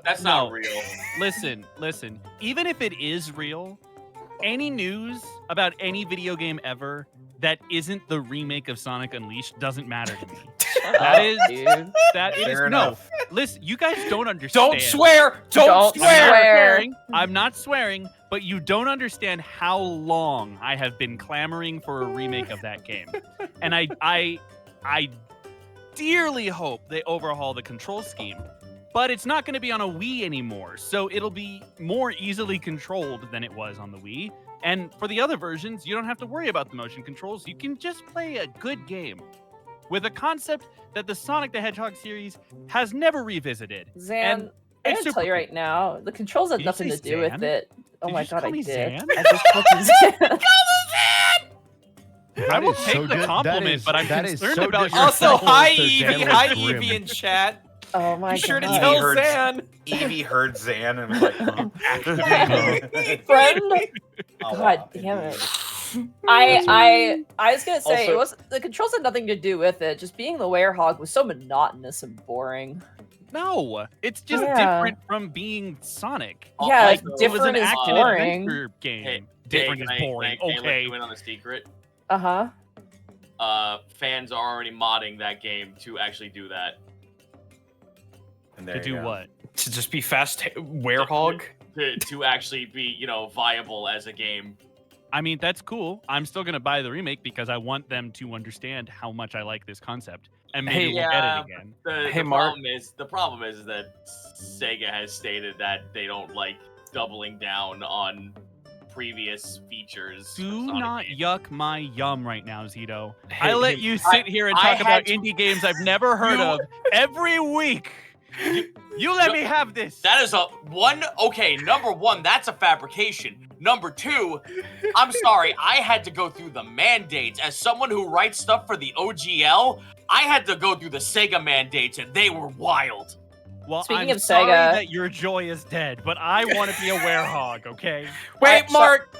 That's not real. Listen. Even if it is real, any news about any video game ever that isn't the remake of Sonic Unleashed doesn't matter to me. That is no. Listen, you guys don't understand. Don't swear. Don't swear. I'm not swearing, but you don't understand how long I have been clamoring for a remake of that game, and I dearly hope they overhaul the control scheme. But it's not going to be on a Wii anymore, so it'll be more easily controlled than it was on the Wii. And for the other versions, you don't have to worry about the motion controls. You can just play a good game with a concept that the Sonic the Hedgehog series has never revisited. Zan, I gotta tell you right now, the controls have nothing to do with it. Oh my god, I did. Zan? I just called you Zan. I will take the compliment, but I'm concerned about your Also, hi Evie. Hi Evie in chat. Oh my god. Be sure to tell Zan. Evie heard Zan and was like, Friend. God damn it. I was gonna say the controls had nothing to do with it. Just being the werehog was so monotonous and boring. No, it's just different from being Sonic. Yeah, like, different it was an is action boring. adventure game. Hey, different is can boring. I let Okay. you in on a secret? Uh-huh. Fans are already modding that game to actually do that. To do what? To just be fast werehog? To actually be, viable as a game. I mean, that's cool. I'm still gonna buy the remake because I want them to understand how much I like this concept, and maybe we'll get it again. The problem is that Sega has stated that they don't like doubling down on previous features. Do not yuck my yum right now, Zito. I let you sit here and talk about indie games I've never heard of every week. You let me have this. That is number one, that's a fabrication. Number two, I'm sorry, I had to go through the mandates. As someone who writes stuff for the OGL, I had to go through the Sega mandates, and they were wild. Well, Speaking I'm of sorry Sega, that your joy is dead, but I want to be a werehog, okay? Wait, Mark.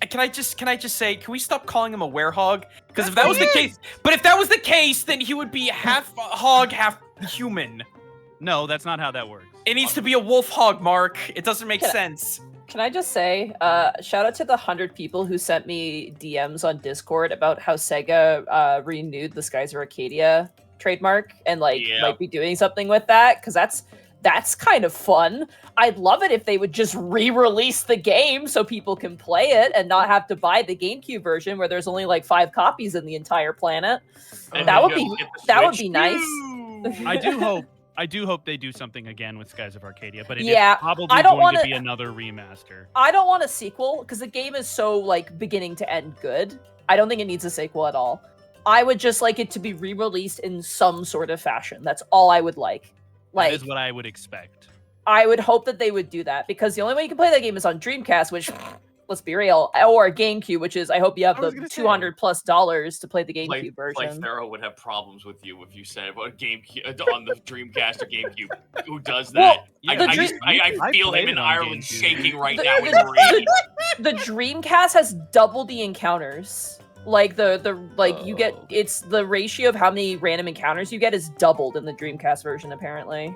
Can I just say, can we stop calling him a werehog? Because if that was the case, then he would be half hog, half human. No, that's not how that works. It needs to be a wolf hog, Mark. It doesn't make sense. Can I just say, shout out to the 100 people who sent me DMs on Discord about how Sega renewed the Skies of Arcadia trademark and might be doing something with that, because that's kind of fun. I'd love it if they would just re-release the game so people can play it and not have to buy the GameCube version where there's only like 5 copies in the entire planet. And that would be nice. I do hope they do something again with Skies of Arcadia, but it's probably going to be another remaster. I don't want a sequel because the game is so beginning to end good. I don't think it needs a sequel at all. I would just like it to be re-released in some sort of fashion. That's all I would like. That is what I would expect. I would hope that they would do that because the only way you can play that game is on Dreamcast, which, let's be real, or GameCube, which is, I hope you have the $200+ to play the GameCube version. Pharaoh would have problems with you if you said about GameCube on the Dreamcast or GameCube. Who does that? Well, I feel him in Ireland shaking right now in rage. The Dreamcast has double the encounters. You get, it's the ratio of how many random encounters you get is doubled in the Dreamcast version, apparently.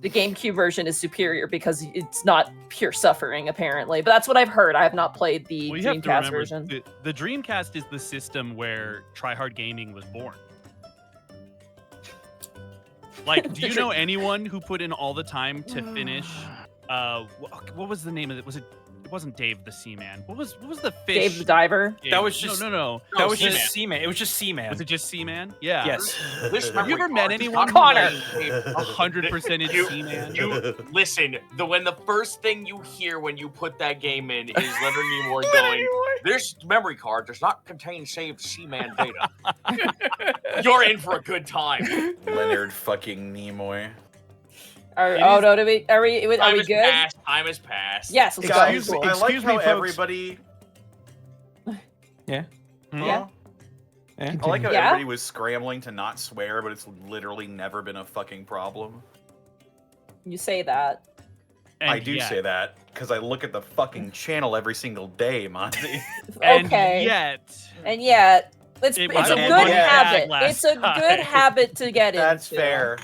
The GameCube version is superior because it's not pure suffering, apparently. But that's what I've heard. I have not played the Dreamcast version. The Dreamcast is the system where tryhard gaming was born. Do you know anyone who put in all the time to finish? What was the name of it? It wasn't Dave the Seaman. What was the fish? Dave the Diver? Game? That was just no. That was just Seaman. It was just Seaman. Was it just Seaman? Yeah. Yes. Have you ever met anyone Connor? 100% is Seaman? You listen. When the first thing you hear when you put that game in is Leonard Nimoy going, "This memory card does not contain saved Seaman data." You're in for a good time. Leonard fucking Nimoy. Are we good? Time has passed. Yes, let's Guys, go. I like Excuse me, how folks. everybody. Yeah. Yeah. I like how everybody was scrambling to not swear, but it's literally never been a fucking problem. You say that. I do say that because I look at the fucking channel every single day, Monty. Okay. And yet, it's a good habit. It's a good habit to get into. That's fair.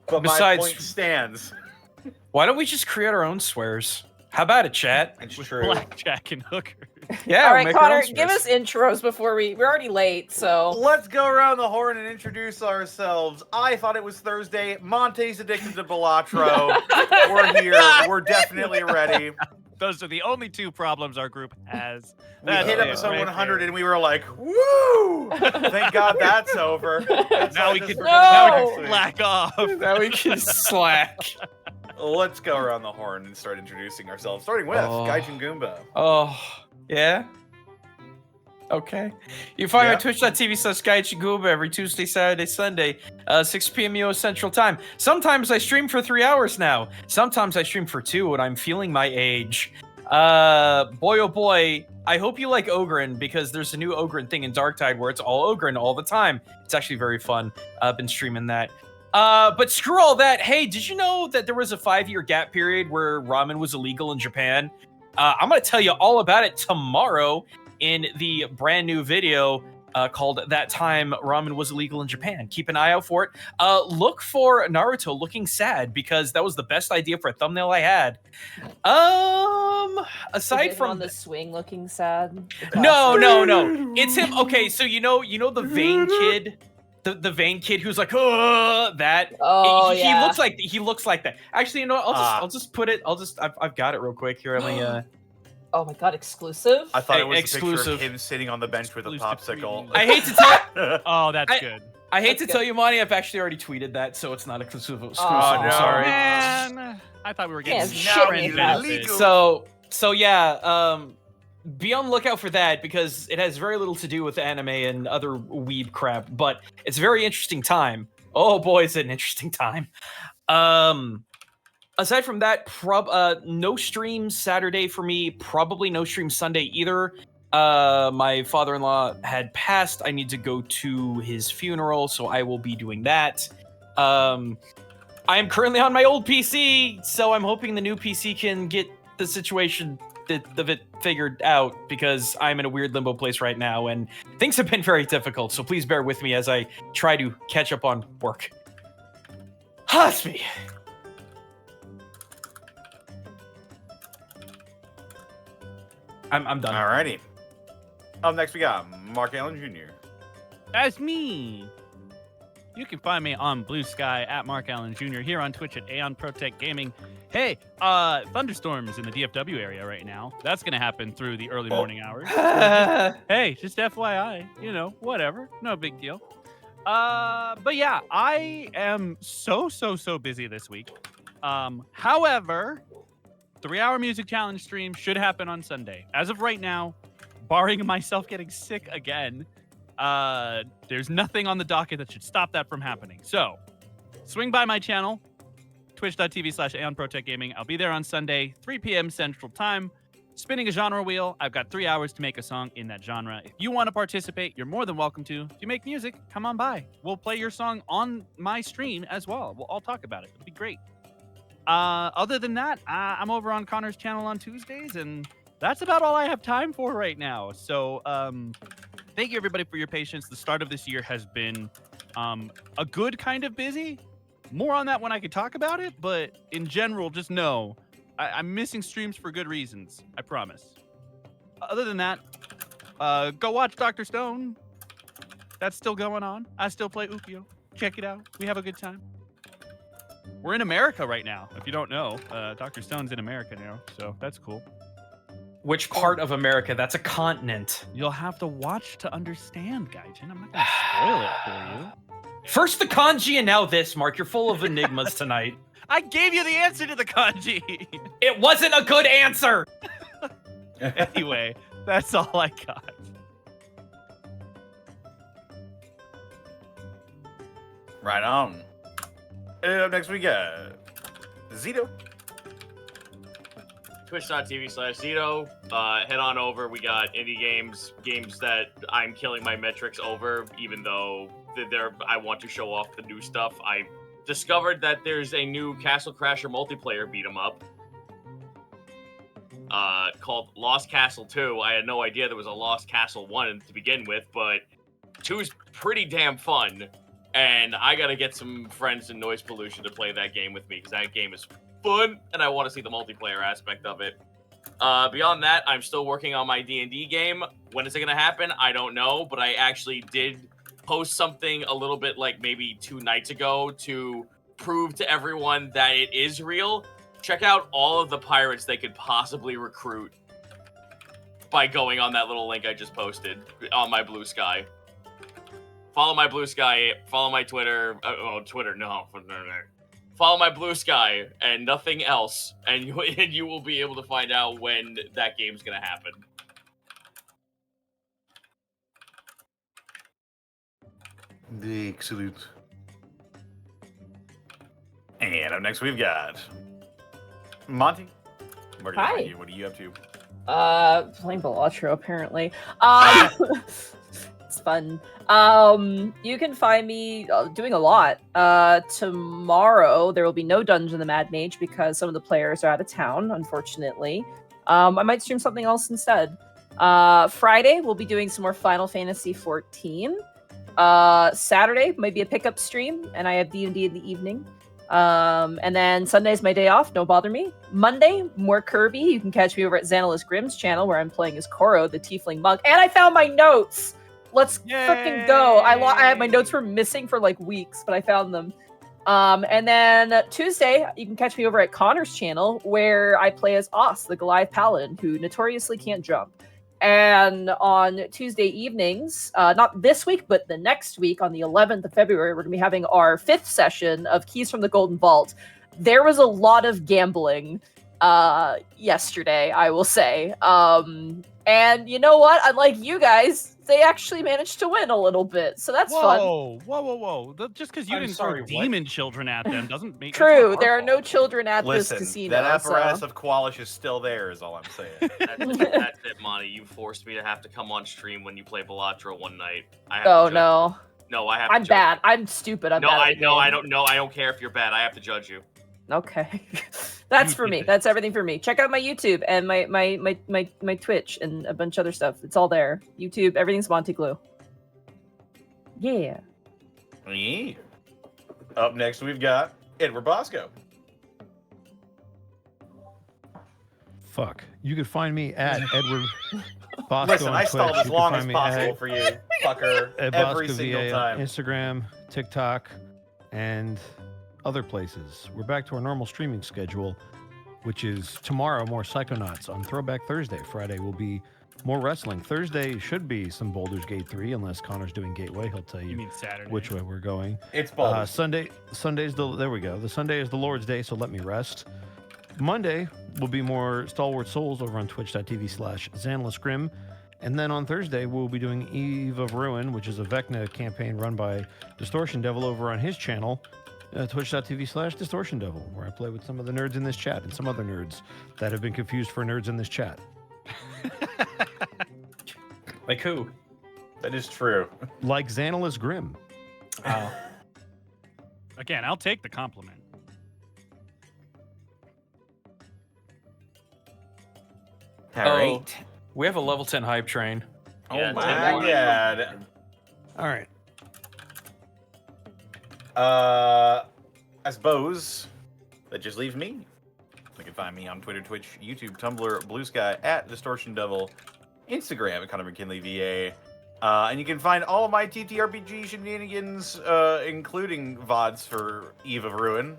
But my point stands. Why don't we just create our own swears? How about it, chat? It's With true. blackjack and hookers. Yeah. All right, make our own Connor, swears. give us intros before we're already late. So Let's go around the horn and introduce ourselves. I thought it was Thursday. Monte's addicted to Balatro. We're here. We're definitely ready. Those are the only 2 problems our group has. We That's hit it, episode right 100 there. and we were like, woo! Thank God that's over. Now we Just can for now we next can week. slack off. Now we can slack. Let's go around the horn and start introducing ourselves, starting with Gaijin Goomba. Oh, yeah? Okay. You can find me Yeah. on twitch.tv/GaichiGooba every Tuesday, Saturday, Sunday, 6 p.m. US Central Time. Sometimes I stream for 3 hours now. Sometimes I stream for 2 when I'm feeling my age. Boy, oh boy, I hope you like Ogren, because there's a new Ogren thing in Darktide where it's all Ogren all the time. It's actually very fun. I've been streaming that. But screw all that. Hey, did you know that there was a 5-year gap period where ramen was illegal in Japan? I'm going to tell you all about it tomorrow in the brand new video called That Time Ramen Was Illegal in Japan. Keep an eye out for it. Look for Naruto looking sad, because that was the best idea for a thumbnail I had. Aside from on the swing, looking sad. no. It's him. Okay, so you know the vain kid? The vain kid who's like, that. Oh, he yeah. looks like that. Actually, you know what? I'll just put it. I've got it real quick here. Let me Oh my god, exclusive? I thought Hey, it was a picture exclusive. of him sitting on the bench with a Exclusive popsicle. preview. I hate to tell Oh, that's good. I hate That's to good. tell you, Monty, I've actually already tweeted that, so it's not exclusive. no. I'm sorry. Man, I thought we were getting Yeah, some shit friend me, guys. benefits. So yeah, be on the lookout for that, because it has very little to do with anime and other weeb crap, but it's a very interesting time. Oh boy, it's an interesting time. Aside from that, no stream Saturday for me, probably no stream Sunday either. My father-in-law had passed. I need to go to his funeral, so I will be doing that. I am currently on my old PC, so I'm hoping the new PC can get the situation of it figured out, because I'm in a weird limbo place right now, and things have been very difficult, so please bear with me as I try to catch up on work. That's me. I'm done. Alrighty. Up next, we got Mark Allen Jr. That's me. You can find me on Blue Sky at Mark Allen Jr. here on Twitch at Aeon Protect Gaming. Hey, thunderstorms in the DFW area right now. That's gonna happen through the early morning hours. Hey, just FYI, whatever, no big deal. But yeah, I am so busy this week. However, 3-hour music challenge stream should happen on Sunday. As of right now, barring myself getting sick again, there's nothing on the docket that should stop that from happening. So, swing by my channel, twitch.tv/AeonProtectGaming. I'll be there on Sunday, 3 p.m. Central Time, spinning a genre wheel. I've got 3 hours to make a song in that genre. If you want to participate, you're more than welcome to. If you make music, come on by. We'll play your song on my stream as well. We'll all talk about it. It'll be great. Other than that, I'm over on Connor's channel on Tuesdays, and that's about all I have time for right now. So, thank you everybody for your patience. The start of this year has been a good kind of busy. More on that when I could talk about it, but in general, just know I'm missing streams for good reasons. I promise. Other than that, go watch Dr. Stone. That's still going on. I still play Ukyo. Check it out. We have a good time. We're in America right now. If you don't know, Dr. Stone's in America now, so that's cool. Which part of America? That's a continent. You'll have to watch to understand, Gaijin. I'm not gonna spoil it for you. First the kanji and now this, Mark. You're full of enigmas tonight. I gave you the answer to the kanji. It wasn't a good answer. Anyway, that's all I got. Right on. Up next, we got Zito. Twitch.tv/Zito. Head on over. We got indie games that I'm killing my metrics over, even though I want to show off the new stuff. I discovered that there's a new Castle Crasher multiplayer beat 'em up called Lost Castle 2. I had no idea there was a Lost Castle 1 to begin with, but 2's pretty damn fun. and I gotta get some friends in Noise Pollution to play that game with me because that game is fun, and I want to see the multiplayer aspect of it. Beyond that, I'm still working on my D&D game. When is it gonna happen? I don't know, but I actually did post something a little bit like maybe 2 nights ago to prove to everyone that it is real. Check out all of the pirates they could possibly recruit by going on that little link I just posted on my Blue Sky. Follow my Blue Sky, follow my Twitter. Twitter, no. Follow my Blue Sky and nothing else, and you will be able to find out when that game's gonna happen. Excellent. And up next we've got Monty. Where can I find you? What are you up to? Playing Balatro apparently. It's fun. You can find me doing a lot. Tomorrow there will be no Dungeon of the Mad Mage because some of the players are out of town, unfortunately. I might stream something else instead. Friday we'll be doing some more Final Fantasy 14. Saturday might be a pickup stream, and I have D&D in the evening. And then Sunday's my day off, don't bother me. Monday, more Kirby. You can catch me over at Xanalis Grimm's channel where I'm playing as Koro, the Tiefling Monk. And I found my notes! Let's freaking go. My notes were missing for like weeks, but I found them. And then Tuesday, you can catch me over at Connor's channel where I play as Os, the Goliath Paladin, who notoriously can't jump. And on Tuesday evenings, not this week, but the next week, on the 11th of February, we're going to be having our 5th session of Keys from the Golden Vault. There was a lot of gambling yesterday, I will say. And you know what? Unlike you guys, they actually managed to win a little bit, so that's fun. Whoa. Just because you didn't throw demon children at them doesn't make True, there are no children at this casino. That apparatus of Qualish is still there, is all I'm saying. That's it, Monty. You forced me to have to come on stream when you play Balatro one night. No. No, I have I'm to bad. I'm stupid. I'm bad. I don't care if you're bad. I have to judge you. Okay. That's for me. That's everything for me. Check out my YouTube and my Twitch and a bunch of other stuff. It's all there. YouTube, everything's Monty Glue. Yeah. Up next we've got Edward Bosco. Fuck. You can find me at Edward Bosco. Listen, I stalled as long as possible for you, fucker. Every single time. Instagram, TikTok, and other places. We're back to our normal streaming schedule, which is tomorrow more Psychonauts on Throwback Thursday. Friday will be more wrestling. Thursday should be some Baldur's Gate 3, unless Connor's doing Gateway. He'll tell you Saturday. Which way we're going. It's Baldur's. Sunday's there we go. The Sunday is the Lord's Day, so let me rest. Monday will be more Stalwart Souls over on twitch.tv/XanalisGrim. And then on Thursday, we'll be doing Eve of Ruin, which is a Vecna campaign run by Distortion Devil over on his channel. Twitch.tv/Distortion Devil, where I play with some of the nerds in this chat and some other nerds that have been confused for nerds in this chat. Like who? That is true. Like Xanalis Grimm. Oh. Again, I'll take the compliment. All right. We have a level 10 hype train. Yeah, oh my god. All right. I suppose that just leaves me. You can find me on Twitter, Twitch, YouTube, Tumblr, Blue Sky, at Distortion Devil, Instagram at Connor McKinley VA. And you can find all of my TTRPG shenanigans, including VODs for Eve of Ruin,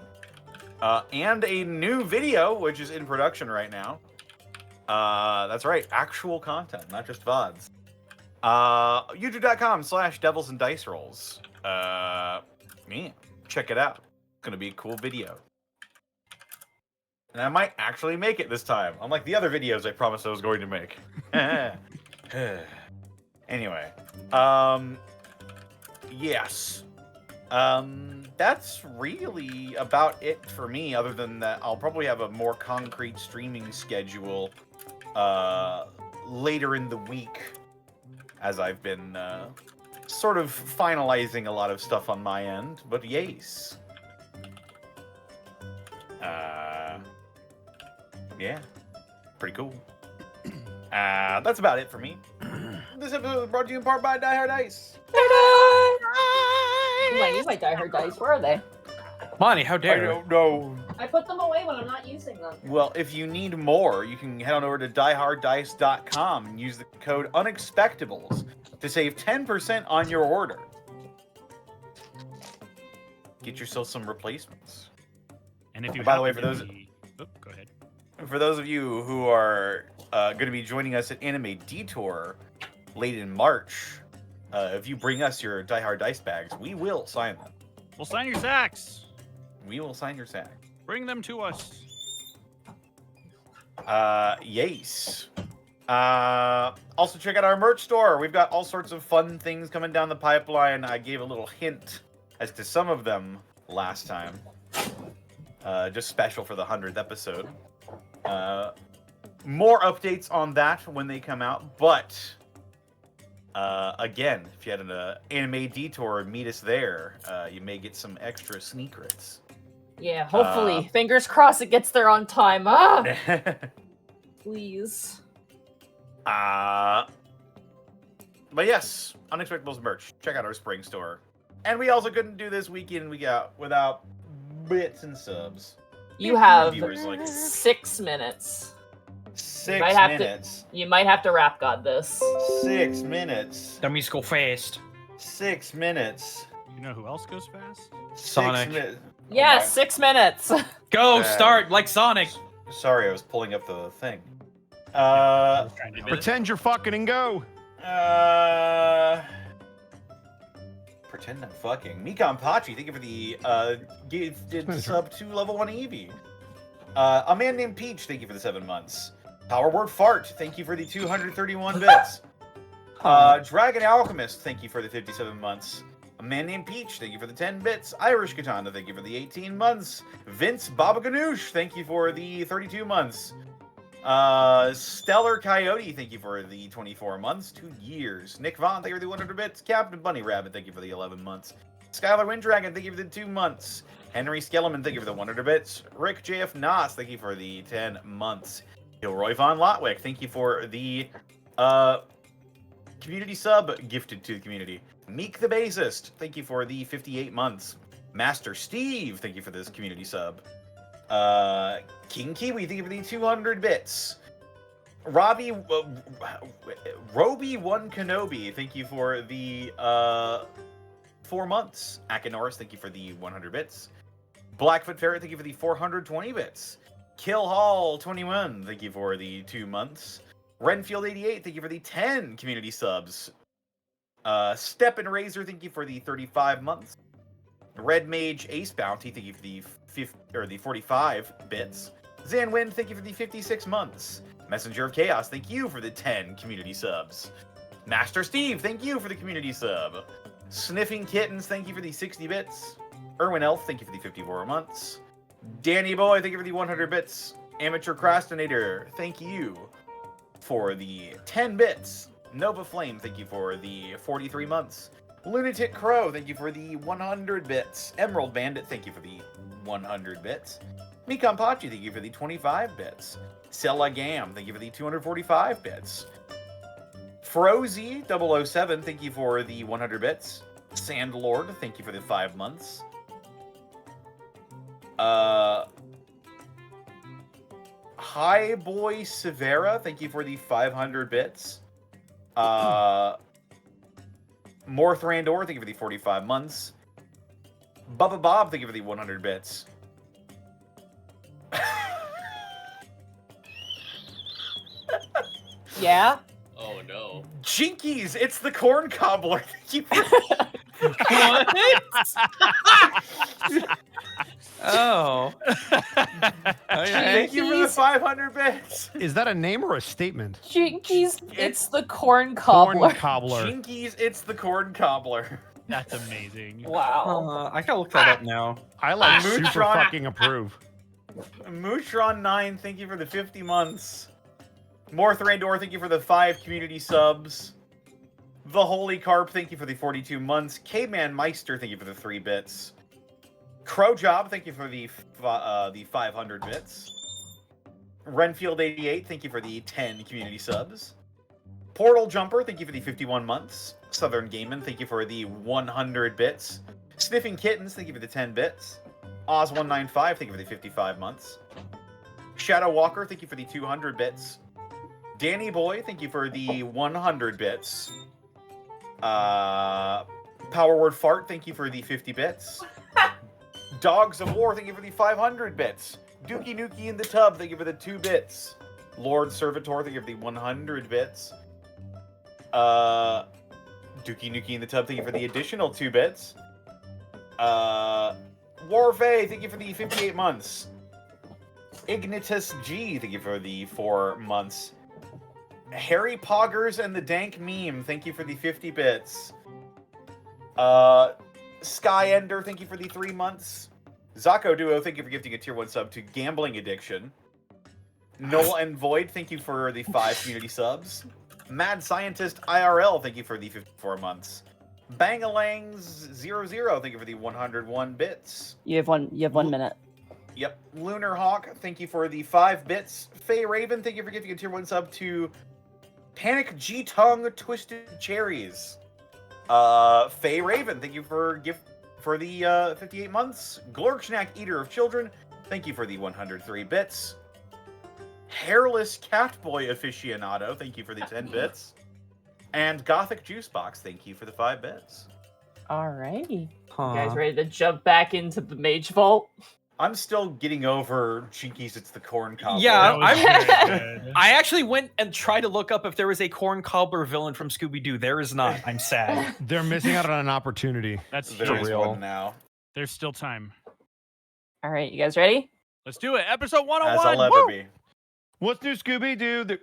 and a new video, which is in production right now. That's right, actual content, not just VODs. YouTube.com/Devils and Dice Rolls. Man, check it out. It's gonna be a cool video. And I might actually make it this time, unlike the other videos I promised I was going to make. Anyway, yes. That's really about it for me, other than that I'll probably have a more concrete streaming schedule later in the week, as I've been sort of finalizing a lot of stuff on my end, but yes. Yeah, pretty cool. That's about it for me. This episode was brought to you in part by Die Hard Dice. Bye. I need my Die Hard dice. Where are they? Monty, how I dare you? don't know. I put them away when I'm not using them. Well, if you need more, you can head on over to dieharddice.com and use the code Unexpectables to save 10% on your order. Get yourself some replacements. And if you By the way, happen for to those- be- go ahead. For those of you who are going to be joining us at Anime Detour late in March, if you bring us your Die Hard Dice bags, we will sign them. We'll sign your sacks. We will sign your sack. Bring them to us. Yes. Also, check out our merch store. We've got all sorts of fun things coming down the pipeline. I gave a little hint as to some of them last time. Just special for the 100th episode. More updates on that when they come out, but again, if you had an Anime Detour, meet us there. You may get some extra secrets. Yeah, hopefully. Fingers crossed it gets there on time. Ah, please. But yes, Unexpectables merch. Check out our spring store. And we also couldn't do this weekend without bits and subs. You have Viewers like 6 minutes. 6 might have to- minutes. You might have to rap god this. 6 minutes. Dummies go fast. 6 minutes. You know who else goes fast? Sonic. 6 minutes. Yeah, Okay. 6 minutes. Go, start like Sonic. Sorry, I was pulling up the thing. Pretend you're fucking and go. Pretend I'm fucking. Mikan Pachi, thank you for the gifted sub to level 1 Eevee. A man named Peach, thank you for the 7 months. Power Word Fart, thank you for the 231 bits. Dragon Alchemist, thank you for the 57 months. A man named Peach, thank you for the 10 bits. Irish Katana, thank you for the 18 months. Vince Baba Ganoush, thank you for the 32 months. Stellar Coyote, thank you for the 24 months, 2 years. Nick Vaughn, thank you for the 100 bits. Captain Bunny Rabbit, thank you for the 11 months. Skylar Winddragon, thank you for the 2 months. Henry Skellerman, thank you for the 100 bits. Rick JF Nas, thank you for the 10 months. Gilroy Von Lotwick, thank you for the community sub gifted to the community. Meek the Bassist, thank you for the 58 months. Master Steve, thank you for this community sub. King Kiwi, thank you for the 200 bits. Roby One Kenobi, thank you for the 4 months. Akinoris, thank you for the 100 bits. Blackfoot Ferret, thank you for the 420 bits. Kill Hall 21, thank you for the 2 months. Renfield 88, thank you for the 10 community subs. Step and Razor, thank you for the 35 months. Red Mage Ace Bounty, thank you for the 45 bits. Zanwind, thank you for the 56 months. Messenger of Chaos, thank you for the 10 community subs. Master Steve, thank you for the community sub. Sniffing Kittens, thank you for the 60 bits. Erwin Elf, thank you for the 54 months. Danny Boy, thank you for the 100 bits. Amateur Procrastinator, thank you for the 10 bits. Nova Flame, thank you for the 43 months. Lunatic Crow, thank you for the 100 bits. Emerald Bandit, thank you for the 100 bits. Mikan Pachi, thank you for the 25 bits. Sella Gam, thank you for the 245 bits. Frozy 007, thank you for the 100 bits. Sandlord, thank you for the 5 months. Hi Boy Severa, thank you for the 500 bits. Morth Randor, thank you for the 45 months. Bubba Bob, thank you for the 100 bits. Yeah? Oh no. Jinkies, it's the corn cobbler. Thank you for What? Oh. Okay. Thank you for the 500 bits. Is that a name or a statement? Jinkies, it's the corn cobbler. Corn cobbler. Jinkies, it's the corn cobbler. That's amazing. Wow. I gotta look that up now. I like super Mootron. fucking approve. Mootron9, thank you for the 50 months. Morth Randor, thank you for the 5 community subs. The Holy Carp, thank you for the 42 months. Caveman Meister, thank you for the 3 bits. Crow Job, thank you for the 500 bits. Renfield 88, thank you for the 10 community subs. Portal Jumper, thank you for the 51 months. Southern Gameman, thank you for the 100 bits. Sniffing Kittens, thank you for the 10 bits. Oz195, thank you for the 55 months. Shadow Walker, thank you for the 200 bits. Danny Boy, thank you for the 100 bits. Power Word Fart, thank you for the 50 bits. Dogs of War, thank you for the 500 bits. Dookie Nookie in the Tub, thank you for the 2 bits. Lord Servitor, thank you for the 100 bits. Dookie Nookie in the Tub, thank you for the additional 2 bits. Warfay, thank you for the 58 months. Ignitus G, thank you for the 4 months. Harry Poggers and the Dank Meme, thank you for the 50 bits. Sky Ender, thank you for the 3 months. Zako Duo, thank you for gifting a tier 1 sub to Gambling Addiction. Null and Void, thank you for the 5 community subs. Mad Scientist IRL, thank you for the 54 months. Bangalangs00, thank you for the 101 bits. You have 1 minute. Yep. Lunar Hawk, thank you for the 5 bits. Faye Raven, thank you for gifting a tier 1 sub to Panic G-Tongue Twisted Cherries. Faye Raven, thank you for the 58 months. Glorkschnack Eater of Children, thank you for the 103 bits. Hairless Catboy Aficionado, thank you for the 10 bits. And Gothic Juicebox, thank you for the 5 bits. Alrighty. You guys ready to jump back into the Mage Vault? I'm still getting over Jinkies It's the Corn Cobbler. Yeah, I actually went and tried to look up if there was a Corn Cobbler villain from Scooby-Doo. There is not. I'm sad. They're missing out on an opportunity. That's There is true. one now. There's still time. Alright, you guys ready? Let's do it. Episode 101. As I'll ever be. What's new, Scooby-Doo?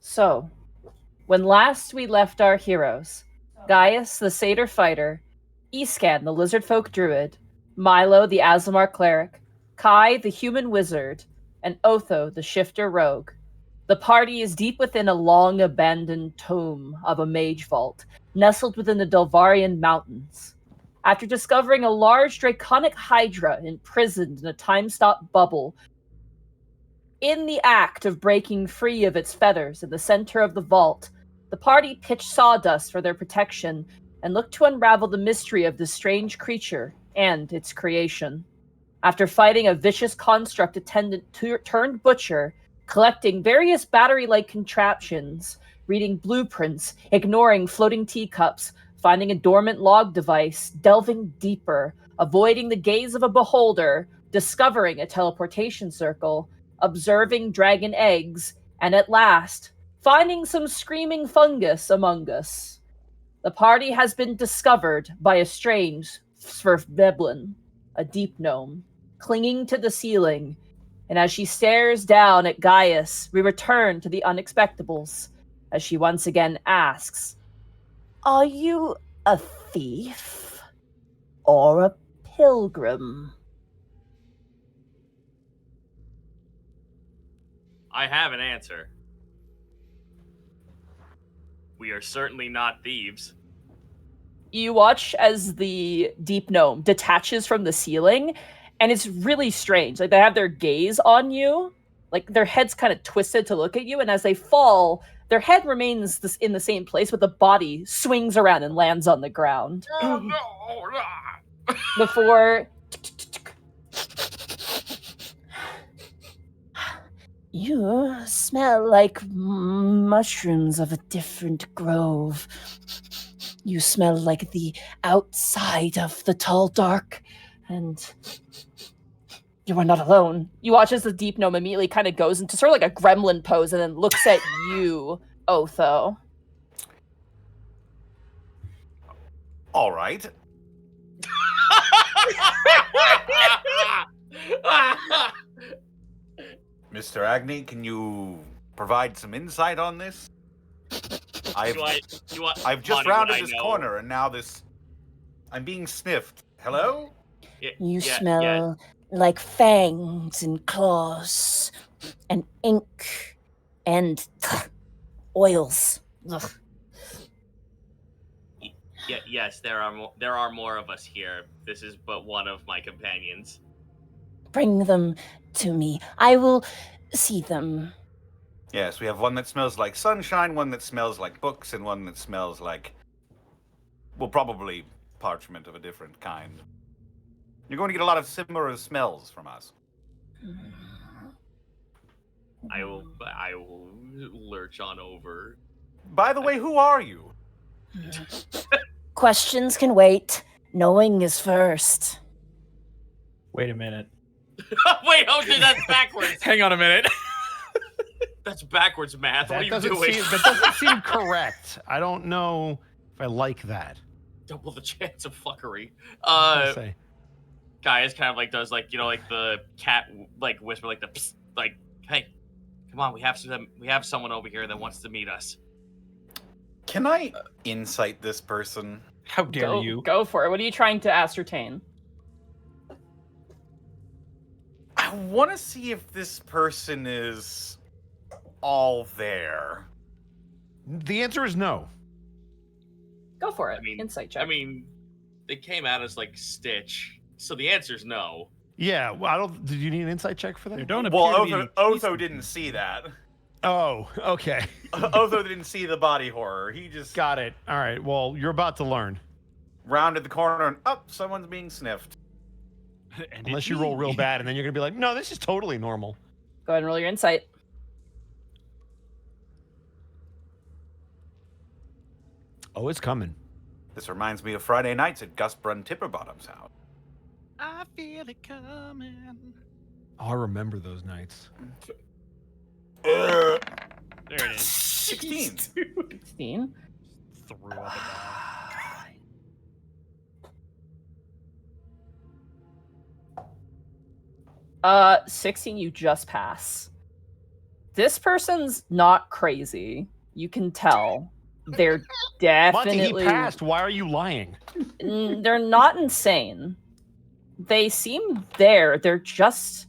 So, when last we left our heroes, Gaius the Satyr Fighter, Escan the Lizard Folk Druid, Milo the Azamar Cleric, Kai the Human Wizard, and Otho the Shifter Rogue, the party is deep within a long abandoned tomb of a mage vault, nestled within the Delvarian Mountains. After discovering a large draconic hydra imprisoned in a time-stop bubble, in the act of breaking free of its feathers in the center of the vault, the party pitched sawdust for their protection and looked to unravel the mystery of this strange creature and its creation. After fighting a vicious construct attendant turned butcher, collecting various battery-like contraptions, reading blueprints, ignoring floating teacups, finding a dormant log device, delving deeper, avoiding the gaze of a beholder, discovering a teleportation circle, observing dragon eggs, and at last, finding some screaming fungus among us. The party has been discovered by a strange Sverfveblin, a deep gnome, clinging to the ceiling, and as she stares down at Gaius, we return to the Unexpectables, as she once again asks, "Are you a thief?" or a pilgrim? I have an answer. We are certainly not thieves. You watch as the deep gnome detaches from the ceiling, and it's really strange. Like, they have their gaze on you, like their head's kind of twisted to look at you, and as they fall, their head remains in the same place, but the body swings around and lands on the ground. Oh no! Before... You smell like mushrooms of a different grove. You smell like the outside of the tall dark, and you are not alone. You watch as the deep gnome immediately kind of goes into sort of like a gremlin pose and then looks at you, Otho. All right. Mr. Agni, can you provide some insight on this? I've just rounded this corner, and now I'm being sniffed. Hello? You smell like fangs and claws and ink and oils. Ugh. Yes, there are more of us here. This is but one of my companions. Bring them to me. I will see them. Yes, we have one that smells like sunshine, one that smells like books, and one that smells like, well, probably parchment of a different kind. You're going to get a lot of similar smells from us. I will lurch on over. By the way, who are you? Questions can wait. Knowing is first. Wait a minute. Wait, that's backwards. Hang on a minute. That's backwards math. What are you doing? That doesn't seem correct. I don't know if I like that. Double the chance of fuckery. Guy is kind of like does like, you know, like the cat like whisper like the psst, like, hey, come on, we have someone over here that wants to meet us. Can I insight this person? How dare you? Go for it. What are you trying to ascertain? I want to see if this person is all there. The answer is no. Go for it. I mean, insight check. I mean, they came at us like Stitch, so the answer is no. Yeah, well, Did you need an insight check for that? There don't Well, appear to be Otho didn't see that. Oh, okay. Otho didn't see the body horror. He just Got it. All right. Well, you're about to learn. rounded the corner and someone's being sniffed. Unless you roll real bad, and then you're gonna be like, "No, this is totally normal." Go ahead and roll your insight. Oh, it's coming. This reminds me of Friday nights at Gus Brun Tipperbottom's house. I feel it coming. Oh, I remember those nights. There it is. 16. 16. Threw up a dog. 16, you just pass. This person's not crazy. You can tell. They're definitely... Monty, he passed. Why are you lying? They're not insane. They seem there. They're just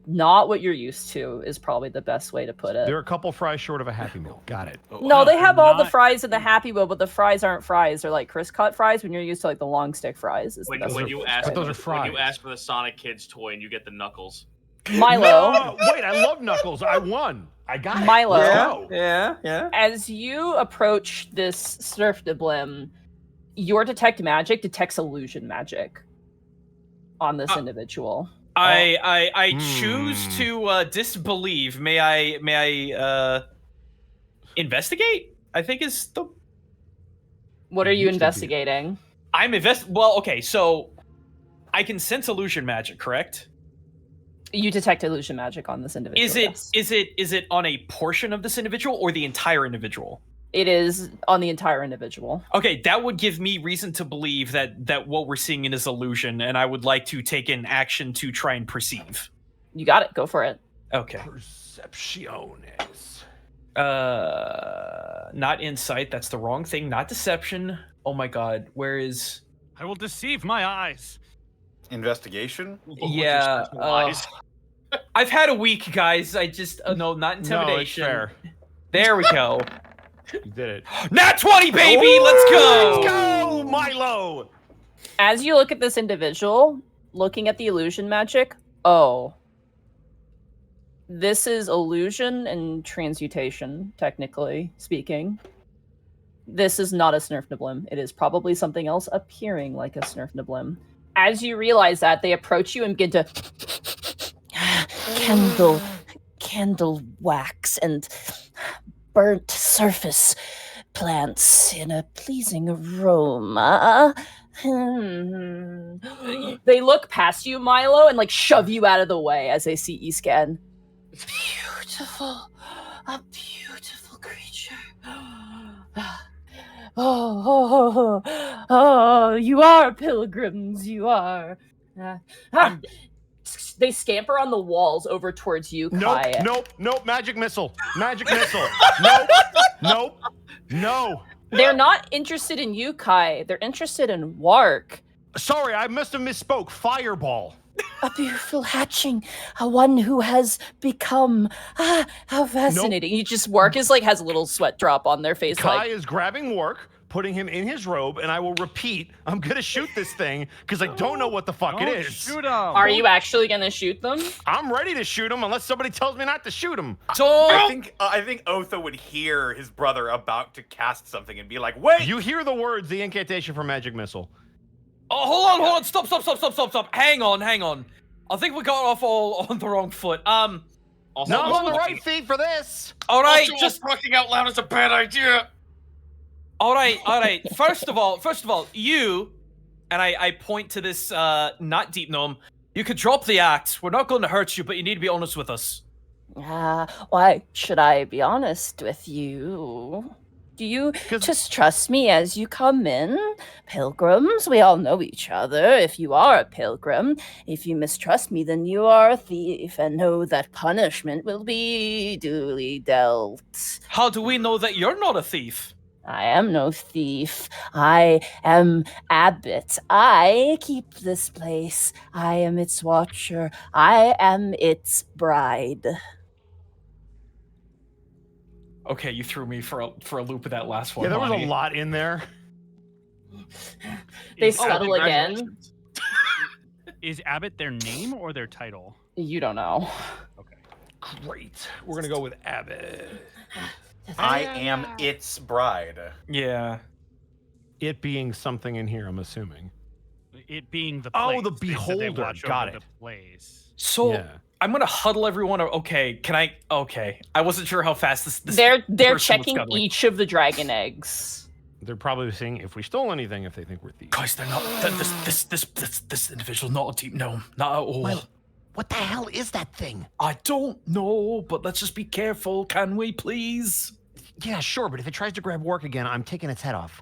not what you're used to, is probably the best way to put it. They're a couple fries short of a Happy Meal. Got it. No, they have all the not- fries in the Happy Meal, but the fries aren't fries. They're like crisp cut fries when you're used to like the long stick fries. Is the When, best when way you to ask describe for those the, are when you fries. ask for the Sonic Kids toy and you get the Knuckles. it. Milo. No, wait, I love Knuckles. I won. I got it. Milo. Let's go. Yeah. As you approach this Surfdiblim, your detect magic detects illusion magic on this individual. I choose to disbelieve. May I investigate? I think is the. What are you Used to be. investigating? Well, okay, so I can sense illusion magic, correct? You detect illusion magic on this individual. yes. Is it on a portion of this individual or the entire individual? It is on the entire individual. Okay, that would give me reason to believe that what we're seeing in is illusion, and I would like to take an action to try and perceive. You got it. Go for it. Okay. Percepciones. Not insight. That's the wrong thing. Not deception. Oh my god. Where is? I will deceive my eyes. Investigation? Yeah. I've had a week, guys. I just no, not intimidation. No, it's fair. There we go. You did it. Nat 20, baby. Let's go. Let's go, Milo. As you look at this individual, looking at the illusion magic, oh. This is illusion and transmutation, technically speaking. This is not a Snurfniblim. It is probably something else appearing like a Snurfniblim. As you realize that, they approach you and begin to candle wax and burnt surface plants in a pleasing aroma. They look past you, Milo, and like shove you out of the way as they see E-Scan. Beautiful, a beautiful creature. Oh, you are pilgrims, you are. They scamper on the walls over towards you, Kai. Nope, magic missile. No. They're not interested in you, Kai. They're interested in Wark. Sorry, I must have misspoke. Fireball. A beautiful hatching, one who has become. How fascinating! You just Wark is like has a little sweat drop on their face. Kai is grabbing Wark, putting him in his robe, and I will repeat, I'm gonna shoot this thing because I don't know what the fuck it is. Shoot him. Are you actually gonna shoot them? I'm ready to shoot him unless somebody tells me not to shoot him. I think Otho would hear his brother about to cast something and be like, "Wait!" You hear the words, the incantation for magic missile. Oh, hold on. Stop. Hang on. I think we got off all on the wrong foot. No, I'm on the right feet for this. All right, Also, just talking out loud is a bad idea. all right. First of all, you and I point to this not deep gnome. You could drop the axe. We're not going to hurt you, but you need to be honest with us. Why should I be honest with you? Do you just trust me as you come in? Pilgrims, we all know each other. If you are a pilgrim, if you mistrust me, then you are a thief, and know that punishment will be duly dealt. How do we know that you're not a thief? I am no thief. I am Abbott. I keep this place. I am its watcher. I am its bride. Okay, you threw me for a loop with that last one. Yeah, there was Bonnie. a lot in there. They scuttle again. Is Abbott their name or their title? You don't know. Okay. Great. We're gonna go with Abbott. I am its bride. Yeah. It being something in here, I'm assuming. It being the place. Oh, the They said they beholder. watch Got over it. The place. So Yeah. I'm gonna huddle everyone. Okay, can I? Okay, I wasn't sure how fast this. They're person was checking scuttling. each of the dragon eggs. They're probably seeing if we stole anything, if they think we're thieves. Guys, they're not. This individual not a deep gnome. Not at all. Well, what the hell is that thing? I don't know, but let's just be careful, can we, please? Yeah, sure, but if it tries to grab Wark again, I'm taking its head off.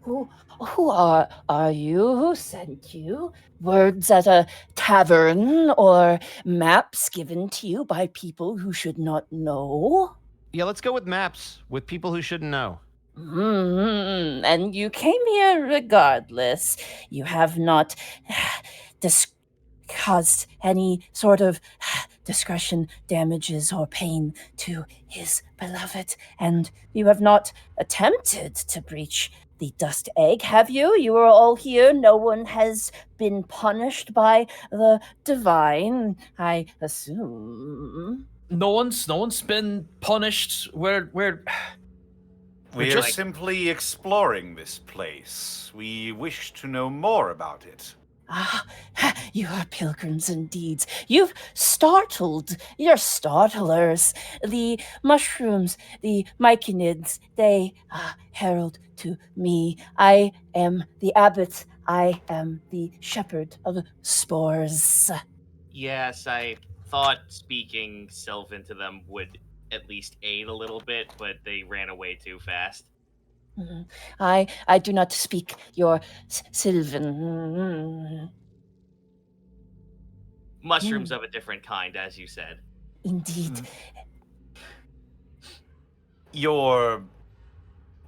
Who are you? Who sent you? Words at a tavern or maps given to you by people who should not know? Yeah, let's go with maps with people who shouldn't know. And you came here regardless. You have not caused any sort of discretion, damages, or pain to his beloved, and you have not attempted to breach the dust egg, have you? You are all here. No one has been punished by the divine, I assume. No one's been punished. We're We're simply exploring this place. We wish to know more about it. You are pilgrims indeed. You're startlers. The mushrooms, the myconids, they herald to me. I am the abbot. I am the shepherd of spores. Yes, I thought speaking Sylvan to them would at least aid a little bit, but they ran away too fast. I do not speak your Sylvan. Mushrooms of a different kind, as you said. Indeed. Your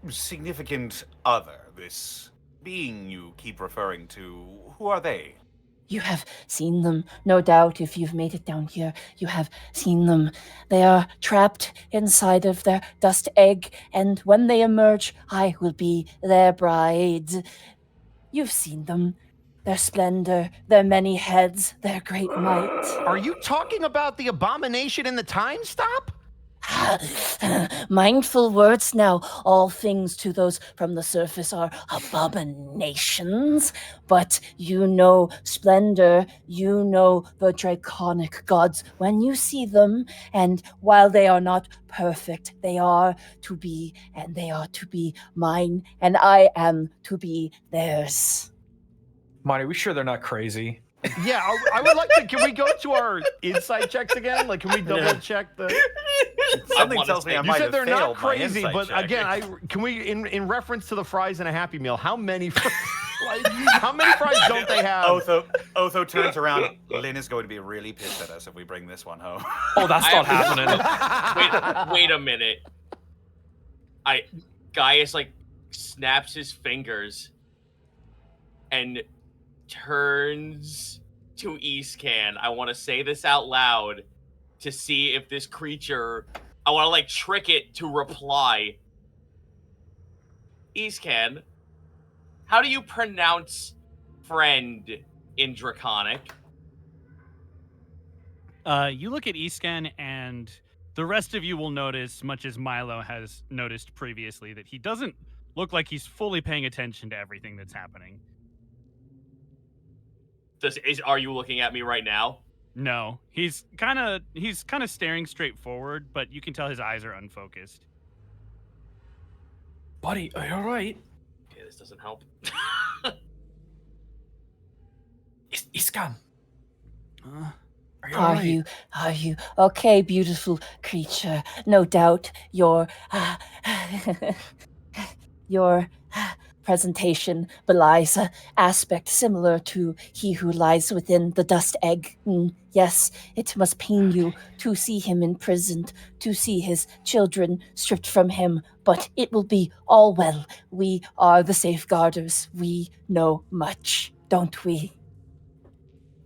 significant other, this being you keep referring to, who are they? You have seen them, no doubt, if you've made it down here. You have seen them. They are trapped inside of their dust egg, and when they emerge, I will be their bride. You've seen them. Their splendor, their many heads, their great might. Are you talking about the abomination in the time stop? Mindful words now. All things to those from the surface are abominations. But you know splendor, you know the draconic gods when you see them. And while they are not perfect, they are to be, and they are to be mine, and I am to be theirs. Marty, are we sure they're not crazy? Yeah, I would like to. Can we go to our insight checks again? Like, can we double check the? Something tells me I You might said have they're failed not my crazy, insight but check. again, can we, in reference to the fries and a Happy Meal, how many? How many fries don't they have? Otho turns around. Lynn is going to be really pissed at us if we bring this one home. Oh, that's not happening. Wait a minute. Gaius like snaps his fingers and turns to Eastcan. I want to say this out loud to see if this creature. I want to like trick it to reply. Eastcan, how do you pronounce friend in Draconic? You look at Escan, and the rest of you will notice, much as Milo has noticed previously, that he doesn't look like he's fully paying attention to everything that's happening. Are you looking at me right now? No, he's kind of staring straight forward, but you can tell his eyes are unfocused. Buddy, are you all right? Okay, this doesn't help. Iskan. Are you okay, beautiful creature? No doubt your presentation belies an aspect similar to he who lies within the dust egg. Yes, it must pain you to see him imprisoned, to see his children stripped from him, but it will be all well. We are the safeguarders. We know much, don't we?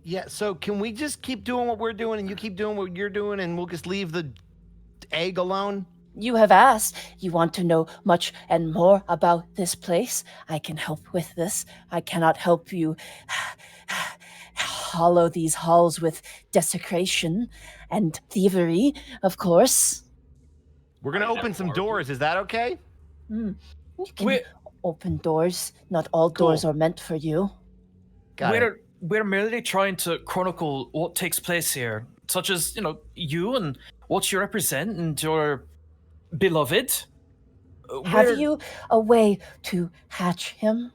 Yeah, so can we just keep doing what we're doing and you keep doing what you're doing and we'll just leave the egg alone? You have asked. You want to know much and more about this place. I can help with this. I cannot help you hollow these halls with desecration and thievery, of course. We're going to open some doors. Is that okay? You can open doors. Not all doors are meant for you. We're merely trying to chronicle what takes place here, such as, you and what you represent and your beloved. Have you a way to hatch him?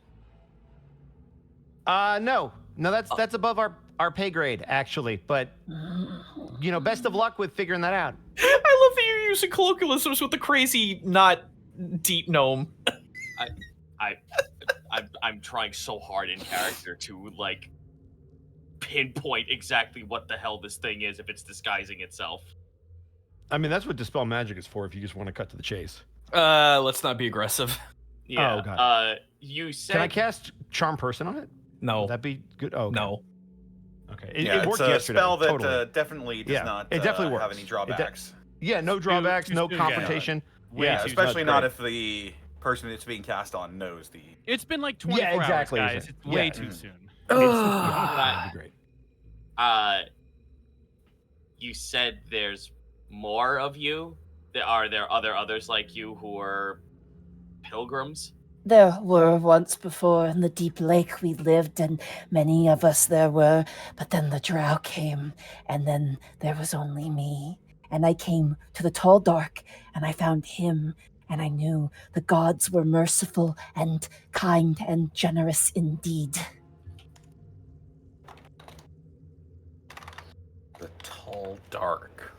No, that's above our pay grade, actually. But best of luck with figuring that out. I love that you're using colloquialisms with the crazy, not deep gnome. I'm trying so hard in character to like pinpoint exactly what the hell this thing is if it's disguising itself. I mean, that's what Dispel Magic is for if you just want to cut to the chase. Let's not be aggressive. Yeah. Oh, God. You said... Can I cast Charm Person on it? No. Would that be good? Oh, okay. No. Okay. It worked yesterday. a spell that totally. Definitely does not it definitely works. have any drawbacks. No drawbacks, no soon, confrontation. Yeah, especially not if the person it's being cast on knows the... It's been like 24 hours, guys. It's way too soon. That'd be great. You said there's more of you? Are there others like you who are pilgrims? There were once before in the deep lake we lived, and many of us there were, but then the drow came, and then there was only me. And I came to the tall dark, and I found him, and I knew the gods were merciful and kind and generous indeed. The tall dark.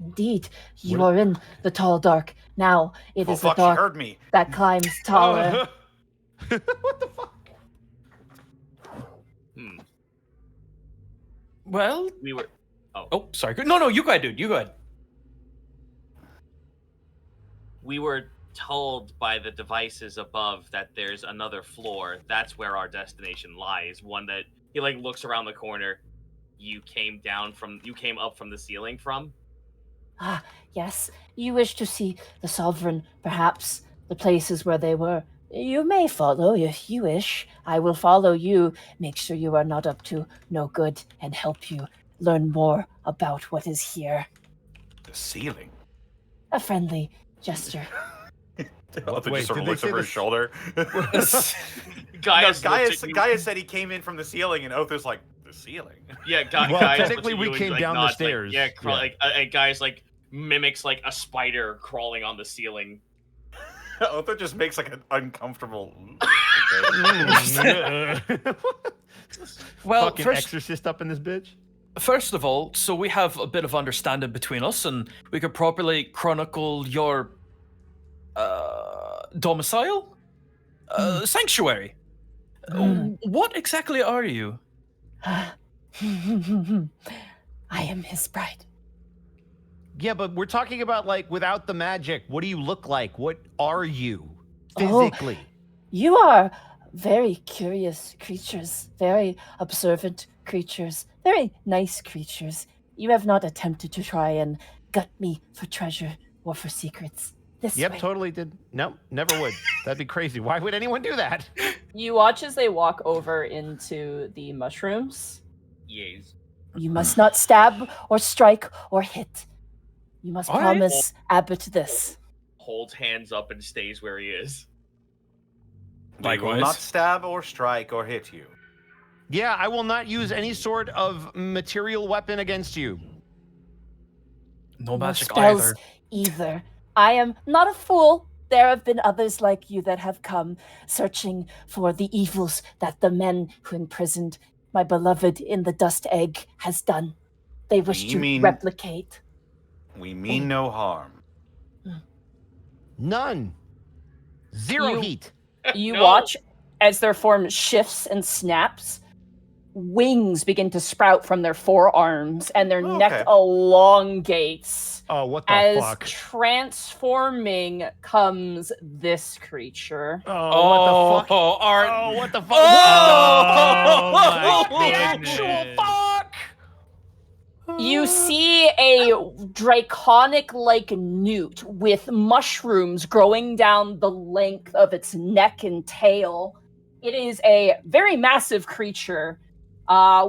Indeed, you are in the tall dark. Now it is the dark she heard me. that climbs taller. What the fuck? Well, We were... sorry. No, you go ahead, dude. You go ahead. We were told by the devices above that there's another floor. That's where our destination lies. One that he like looks around the corner. You came up from the ceiling from? Ah, yes. You wish to see the sovereign, perhaps the places where they were. You may follow if you wish. I will follow you, make sure you are not up to no good, and help you learn more about what is here. The ceiling. A friendly gesture. Otho Wait, just sort did of they looks say over his this- shoulder. Gaius said he came in from the ceiling, and Otho's like, the ceiling? Yeah, Well, Gaius technically looks at we you came and, down the nods, stairs. Like, Yeah. Like, and Gaius like mimics like a spider crawling on the ceiling. Otho just makes like an uncomfortable. Well, Fucking exorcist up in this bitch. First of all, so we have a bit of understanding between us, and we could properly chronicle your domicile, sanctuary. What exactly are you? I am his bride. Yeah, but we're talking about like without the magic. What do you look like? What are you Oh. physically? You are very curious creatures, very observant creatures, very nice creatures. You have not attempted to try and gut me for treasure or for secrets. This Yep, way. totally did. No, never would. That'd be crazy. Why would anyone do that? You watch as they walk over into the mushrooms. Yes. You must not stab or strike or hit. You must All right. promise Abbott this. Holds hands up and stays where he is. We will Likewise. not stab or strike or hit you. Yeah, I will not use any sort of material weapon against you. No No magic spells either. either. I am not a fool. There have been others like you that have come searching for the evils that the men who imprisoned my beloved in the dust egg has done. They wish You to mean- replicate. We mean no harm. None. Zero You- heat. You No. watch as their form shifts and snaps. Wings begin to sprout from their forearms, and their neck Okay. elongates. Oh, what the As fuck? transforming comes this creature. Oh, what the fuck? Art. Oh, what the fuck? Oh, my the goodness. actual fuck! You see a draconic-like newt with mushrooms growing down the length of its neck and tail. It is a very massive creature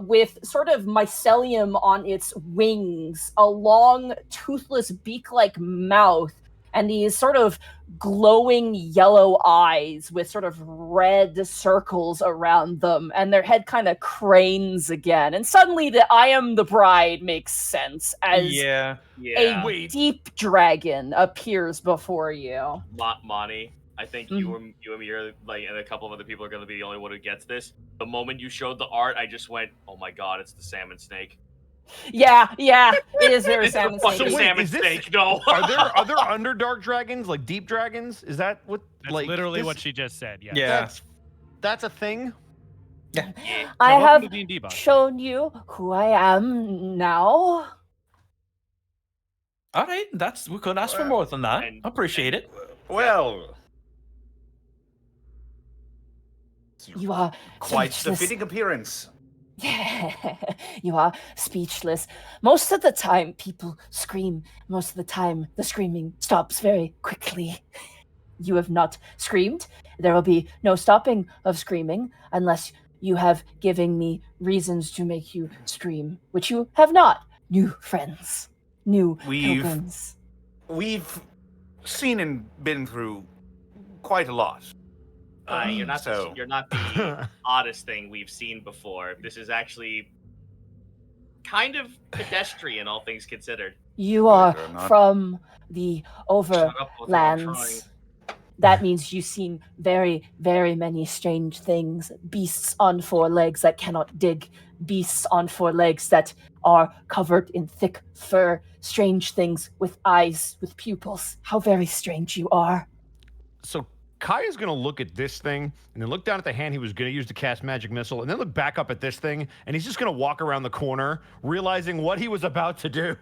with sort of mycelium on its wings, a long, toothless beak-like mouth, and these sort of glowing yellow eyes with sort of red circles around them, and their head kind of cranes again. And suddenly the I am the bride makes sense as Yeah. Yeah. a deep dragon appears before you. Monty, I think you and me are like, and a couple of other people are going to be the only one who gets this. The moment you showed the art, I just went, "Oh my god, it's the salmon snake!" Yeah, it is very It's the salmon fucking snake. So wait, salmon is this- snake. No. Are there underdark dragons, like deep dragons? Is that what? That's like literally this- what she just said. Yeah. Yeah. That's a thing. Yeah. I welcome have to D&D, boss. shown you who I am now. All right, we couldn't ask for more than that. And- Appreciate it. Well, You are quite the speechless. fitting appearance. You are speechless. Most of the time, people scream. Most of the time, the screaming stops very quickly. You have not screamed. There will be no stopping of screaming unless you have given me reasons to make you scream, which you have not. New friends, new We've- pilgrims. We've seen and been through quite a lot. You're not So- you're not the oddest thing we've seen before. This is actually kind of pedestrian, all things considered. You are Believe it or not. from the Shut up, Otho, I'm trying. overlands. That means you've seen very, very many strange things. Beasts on four legs that cannot dig. Beasts on four legs that are covered in thick fur. Strange things with eyes, with pupils. How very strange you are. So Kaya's gonna look at this thing and then look down at the hand he was gonna use to cast magic missile, and then look back up at this thing, and he's just gonna walk around the corner, realizing what he was about to do,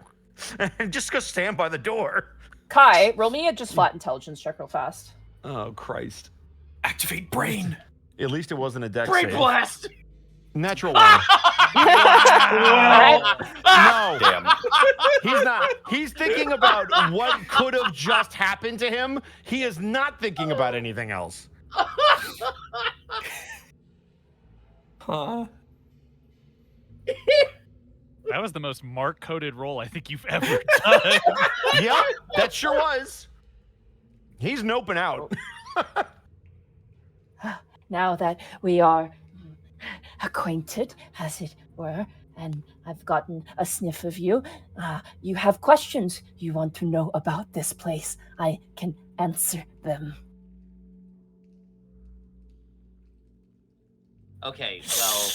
and just go stand by the door. Kai, roll me a just flat intelligence check real fast. Oh Christ! Activate brain. At least it wasn't a dex Brain save. blast! Natural one. Alright. No, Damn. he's not. He's thinking about what could have just happened to him. He is not thinking about anything else. Huh. That was the most mark-coded roll I think you've ever done. Yep, that sure was. He's noping out. Now that we are acquainted, as it were, and I've gotten a sniff of you, you have questions you want to know about this place. I can answer them. Okay, well...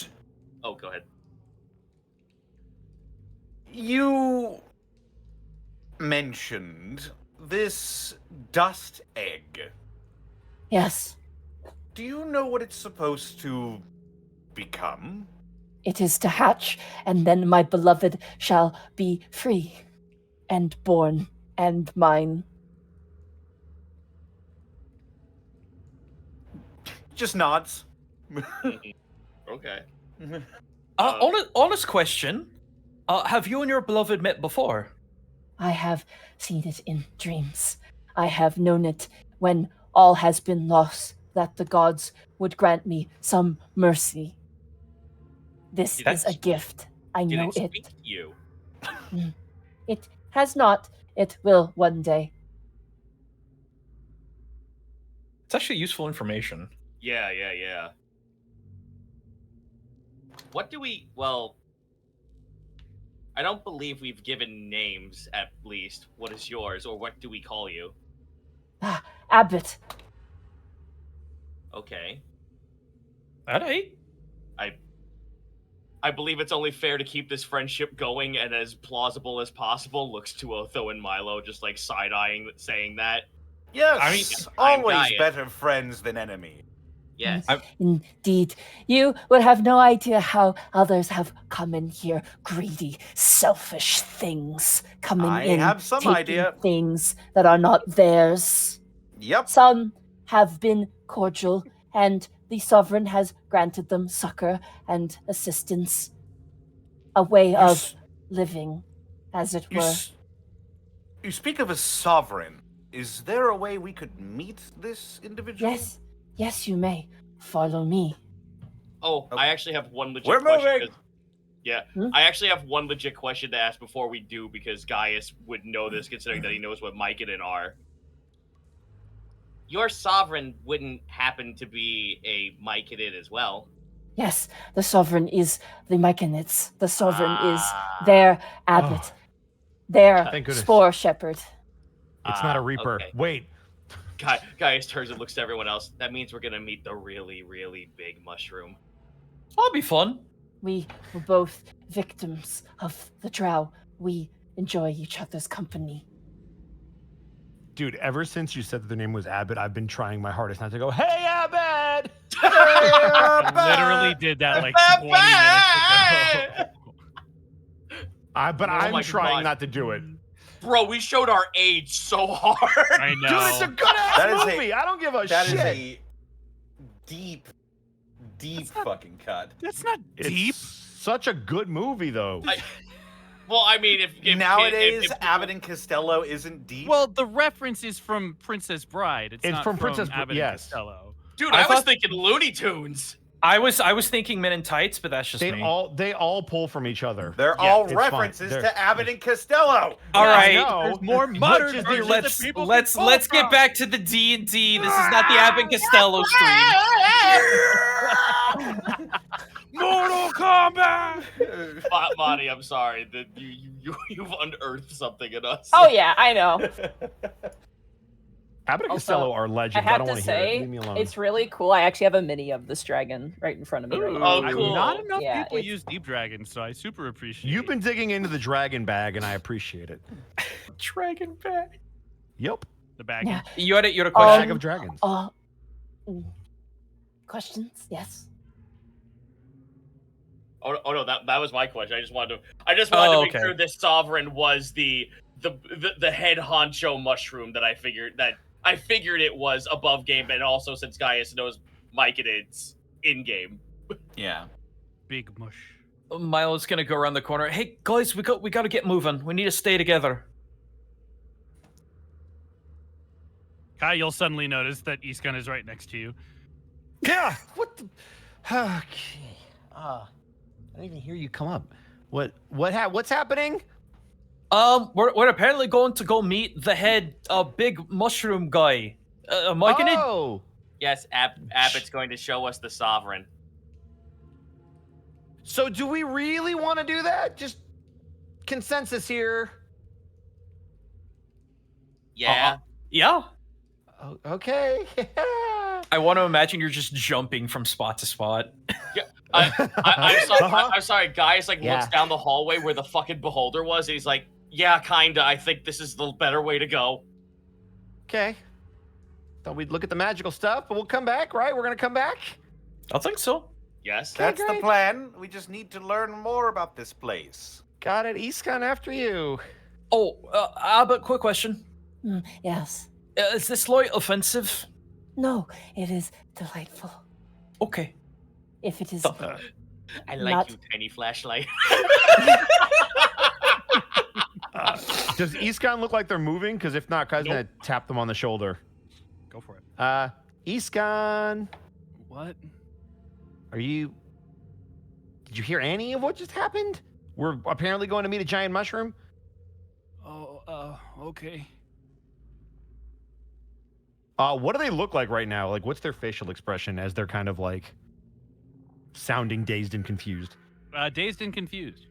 Oh, go ahead. You mentioned this dust egg. Yes, Do you know what it's supposed to become? it is to hatch, and then my beloved shall be free, and born, and mine. Just nods. Okay. Honest question. Have you and your beloved met before? I have seen it in dreams. I have known it when all has been lost, that the gods would grant me some mercy. This is a gift. I Did know it speak it. to you? It has not. It will one day. It's actually useful information. Yeah. What do we... Well... I don't believe we've given names, at least. What is yours, or what do we call you? Abbott. Okay. Alright. I believe it's only fair to keep this friendship going and as plausible as possible. Looks to Otho and Milo just like side-eyeing, saying that. Yes, I'm always dying. better friends than enemies. Yes. Indeed, you would have no idea how others have come in here, greedy, selfish things, coming I in, have some taking idea. things that are not theirs. Yep. Some have been cordial, and the sovereign has granted them succor and assistance, a way of living, as it were. You speak of a sovereign. Is there a way we could meet this individual? Yes, you may. Follow me. Oh, I actually have one legit We're question. moving! 'Cause- Yeah, Hmm? I actually have one legit question to ask before we do, because Gaius would know this, considering that he knows what Mycodon are. Your sovereign wouldn't happen to be a Mycodon as well. Yes, the sovereign is the Myconids. The sovereign is Ah. their abbot, their Thank goodness. spore shepherd. It's not a reaper. Okay. Wait. Gaius turns and looks to everyone else. That means we're gonna meet the really, really big mushroom. That'll be fun. We were both victims of the drow. We enjoy each other's company. Dude, ever since you said that the name was Abbott, I've been trying my hardest not to go, "Hey, Abbott!" I literally did that like 20 minutes ago. But Oh I'm my trying God. not to do it. Bro, we showed our age so hard. I know. Dude, it's a good ass That is a- movie. I don't give a That is shit. a deep fucking cut. That's not It's deep. such a good movie, though. Well, I mean, if Nowadays, if Abbott and Costello isn't deep. Well, the reference is from Princess Bride. It's not from Princess Abbott and yes. Costello. dude, I I was thought- thinking Looney Tunes. I was thinking Men in Tights, but that's just They me. all pull from each other. They're Yeah, all it's fine. references They're- to Abbott and Costello. All I right. know. There's more Which modern is the- versions Let's that people let's can pull let's get from. back to the D&D. This is not the Abbott and Costello stream. Mortal Kombat. Monty, I'm sorry that you've unearthed something in us. Oh yeah, I know. Abbott and Also, Costello are I legends. I, have don't to want to hear it. say, Leave me alone. it's really cool. I actually have a mini of this dragon right in front of me right Ooh. now. Oh, cool. Not enough Yeah, people it's- use Deep Dragon, so I super appreciate You've been digging into the dragon bag, and I appreciate it. Dragon bag. Yep. the bag. Yeah. You had a Bag question. of dragons. Questions? Yes. Oh no, that was my question. I just wanted to make okay. sure this sovereign was the the head honcho mushroom that I figured it was above game, and also since Gaius knows Myconid's in game. Yeah. Big mush. Milo's gonna go around the corner. Hey guys, we got to get moving. We need to stay together. Kai, you'll suddenly notice that Eastgun is right next to you. Yeah. What the? Okay. I didn't even hear you come up. What's happening? We're apparently going to go meet the head big mushroom guy. Myconid? Oh. Yes, Abbott's going to show us the Sovereign. So do we really want to do that? Just consensus here. Yeah. Yeah. Oh, okay. I want to imagine you're just jumping from spot to spot. I'm sorry, Gaius looks Yeah. down the hallway where the fucking beholder was, and he's like, yeah, kinda, I think this is the better way to go. Okay. Thought we'd look at the magical stuff, but we'll come back, right? We're gonna come back. I think so. Yes? That's the great. plan. We just need to learn more about this place. Got it. Eastcon after you. Oh, Abbott, quick question. Yes. Is this light offensive? No, it is delightful. Okay. If it is I like Not- you, tiny flashlight. Does Eastcon look like they're moving? Because if not, Kai's gonna tap them on the shoulder. Go for it. Eastcon, What? did you hear any of what just happened? We're apparently going to meet a giant mushroom. Oh, okay. What do they look like right now? Like, what's their facial expression as they're kind of like sounding dazed and confused? Dazed and confused.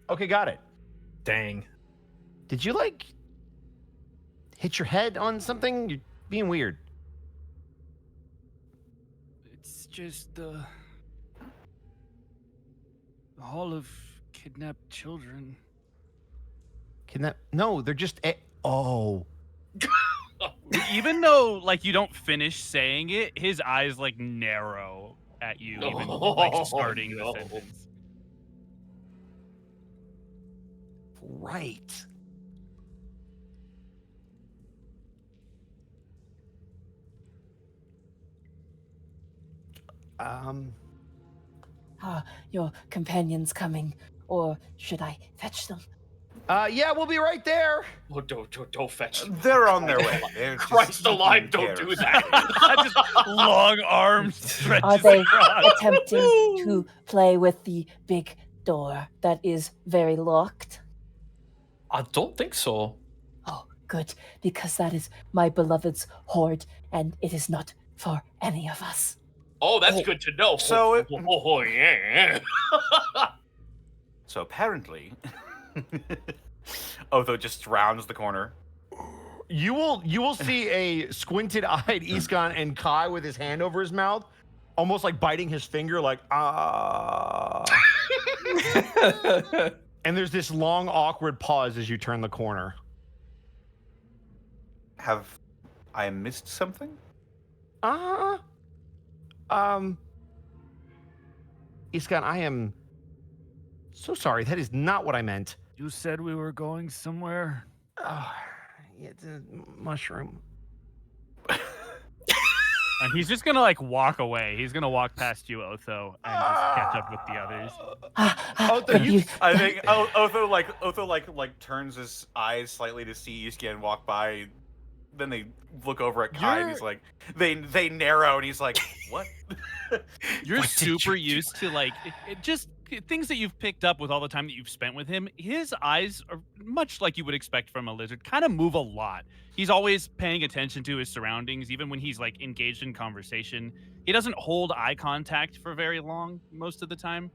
Okay, got it. Dang. Did you like hit your head on something? You're being weird. It's just the Hall of Kidnapped Children. No, they're just. Oh. Even though, like, you don't finish saying it, his eyes, like, narrow at you, even, like, starting no. the sentence. Right. your companions coming, or should I fetch them? Yeah, we'll be right there. Oh, don't fetch them. They're on their way. They're just Christ alive, taking don't care do of that. Just long arms stretches Are they across. attempting to play with the big door that is very locked? I don't think so. Oh, good, because that is my beloved's hoard, and it is not for any of us. Oh, that's good to know. So yeah. So apparently, Otho just rounds the corner. You will see a squinted-eyed Eastcon and Kai with his hand over his mouth, almost like biting his finger, like And there's this long, awkward pause as you turn the corner. Have I missed something? Eastcon, I am so sorry. That is not what I meant. You said we were going somewhere. It's a mushroom. And he's just gonna, like, walk away. He's gonna walk past you, Otho, and just catch up with the others. Otho, I think Otho turns his eyes slightly to see Eastcan walk by. Then they look over at Kai, and he's like, they narrow, and he's like, what? You're What did super you do? used to, like, just things that you've picked up with all the time that you've spent with him. His eyes are much like you would expect from a lizard, kind of move a lot. He's always paying attention to his surroundings, even when he's, like, engaged in conversation. He doesn't hold eye contact for very long most of the time.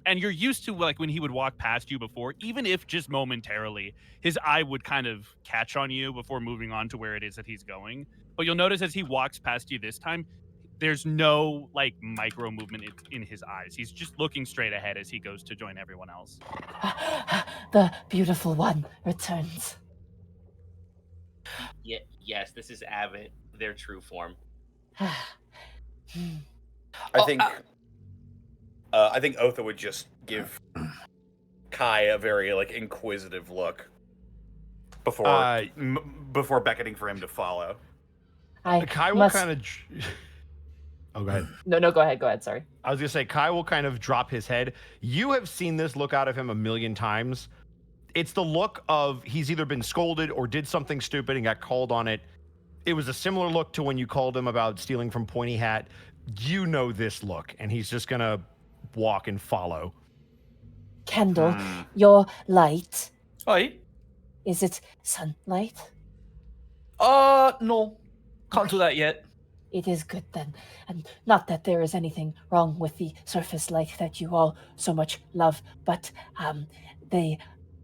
And you're used to, like, when he would walk past you before, even if just momentarily, his eye would kind of catch on you before moving on to where it is that he's going. But you'll notice as he walks past you this time, there's no, like, micro movement in his eyes. He's just looking straight ahead as he goes to join everyone else. The beautiful one returns. Yes, this is Abbott, their true form. I think Otho would just give Kai a very, like, inquisitive look. before beckoning for him to follow. Kai will kind of. Oh, go ahead. No, go ahead. Go ahead. Sorry. I was gonna say Kai will kind of drop his head. You have seen this look out of him a million times. It's the look of he's either been scolded or did something stupid and got called on it. It was a similar look to when you called him about stealing from Pointy Hat. You know this look, and he's just gonna walk and follow. Kendall, your light. Aye. Is it sunlight? No. Can't do that yet. It is good then. And not that there is anything wrong with the surface light that you all so much love, but the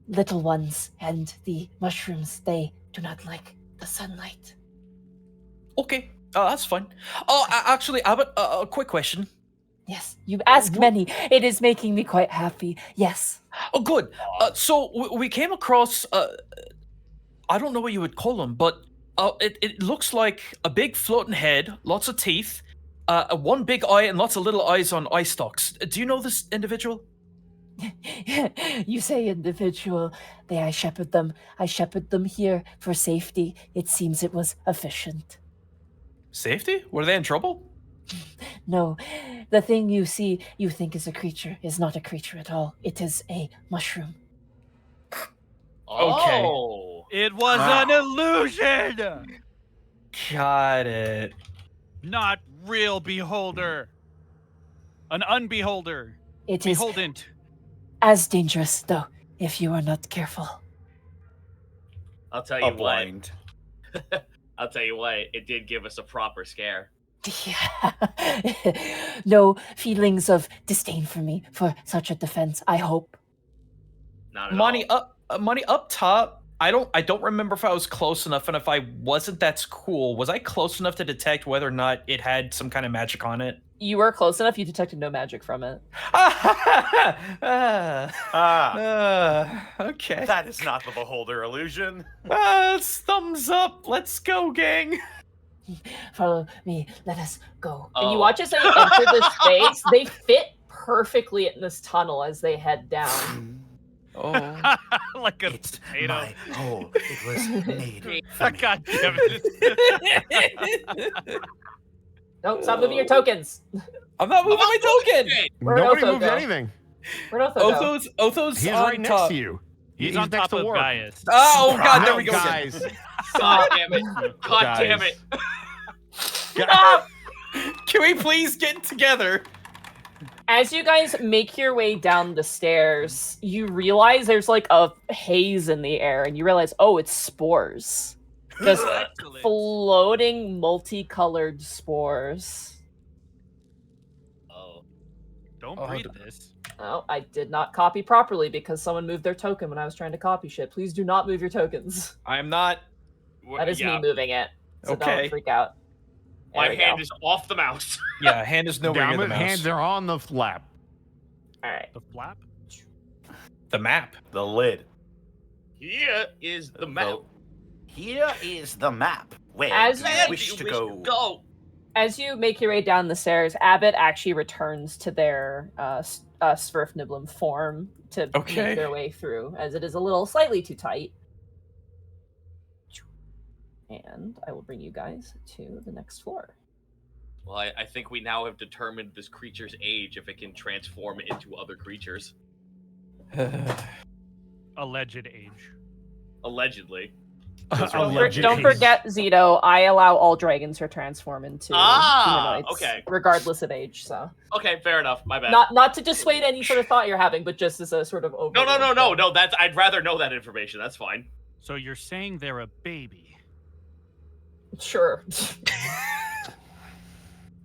little ones and the mushrooms, they do not like the sunlight. Okay, that's fine. Oh, actually, Abbott, a quick question. Yes, you've asked many. It is making me quite happy. Yes. Oh, good. So we came across, I don't know what you would call them, but it looks like a big floating head, lots of teeth, one big eye, and lots of little eyes on eye stalks. Do you know this individual? You say individual. I shepherd them. I shepherd them here for safety. It seems it was efficient. Safety? Were they in trouble? No, the thing you see, you think is a creature, is not a creature at all. It is a mushroom. Okay. Oh. It was an illusion! Got it. Not real beholder. An unbeholder. It is Beholden. as dangerous, though, if you are not careful. I'll tell you what. Blind. I'll tell you what. It did give us a proper scare. Yeah. No feelings of disdain for me for such a defense, I hope. Not at Money all. Money up top. I don't remember if I was close enough, and if I wasn't, that's cool. Was I close enough to detect whether or not it had some kind of magic on it? You were close enough. You detected no magic from it. Okay. That is not the beholder illusion. Thumbs up. Let's go, gang. Follow me. Let us go. And you watch as they enter this space. They fit perfectly in this tunnel as they head down. Oh. Like a It's potato. my hole. It was made for me. God damn it. No, stop moving your tokens. I'm not moving my token. Where'd Nobody Otho moved go? anything. Where'd Otho go? Otho's He's on right next top. to you. He's on next top of Warp. Gaius. Oh god, there No, we go. guys. God damn it. God Guys. damn it. Ah! Can we please get together? As you guys make your way down the stairs, you realize there's like a haze in the air, and you realize, oh, it's spores. Just Excellent. floating multicolored spores. Oh. Don't Oh, breathe this. Oh, I did not copy properly because someone moved their token when I was trying to copy shit. Please do not move your tokens. I'm not. That is me moving it. So Okay. don't freak out. There My we hand go. is off the mouse. Yeah, hand is nowhere near the Dominant mouse. hands are on the flap. All right. The flap? The map. The lid. Here is the map. Here is the map. Where As do you you wish to go? As you make your way down the stairs, Abbott actually returns to their Svirfniblin form to Okay. make their way through, as it is a little slightly too tight. And I will bring you guys to the next floor. Well, I think we now have determined this creature's age if it can transform into other creatures. Alleged age. Allegedly. Don't forget, Zito, I allow all dragons to transform into humanoids, okay. regardless of age. So Okay, fair enough. My bad. not to dissuade any sort of thought you're having, but just as a sort of over. No. That's I'd rather know that information. That's fine. So you're saying they're a baby? Sure.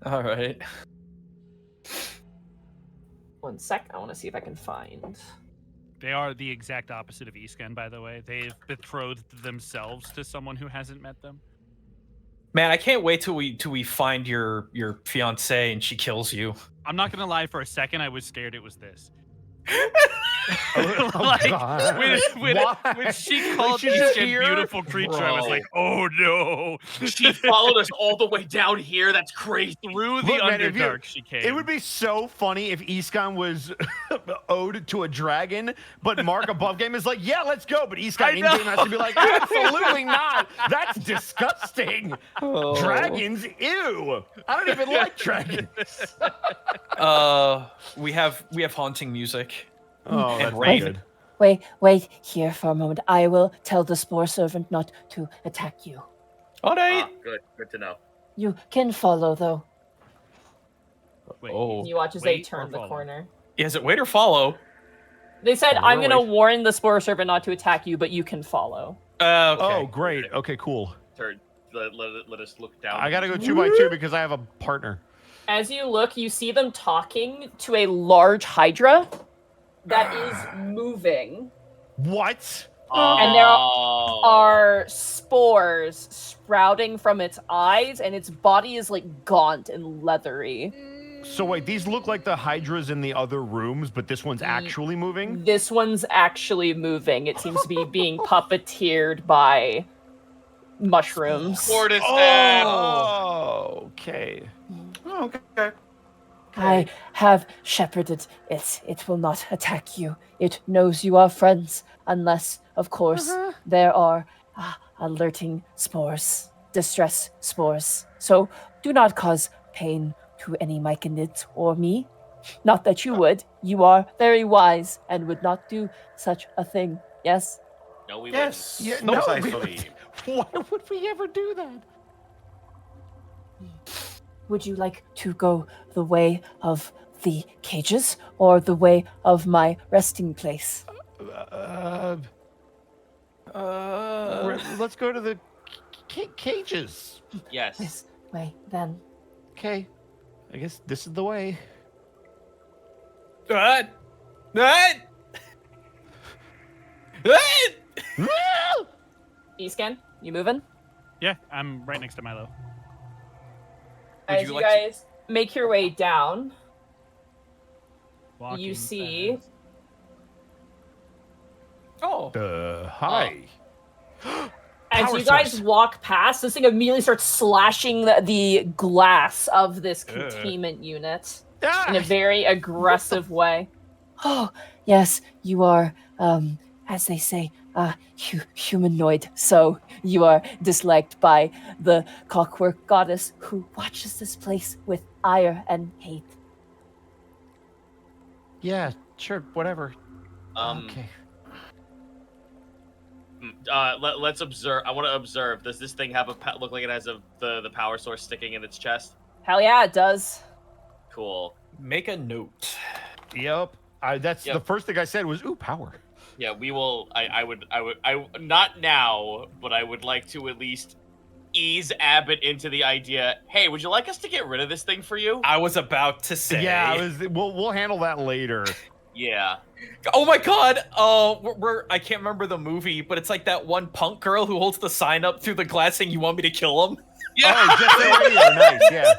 All right. 1 sec. I want to see if I can find. They are the exact opposite of Isken, by the way. They've betrothed themselves to someone who hasn't met them. Man, I can't wait till we find your fiance and she kills you. I'm not gonna lie, for a second I was scared it was this. like God. when she called she's just Easton here? beautiful creature, I was Bro. like, oh no. She followed us all the way down here. That's crazy. Through the Look, man, if you- Underdark she came. It would be so funny if Iskan was owed to a dragon, but Mark above game is like, yeah, let's go. But Iskan in game has to be like, absolutely not. That's disgusting. Dragons, ew. I don't even like dragons. We have haunting music. Oh, And that's not rain. good. Wait here for a moment. I will tell the spore servant not to attack you. All right. Good to know. You can follow, though. Wait, Oh. You watch as they Wait or turn the follow? corner. Is it wait or follow? They said, Oh, I'm we're going to wait- warn the spore servant not to attack you, but you can follow. Okay. Oh, great. Okay, cool. Let us look down. I got to go 2x2 because I have a partner. As you look, you see them talking to a large hydra that is moving. What? And there are spores sprouting from its eyes, and its body is like gaunt and leathery. So wait, these look like the hydras in the other rooms, but this one's actually moving? This one's actually moving. It seems to be being puppeteered by mushrooms. Mortis Oh, okay. Oh, okay. I have shepherded it. It will not attack you. It knows you are friends, unless, of course, there are alerting spores, distress spores. So do not cause pain to any myconids or me. Not that you would. You are very wise and would not do such a thing. Yes? No, we Yes. Yeah, Precisely. Why would we ever do that? Would you like to go the way of the cages or the way of my resting place? Let's go to the cages. wouldn't. Yes. This way, then. Okay. I guess this is the way. What? Escan, you moving? Yeah, I'm right next to Milo. Would As you you like to- guys make your way down, Walking you see fast. Oh. Hi. as Power you guys source. walk past, this thing immediately starts slashing the glass of this containment unit Ah! in a very aggressive way. Oh, yes, you are, as they say, humanoid. So you are disliked by the clockwork goddess who watches this place with ire and hate. Yeah, sure, whatever. Okay. Let's observe. I want to observe. Does this thing have look like it has the power source sticking in its chest? Hell yeah, it does. Cool. Make a note. Yep. That's Yep. the first thing I said was, ooh, power. Yeah, we will. I would not now, but I would like to at least ease Abbott into the idea. Hey, would you like us to get rid of this thing for you? I was about to say. Yeah, we'll handle that later. Yeah. Oh my god! I can't remember the movie, but it's like that one punk girl who holds the sign up through the glass saying, "You want me to kill him?" Yeah. Oh, just the radio. Nice, yeah.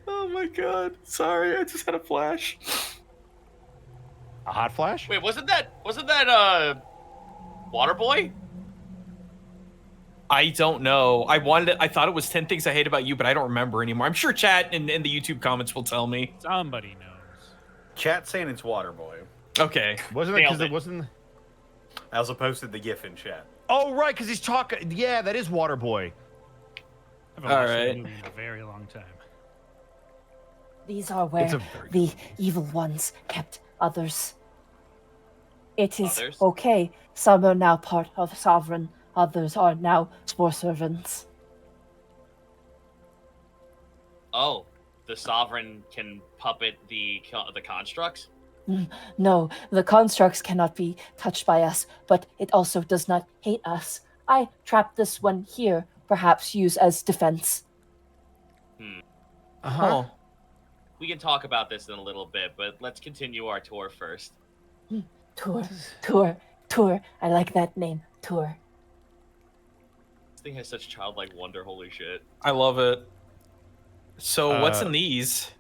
Oh my god! Sorry, I just had a flash. A hot flash? Wait, wasn't that Waterboy? I don't know. I thought it was 10 Things I Hate About You, but I don't remember anymore. I'm sure chat in the YouTube comments will tell me. Somebody knows. Chat saying it's Waterboy. Okay. Wasn't it because Nailed it it. wasn't? I also posted the GIF in chat. Oh, right, because he's talking. Yeah, that is Waterboy. I haven't watched that Alright. movie in a very long time. These are It's where a very the evil ones kept others. It is Others? okay. Some are now part of Sovereign. Others are now spore servants. Oh, the Sovereign can puppet the constructs? No, the constructs cannot be touched by us, but it also does not hate us. I trapped this one here, perhaps use as defense. Uh-huh. Oh. We can talk about this in a little bit, but let's continue our tour first. Tour. I like that name, Tour. This thing has such childlike wonder. Holy shit. I love it. So what's Uh, in these?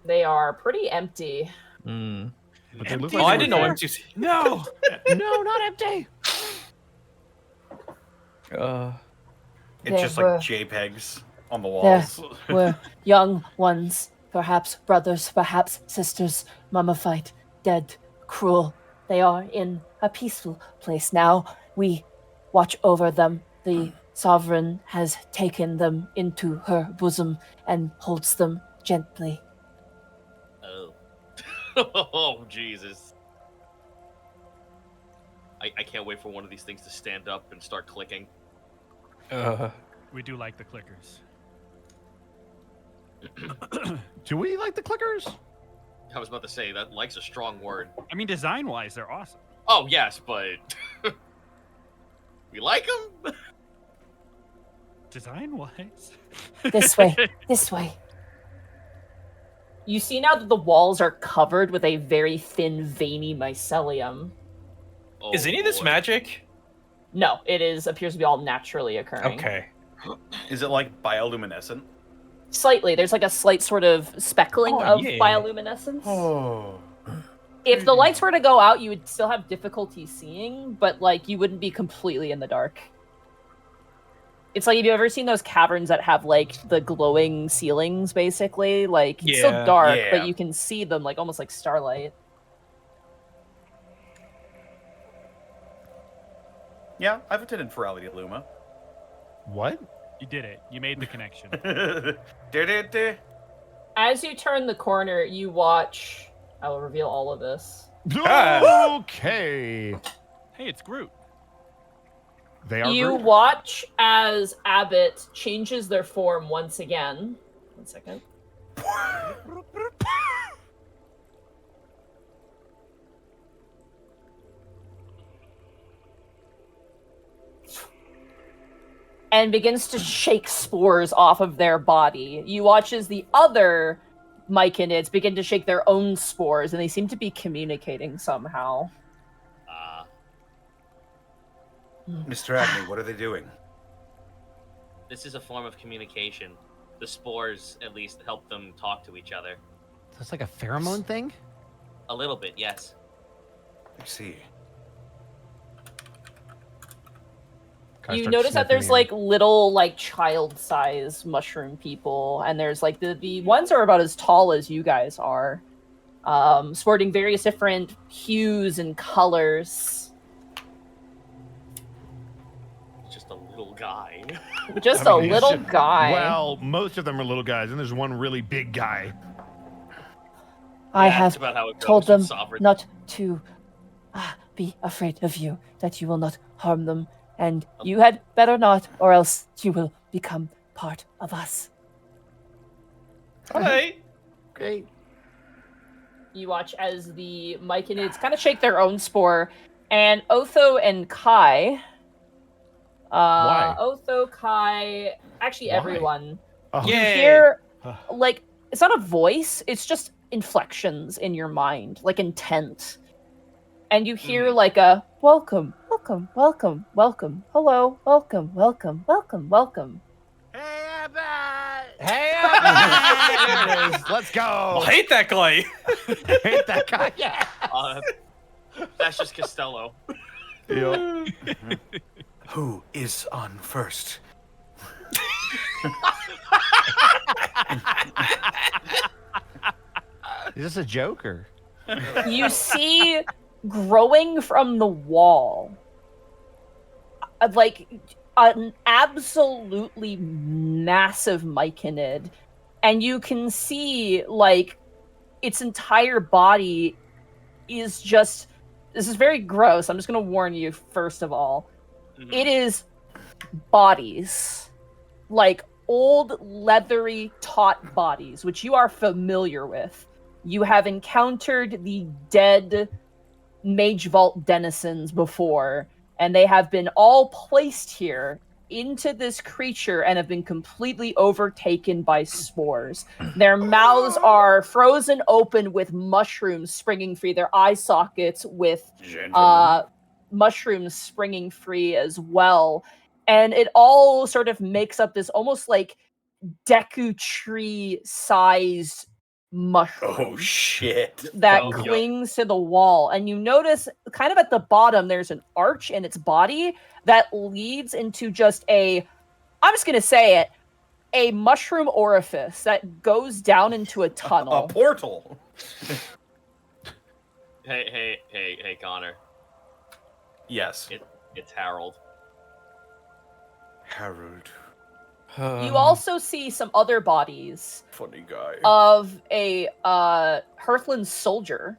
They are pretty empty. Mm. But they look Oh, like I they didn't were know there. empty. No. No, not empty. It's There just were- like JPEGs on the There walls. were young ones, perhaps brothers, perhaps sisters, mummified, dead, cruel. They are in a peaceful place now. We watch over them. The sovereign has taken them into her bosom and holds them gently. Oh. Oh, Jesus. I can't wait for one of these things to stand up and start clicking. We do like the clickers. Do we like the clickers? I was about to say, that like's a strong word. I mean, design-wise, they're awesome. Oh, yes, but... we like them? Design-wise? This way, this way. You see now that the walls are covered with a very thin, veiny mycelium. Oh, Is any of this boy. magic? No, it appears to be all naturally occurring. Okay. Is it like bioluminescent? Slightly. There's like a slight sort of speckling Oh, of yeah. bioluminescence. Oh. If the lights were to go out, you would still have difficulty seeing, but like you wouldn't be completely in the dark. It's like, have you ever seen those caverns that have like the glowing ceilings, basically? Like it's still Yeah, dark, yeah. but you can see them like almost like starlight. Yeah, I've attended Ferality Luma. What? You did it. You made the connection. As you turn the corner, you watch. I will reveal all of this. Okay. Hey, it's Groot. They are. You Groot. watch as Abbott changes their form once again. 1 second. And begins to shake spores off of their body. You watch as the other myconids begin to shake their own spores, and they seem to be communicating somehow. Mr. Agnew, what are they doing? This is a form of communication. The spores, at least, help them talk to each other. That's like a pheromone thing. A little bit, yes. I see. You notice that there's like little like child-sized mushroom people, and there's like the ones are about as tall as you guys are, sporting various different hues and colors. Just a little guy. Just I mean, a he's little just- guy. Well, most of them are little guys, and there's one really big guy. I Yeah, have that's about how it told goes them with sovereign. not to be afraid of you, that you will not harm them, and you had better not, or else you will become part of us. Alright. Great. You watch as the myconids kind of shake their own spore, and Otho and Kai. Why? Otho, Kai, actually Why? everyone. Oh, You Yay. hear, like, it's not a voice, it's just inflections in your mind, like intent. And you hear, like, a welcome, welcome, welcome, welcome, hello, welcome, welcome, welcome, welcome. Hey, Abbott! Hey, there it is. Let's go. I hate that guy. Hate that guy. Yeah. That's just Costello. Yep. Who is on first? Is this a joke or? You see growing from the wall, like an absolutely massive myconid, and you can see like its entire body is just. This is very gross. I'm just gonna warn you first of all. Mhm. It is bodies, like old leathery taut bodies, which you are familiar with. You have encountered the dead Mage Vault denizens before, and they have been all placed here into this creature and have been completely overtaken by spores. Their mouths are frozen open with mushrooms springing free, their eye sockets with mushrooms springing free as well. and it all sort of makes up this almost like Deku tree sized mushroom. Oh shit! That clings to the wall, and you notice kind of at the bottom there's an arch in its body that leads into just I'm just gonna say it, a mushroom orifice that goes down into a tunnel. A portal. Hey, Connor. Yes. It's Harold. Harold. You also see some other bodies Funny guy. of a Hearthland soldier,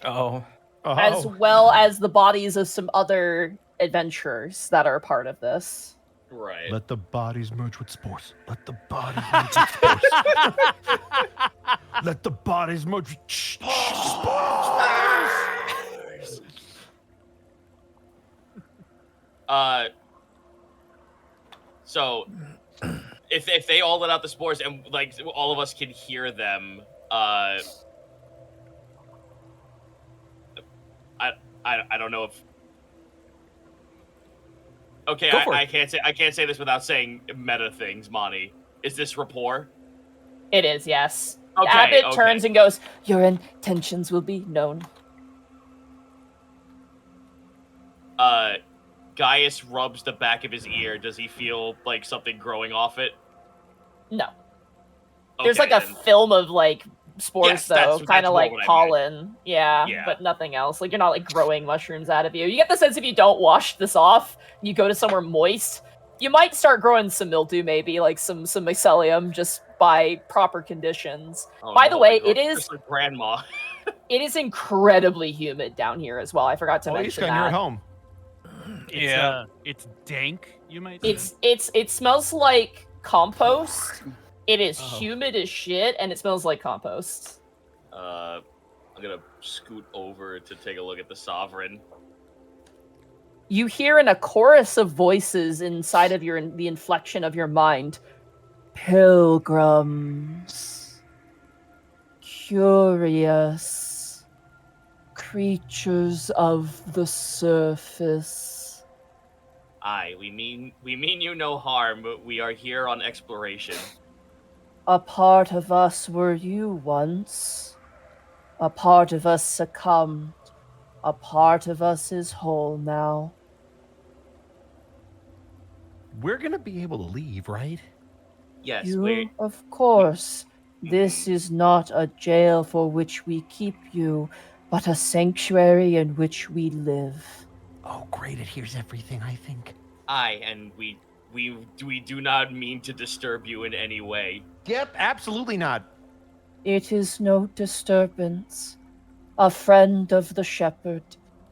as well as the bodies of some other adventurers that are part of this. Right. Let the bodies merge with spores. Let the bodies merge with spores. Let the bodies merge with spores. So if they all let out the spores and like all of us can hear them, I don't know if. Okay, I can't say this without saying meta things, Monty. Is this rapport? It is, yes. Okay, Abbott turns and goes, "Your intentions will be known." Gaius rubs the back of his ear. Does he feel like something growing off it? No. There's like a film of like spores, though, kind of like pollen. Yeah, but nothing else. Like you're not like growing mushrooms out of you. You get the sense if you don't wash this off, you go to somewhere moist, you might start growing some mildew, maybe like some mycelium, just by proper conditions. By the way, it is like grandma. It is incredibly humid down here as well. I forgot to mention that. You're at home. It's dank, you might say. It smells like compost. It is humid as shit, and it smells like compost. I'm gonna scoot over to take a look at the Sovereign. You hear in a chorus of voices inside of the inflection of your mind, pilgrims, curious, creatures of the surface. Aye, we mean you no harm, but we are here on exploration. A part of us were you once. A part of us succumbed. A part of us is whole now. We're gonna be able to leave, right? Yes, Of course. This is not a jail for which we keep you, but a sanctuary in which we live. Oh, great! It hears everything, I think. Aye, and we do not mean to disturb you in any way. Yep, absolutely not. It is no disturbance. A friend of the shepherd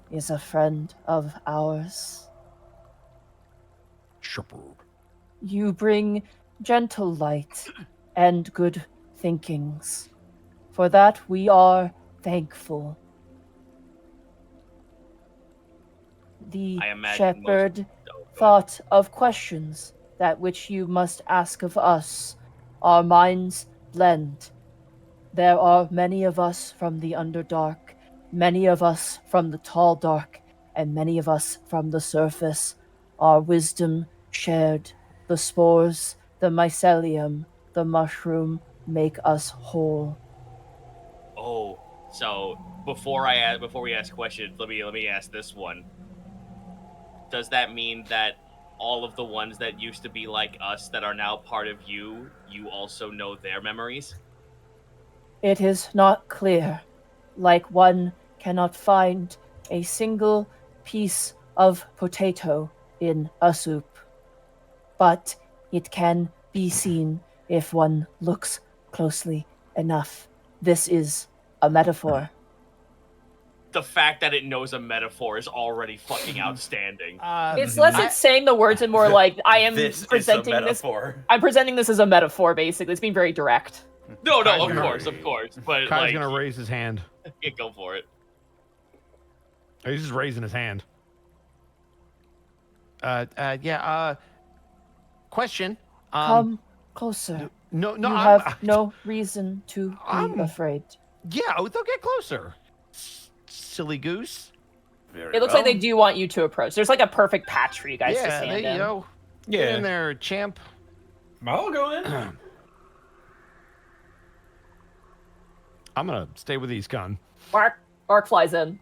is a friend of ours. Shepherd. You bring gentle light and good thinkings. For that we are thankful. The shepherd thought of questions that which you must ask of us. Our minds blend. There are many of us from the Underdark, many of us from the Tall Dark, and many of us from the surface. Our wisdom shared. The spores, the mycelium, the mushroom make us whole. Oh, so before we ask questions, let me ask this one. Does that mean that all of the ones that used to be like us that are now part of you also know their memories? It is not clear, like one cannot find a single piece of potato in a soup. But it can be seen if one looks closely enough. This is a metaphor. The fact that it knows a metaphor is already fucking outstanding. It's less it's saying the words and more like I am presenting this. I'm presenting this as a metaphor, basically. It's being very direct. No, of course. But Kai's like, gonna raise his hand. Yeah, go for it. He's just raising his hand. Question. Come closer. No, you have no reason to be afraid. Yeah, they'll get closer. Silly goose. Very It looks like well. they do want you to approach. There's like a perfect patch for you guys to Yeah, stand there you in. go. Get Yeah. in there, champ. I'll go in. I'm gonna stay with Eastcon. Mark flies in.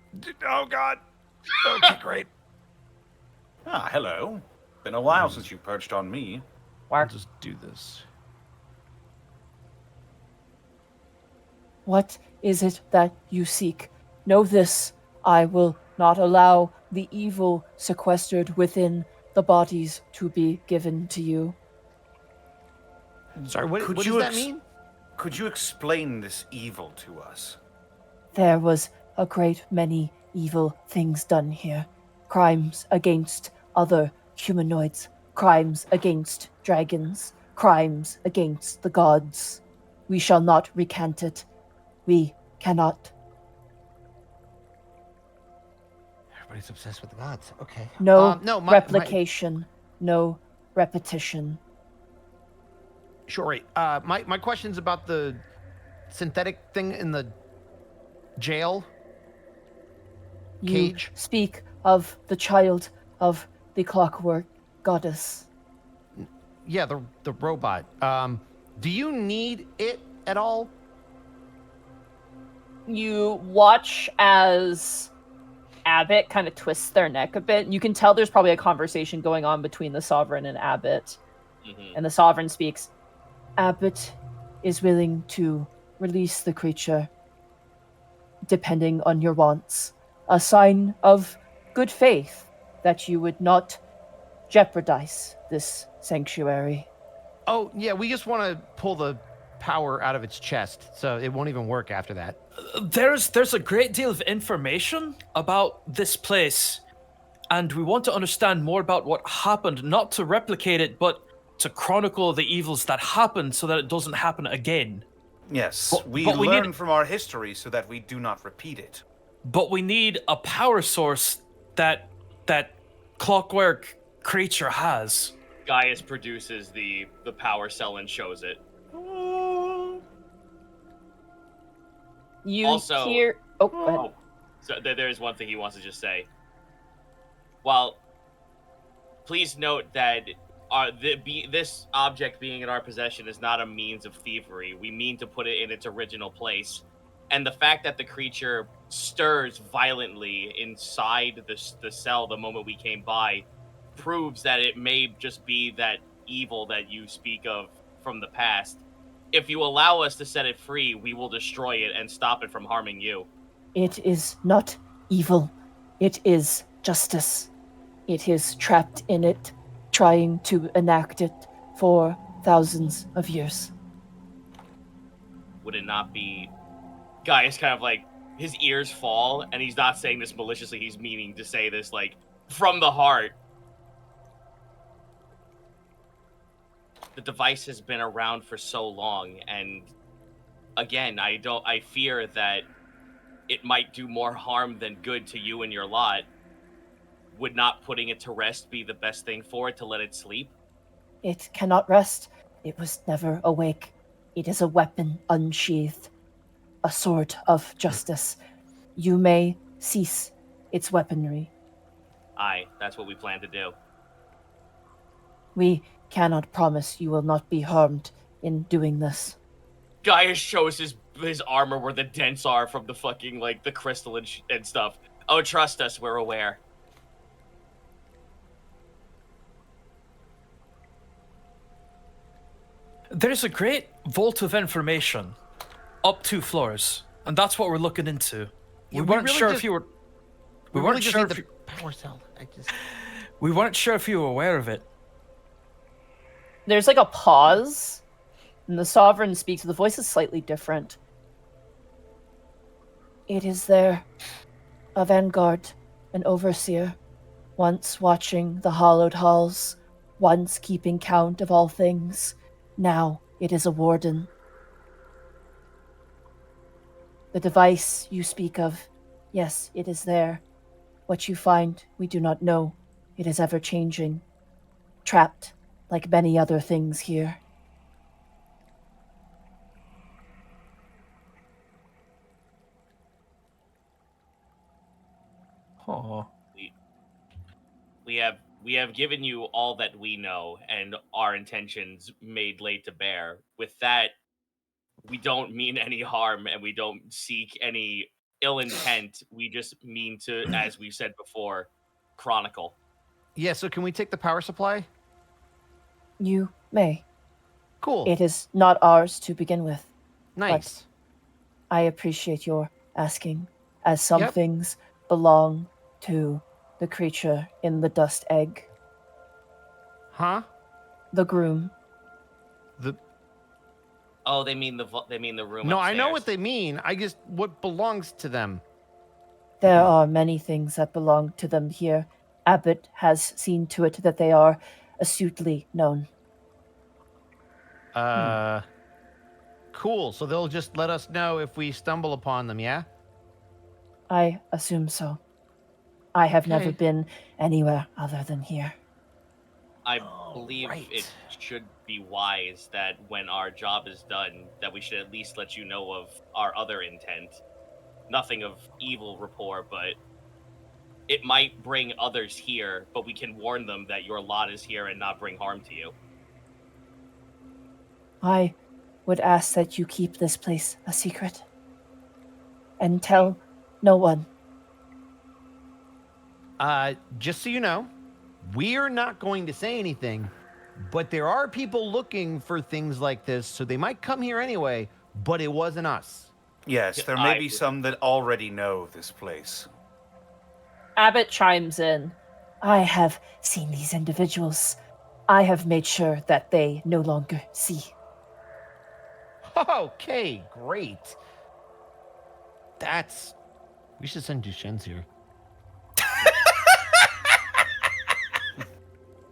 Oh God. Okay, great. Ah, hello. Been a while since you perched on me. I'll Mark, just do this. What is it that you seek? Know this, I will not allow the evil sequestered within the bodies to be given to you. Sorry, what Could does you that mean? Could you explain this evil to us? There was a great many evil things done here. Crimes against other humanoids, crimes against dragons, crimes against the gods. We shall not recant it. We cannot. Everybody's obsessed with the gods. Okay. No no, replication, no repetition. Sure. Right. My question's about the synthetic thing in the jail You cage. speak of the child of the clockwork goddess. Yeah, the robot. Do you need it at all? you watch as Abbott kind of twists their neck a bit. You can tell there's probably a conversation going on between the Sovereign and Abbott. And the Sovereign speaks. Abbott is willing to release the creature, depending on your wants. A sign of good faith that you would not jeopardize this sanctuary. Oh, yeah, we just want to pull the power out of its chest, so it won't even work after that. There's a great deal of information about this place, and we want to understand more about what happened, not to replicate it, but to chronicle the evils that happened so that it doesn't happen again. Yes, But- we but we learn need- from our history so that we do not repeat it. But we need a power source that clockwork creature has. Gaius produces the power cell and shows it. You Also- hear. Oh, go ahead. Oh, so there's one thing he wants to just say. While, please note that this object being in our possession is not a means of thievery. We mean to put it in its original place. And the fact that the creature stirs violently inside the cell the moment we came by proves that it may just be that evil that you speak of from the past. If you allow us to set it free, we will destroy it and stop it from harming you. It is not evil. It is justice. It is trapped in it, trying to enact it for thousands of years. Would it not be... Gaius kind of like, his ears fall, and he's not saying this maliciously, he's meaning to say this like, from the heart. The device has been around for so long, and again, I fear that it might do more harm than good to you and your lot. Would not putting it to rest be the best thing for it, to let it sleep? It cannot rest. It was never awake. It is a weapon unsheathed, a sword of justice. You may cease its weaponry. Aye, that's what we plan to do. We cannot promise you will not be harmed in doing this. Gaius shows his armor where the dents are from the fucking, like, the crystal and stuff. Oh, trust us, we're aware. There's a great vault of information up 2 floors, and that's what we're looking into. Yeah, We we weren't really sure just- if you were. We weren't really just sure need if the you- power cell. we weren't sure if you were aware of it. There's like a pause, and the Sovereign speaks. The voice is slightly different. It is there, a vanguard, an overseer, once watching the hallowed halls, once keeping count of all things. Now it is a warden. The device you speak of, yes, it is there. What you find, we do not know. It is ever changing, trapped like many other things here. Oh. We have given you all that we know and our intentions made laid to bear. With that, we don't mean any harm and we don't seek any ill intent. We just mean to, as we said before, chronicle. Yeah, so can we take the power supply? You may. Cool. It is not ours to begin with. Nice. I appreciate your asking, as some Yep. things belong to the creature in the dust egg, Huh? the groom. The Oh, they mean the room. No, upstairs. I know what they mean. I just what belongs to them. There are many things that belong to them here. Abbott has seen to it that they are astutely known. Cool. So they'll just let us know if we stumble upon them, yeah? I assume so. I have never Okay. been anywhere other than here. I believe right. it should be wise that when our job is done, that we should at least let you know of our other intent. Nothing of evil rapport, but it might bring others here, but we can warn them that your lot is here and not bring harm to you. I would ask that you keep this place a secret. And tell no one. Just so you know, we're not going to say anything, but there are people looking for things like this, so they might come here anyway, but it wasn't us. Yes, there may be some that already know this place. Abbott chimes in. I have seen these individuals. I have made sure that they no longer see. Okay, great. We should send Duchenne's here.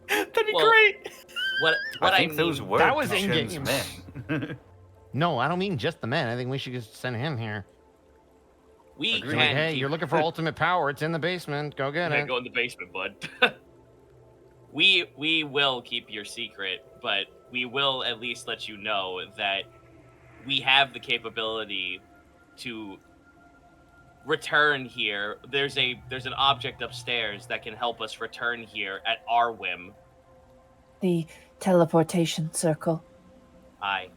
That'd be Well, great. What I think mean, those were that was Duchenne's in-game. men. No, I don't mean just the men. I think we should just send him here. we Agreed. can Hey, keep- you're looking for ultimate power. It's in the basement. Go get Yeah, it. go in the basement, bud. we will keep your secret, but we will at least let you know that we have the capability to return here. There's an object upstairs that can help us return here at our whim. The teleportation circle. Aye.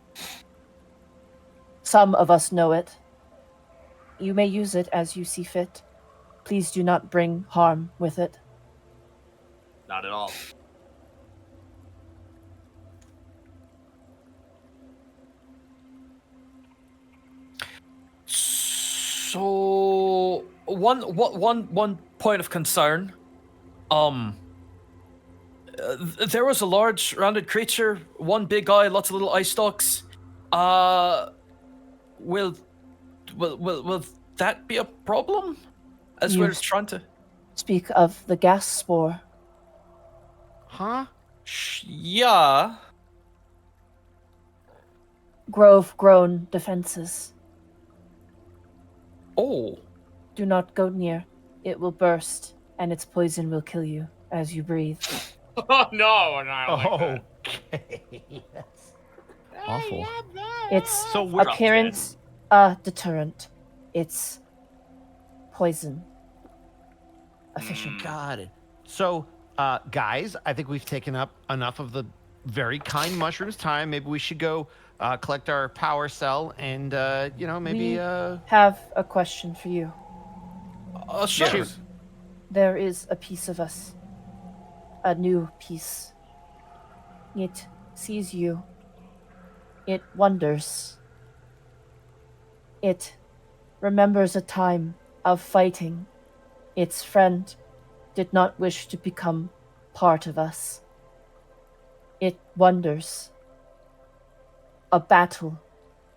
Some of us know it. You may use it as you see fit. Please do not bring harm with it. Not at all. So one point of concern. There was a large rounded creature, one big eye, lots of little eye stalks. Will that be a problem? As we're Yes. trying to. Speak of the gas spore. Huh? Yeah. Grove-grown defenses. Oh. Do not go near. It will burst, and its poison will kill you as you breathe. Oh no, not like that. Okay. That's awful. Its So we're appearance a deterrent. It's poison. Efficient. Got it. So, guys, I think we've taken up enough of the very kind mushrooms time. Maybe we should go collect our power cell and, maybe. We have a question for you. Sure. Shoot. There is a piece of us. A new piece. It sees you. It wonders. It remembers a time of fighting. Its friend did not wish to become part of us. It wonders. A battle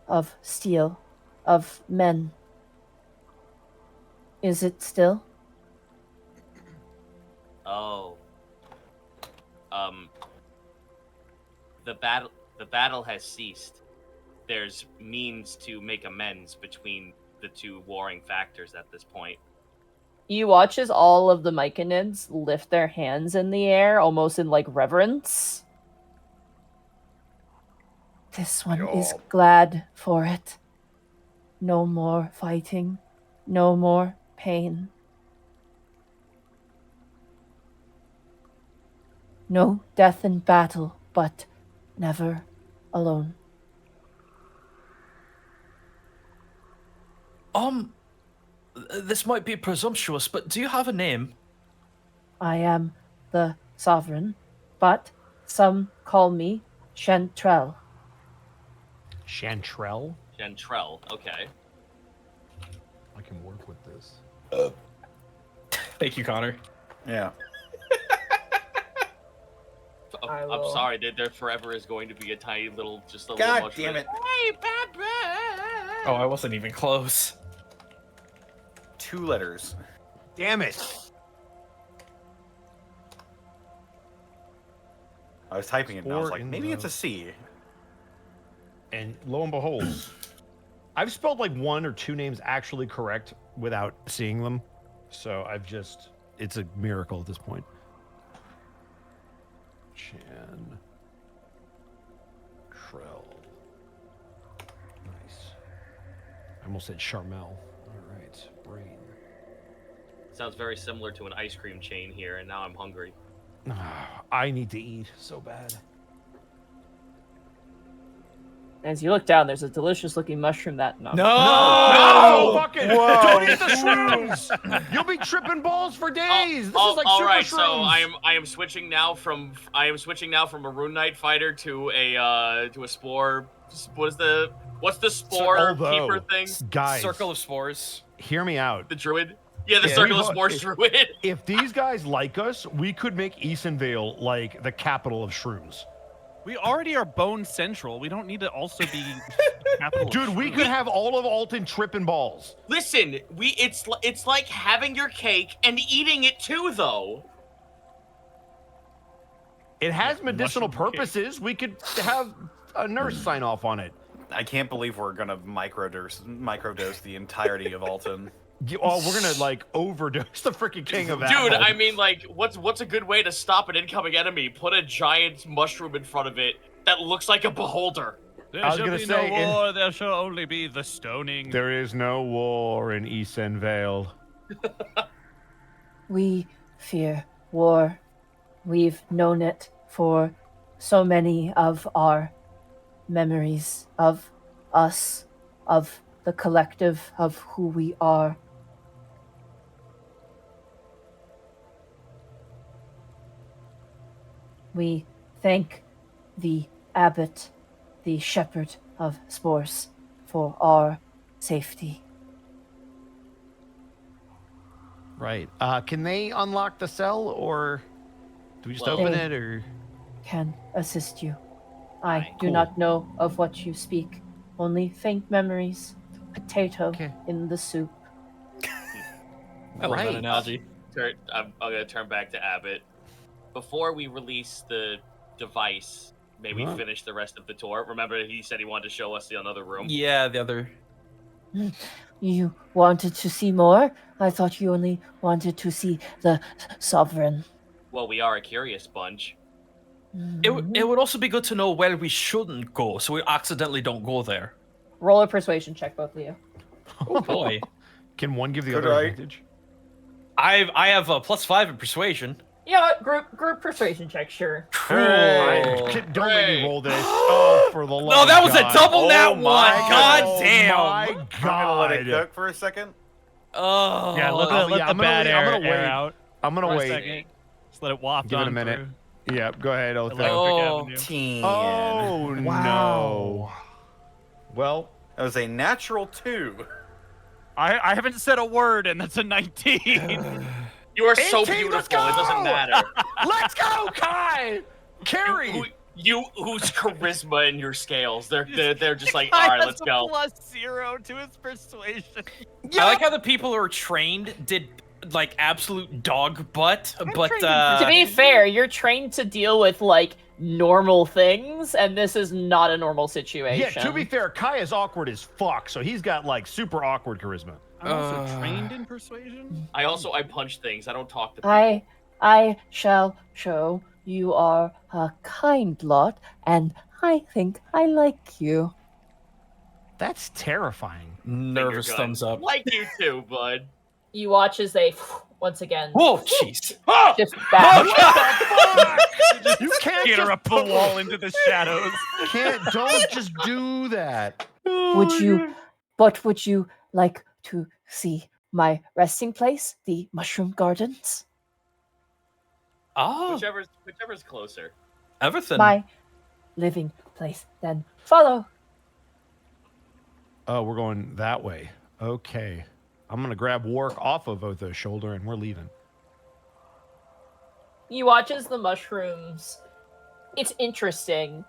of steel, of men. Is it still? Oh. The battle has ceased. There's means to make amends between the two warring factors at this point. You watch as all of the Myconids lift their hands in the air, almost in like reverence. This one is glad for it. No more fighting. No more pain. No death in battle, but never alone. This might be presumptuous, but do you have a name? I am the sovereign, but some call me Chantrell. Chantrell? Chantrell, okay. I can work with this. Thank you, Connor. Yeah. I'm sorry, there forever is going to be a tiny little, just a God little mushroom. damn it. Hey, Pepper! Oh, I wasn't even close. 2 letters. Damn it! I was typing it and I was Spore like, in maybe the- it's a C. And lo and behold, I've spelled like 1 or 2 names actually correct without seeing them. So it's a miracle at this point. Chantrell. Nice. I almost said Charmel. All right, brain. Sounds very similar to an ice cream chain here, and now I'm hungry. I need to eat so bad. As you look down, there's a delicious-looking mushroom that... No! No! Fucking don't eat the shrooms! You'll be tripping balls for days. This is like all super right, shrooms. so I am switching now from a Rune Knight fighter to a spore. What's the spore keeper thing? Guys, Circle of Spores. hear me out. The druid. Yeah, the Circle of Spores druid. If these guys like us, we could make Easonvale like the capital of shrooms. We already are Bone Central. We don't need to also be capital. Dude, we could have all of Alton tripping balls. Listen, it's like having your cake and eating it too, though. It has Yeah, medicinal mushroom cake. purposes. We could have a nurse sign off on it. I can't believe we're gonna microdose the entirety of Alton. Oh, we're gonna like overdose the freaking king of Dude, Apple. I mean, like, what's a good way to stop an incoming enemy? Put a giant mushroom in front of it that looks like a beholder. There I was shall gonna be say, no war. There shall only be the stoning. There is no war in Easonvale. We fear war. We've known it for so many of our memories of us, of the collective of who we are. We thank the Abbott, the shepherd of spores, for our safety. Right. Can they unlock the cell, or do we just Well- open it, or? Can assist you. I Fine. do Cool. not know of what you speak, only faint memories. Potato Okay. in the soup. I love that Right. analogy. I'm gonna turn back to Abbott. Before we release the device, may we Huh? finish the rest of the tour? Remember, he said he wanted to show us the another room. Yeah, the other. You wanted to see more? I thought you only wanted to see the sovereign. Well, we are a curious bunch. It would also be good to know where we shouldn't go, so we accidentally don't go there. Roll a persuasion check, both of you. Oh boy. Can one give the Could other I? advantage? I have a +5 in persuasion. Yeah, group persuasion check, sure. Cool. Don't make me roll this. Oh, for the love No, that was of a God. double Oh nat my one. God Oh damn. my I'm gonna let it God. cook for a second. Oh. Yeah, let I'm the gonna bad wait- I'm air, gonna wait. air out I'm gonna for a wait. second. Just let it waft Give it a on minute. through. Yeah, go ahead, Otho. Electric Oh, Avenue. 10. Oh, no. Well, That was a natural 2. I haven't said a word, and that's a 19. You are so 18, let's beautiful. It go! doesn't matter. let's go, Kai! Carry! You whose charisma in your scales? They're just like, Guy all right, has let's a go. +0 to his persuasion. I like how the people who are trained did like absolute dog butt, but trained in To be fair, you're trained to deal with like normal things, and this is not a normal situation. Yeah, to be fair, Kai is awkward as fuck, so he's got like super awkward charisma. I'm also trained in persuasion. I punch things. I don't talk to people. I shall show you are a kind lot, and I think I like you. That's terrifying. nervous Finger thumbs gun. up. Like you too, bud. You watch as they once again. Whoa, jeez. Shift back. You can't Get her just up the wall into the shadows. Don't just do that. Would you like to see my resting place, the mushroom gardens? Oh, Whichever's closer. everything. My living place. Then follow. Oh, we're going that way. Okay. I'm going to grab Wark off of Otho's shoulder and we're leaving. You watch as the mushrooms. It's interesting.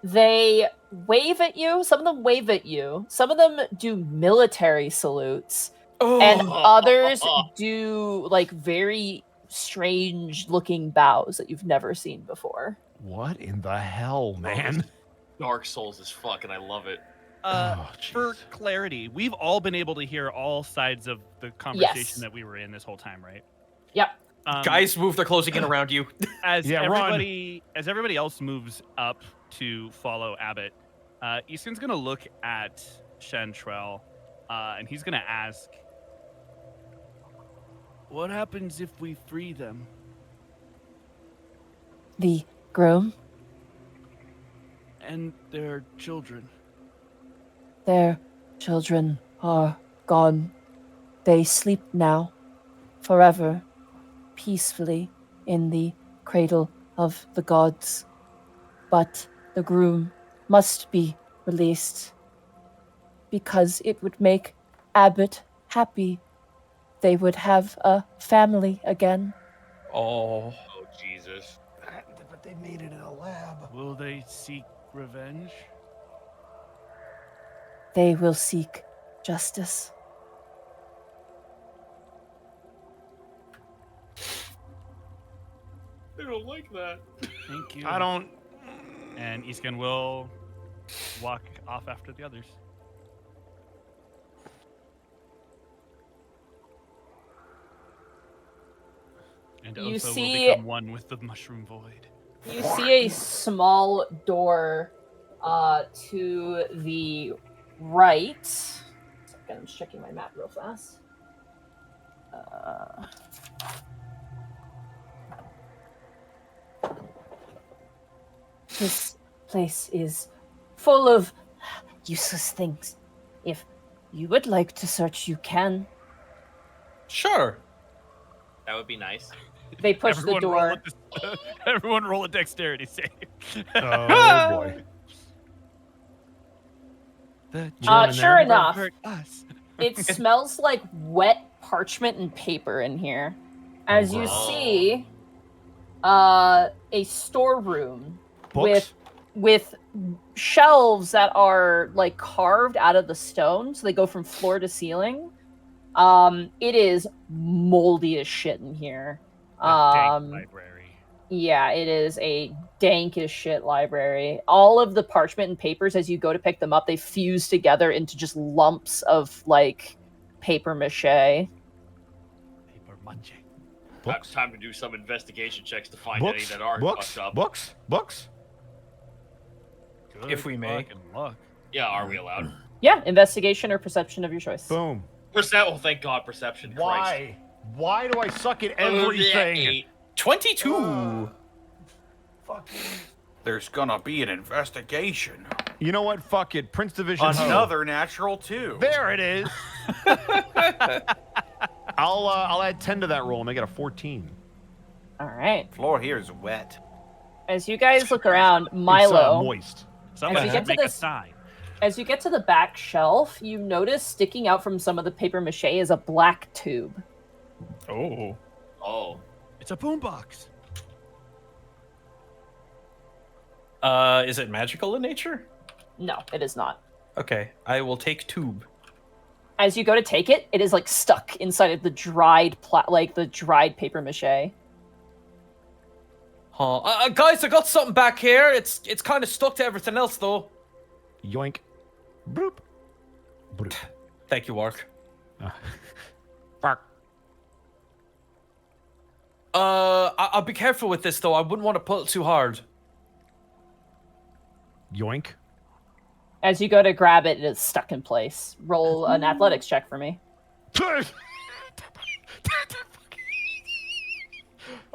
They wave at you. Some of them wave at you. Some of them do military salutes. Oh. And others do like very strange looking bows that you've never seen before. What in the hell, man? Dark Souls is fucking. I love it. Oh, For jeez. clarity, we've all been able to hear all sides of the conversation that we were in this whole time, right? Yep. Guys, move. They're closing in around you. As Yeah, run. everybody else moves up to follow Abbott, Easton's gonna look at Chantrell, and he's gonna ask, "What happens if we free them?" The groom, And their children. their children are gone. They sleep now, forever, peacefully in the cradle of the gods. But the groom must be released because it would make Abbott happy. They would have a family again. Oh. Oh Jesus. But they made it in a lab. Will they seek revenge? They will seek justice. They don't like that. Thank you. I don't. And Easton will walk off after the others. And You Otho see- will become one with the mushroom void. You see a small door to the right. Second, I'm just checking my map real fast. This place is full of useless things. If you would like to search, you can. Sure. That would be nice. They push Everyone the roll door. Everyone roll a dexterity save. Oh boy. The Uh, in Sure there? enough, hurt us. it smells like wet parchment and paper in here. As you Oh. see, a storeroom Books? with shelves that are like carved out of the stone, so they go from floor to ceiling. It is moldy as shit in here. A dank library. Yeah, it is a dank as shit library. All of the parchment and papers, as you go to pick them up, they fuse together into just lumps of like paper mache. Paper mache. Books? Time to do some investigation checks to find any Books? that are Books? fucked up. Books? Books? Good If we may. fucking luck. Yeah, are we allowed? Yeah, investigation or perception of your choice. Boom. Oh, thank God, perception. Christ. Why? Why do I suck at Oh, yeah, everything? 8. 22. Fucking. There's gonna be an investigation. You know what? Fuck it. Prince Division. Ho. Another natural 2. There it is. I'll add 10 to that roll and make it a 14. All right. Floor here is wet. As you guys look around, It's Milo, moist. Somebody you should get to make a this- sign. as you get to the back shelf, you notice sticking out from some of the paper mache is a black tube. Oh. Oh. It's a boombox. Is it magical in nature? No, it is not. Okay, I will take tube. As you go to take it, it is like stuck inside of the dried the dried paper mache. Huh. Guys, I got something back here. It's kind of stuck to everything else, though. Yoink. Bloop. Bloop. Thank you, Wark. Bark. I'll be careful with this, though. I wouldn't want to pull it too hard. Yoink. As you go to grab it, it is stuck in place. Roll an athletics check for me.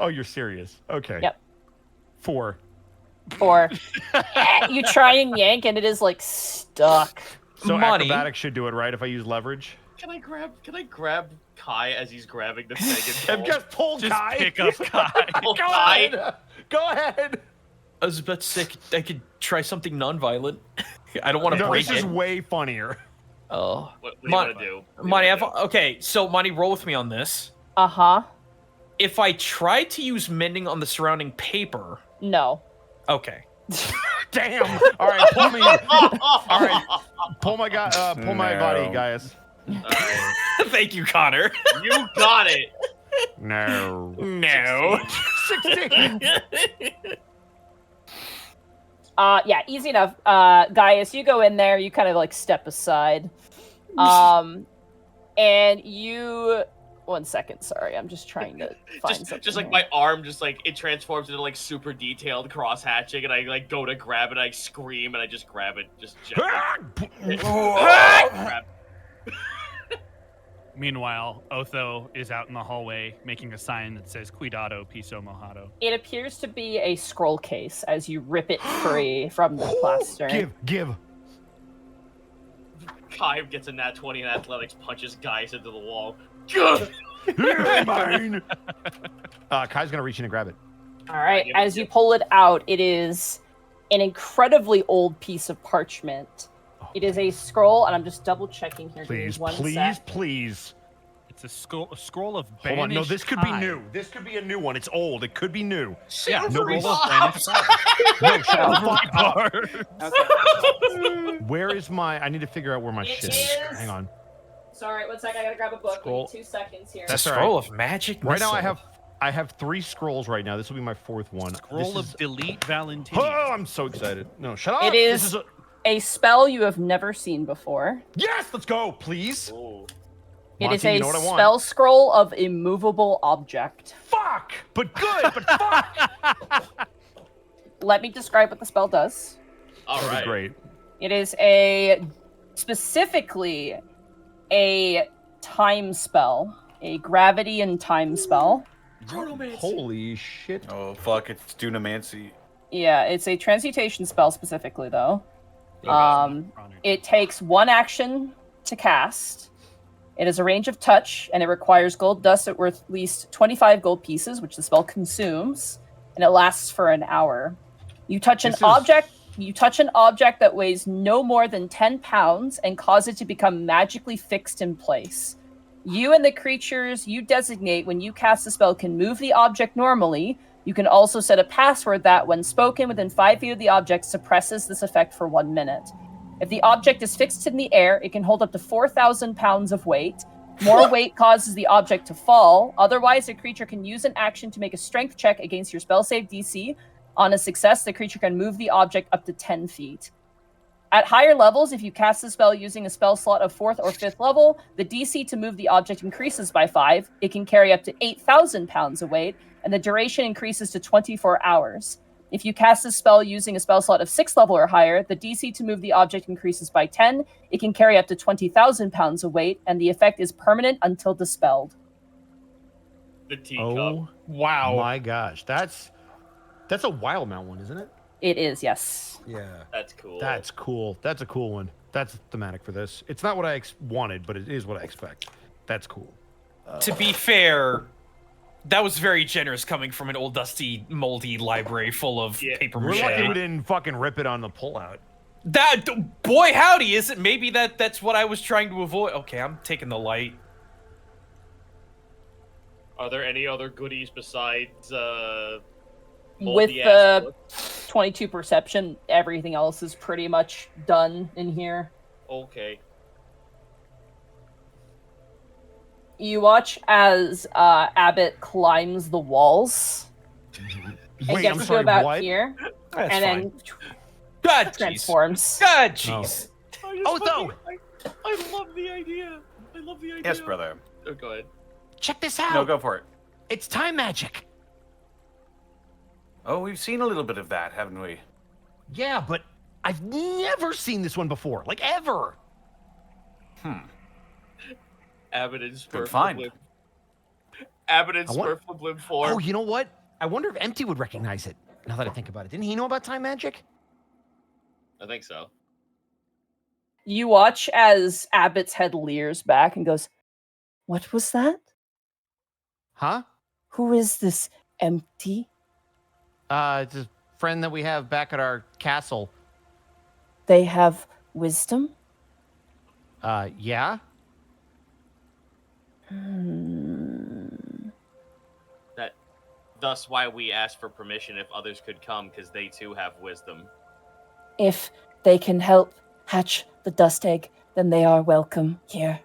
Oh, you're serious? Okay. Yep. 4. You try and yank, and it is like stuck. So Money. acrobatics should do it, right? If I use leverage. Can I grab Kai as he's grabbing the thing and Just pull Just Kai. pick up Kai. pull Go Kai? ahead. Go ahead. I was about to say I could try something non-violent. I don't want to No, break this is it. way funnier. Oh, What do you want to do? Monty, okay. So Monty, roll with me on this. Uh-huh. If I try to use mending on the surrounding paper, No. okay. Damn. All right, pull me. All right, pull my body, guys. Alright. Thank you, Connor. You got it. No. No. 16. Yeah, easy enough. Gaius, you go in there, you kind of like step aside. And you 1 second, sorry, I'm just trying to find something. Just like here. my arm, just like it transforms into like super detailed cross hatching, and I like go to grab it, I scream, and I just grab it, just gently. Grab. Meanwhile, Otho is out in the hallway making a sign that says "Cuidado, piso mojado." It appears to be a scroll case as you rip it free from the plaster. Give. Kai gets a nat 20 in athletics, punches Gaius into the wall. Mine. Kai's gonna reach in and grab it. All right, as you pull it out, it is an incredibly old piece of parchment. It is a scroll, and I'm just double checking here. Please, Give me 1 sec. please. It's a scroll of Hold on, no, banished this could be time. new. This could be a new one. It's old. It could be new. Yeah, Nobody scroll of stop. banished time. No, shut the fuck up. Okay. Where is my? I need to figure out where my It shit is. is- Hang on. Sorry, 1 sec. I gotta grab a book. Scroll. Give me 2 seconds here. That's a all scroll right. of magic. Right now, missile. I have 3 scrolls right now. This will be my 4th one. Scroll This of is- delete Valentinian. Oh, I'm so excited. No, shut up. It This is- a- A spell you have never seen before. Yes, let's go, please. Ooh. It is Monty, a you know what I want. spell scroll of immovable object. Fuck, but good, but fuck. Let me describe what the spell does. All That'd be right. great. It is specifically a time spell, a gravity and time spell. Holy shit. Oh fuck! It's Dunamancy. Yeah, it's a transmutation spell specifically, though. Honored. It takes 1 action to cast. It has a range of touch, and it requires gold dust at worth at least 25 gold pieces, which the spell consumes, and it lasts for an hour. You touch an This is- object. You touch an object that weighs no more than 10 pounds and cause it to become magically fixed in place. You and the creatures you designate when you cast the spell can move the object normally. You can also set a password that, when spoken within 5 feet of the object, suppresses this effect for 1 minute. If the object is fixed in the air, it can hold up to 4,000 pounds of weight. More weight causes the object to fall. Otherwise, a creature can use an action to make a strength check against your spell save DC. On a success, the creature can move the object up to 10 feet. At higher levels, if you cast the spell using a spell slot of 4th or 5th level, the DC to move the object increases by 5. It can carry up to 8,000 pounds of weight, and the duration increases to 24 hours. If you cast a spell using a spell slot of 6th level or higher, the DC to move the object increases by 10. It can carry up to 20,000 pounds of weight, and the effect is permanent until dispelled. The teacup. Oh, Wow. my gosh. That's a wild mount one, isn't it? It is, yes. Yeah. That's cool. That's cool. That's a cool one. That's thematic for this. It's not what I wanted, but it is what I expect. That's cool. To be fair, that was very generous coming from an old, dusty, moldy library full of paper We're lucky we mache. didn't fucking rip it on the pullout. That boy, howdy! Is it maybe that's what I was trying to avoid? Okay, I'm taking the light. Are there any other goodies besides With moldy the ass book? 22 perception, everything else is pretty much done in here. Okay. You watch as Abbott climbs the walls and Wait, gets I'm to sorry, about what? here, That's and fine. then God, jeez. transforms. God, jeez. Oh, no! I love the idea. I love the idea. Yes, brother. Oh, go ahead. Check this out. No, go for it. It's time magic. Oh, we've seen a little bit of that, haven't we? Yeah, but I've never seen this one before. Like, ever. Hmm. Abbott is Good find. Abbott and I want- Smurflip form. Oh, you know what? I wonder if Empty would recognize it. Now that I think about it, didn't he know about time magic? I think so. You watch as Abbott's head leers back and goes, "What was that? Huh? Who is this Empty?" It's a friend that we have back at our castle. They have wisdom? Yeah. Thus why we asked for permission if others could come, because they too have wisdom. If they can help hatch the dust egg, then they are welcome here.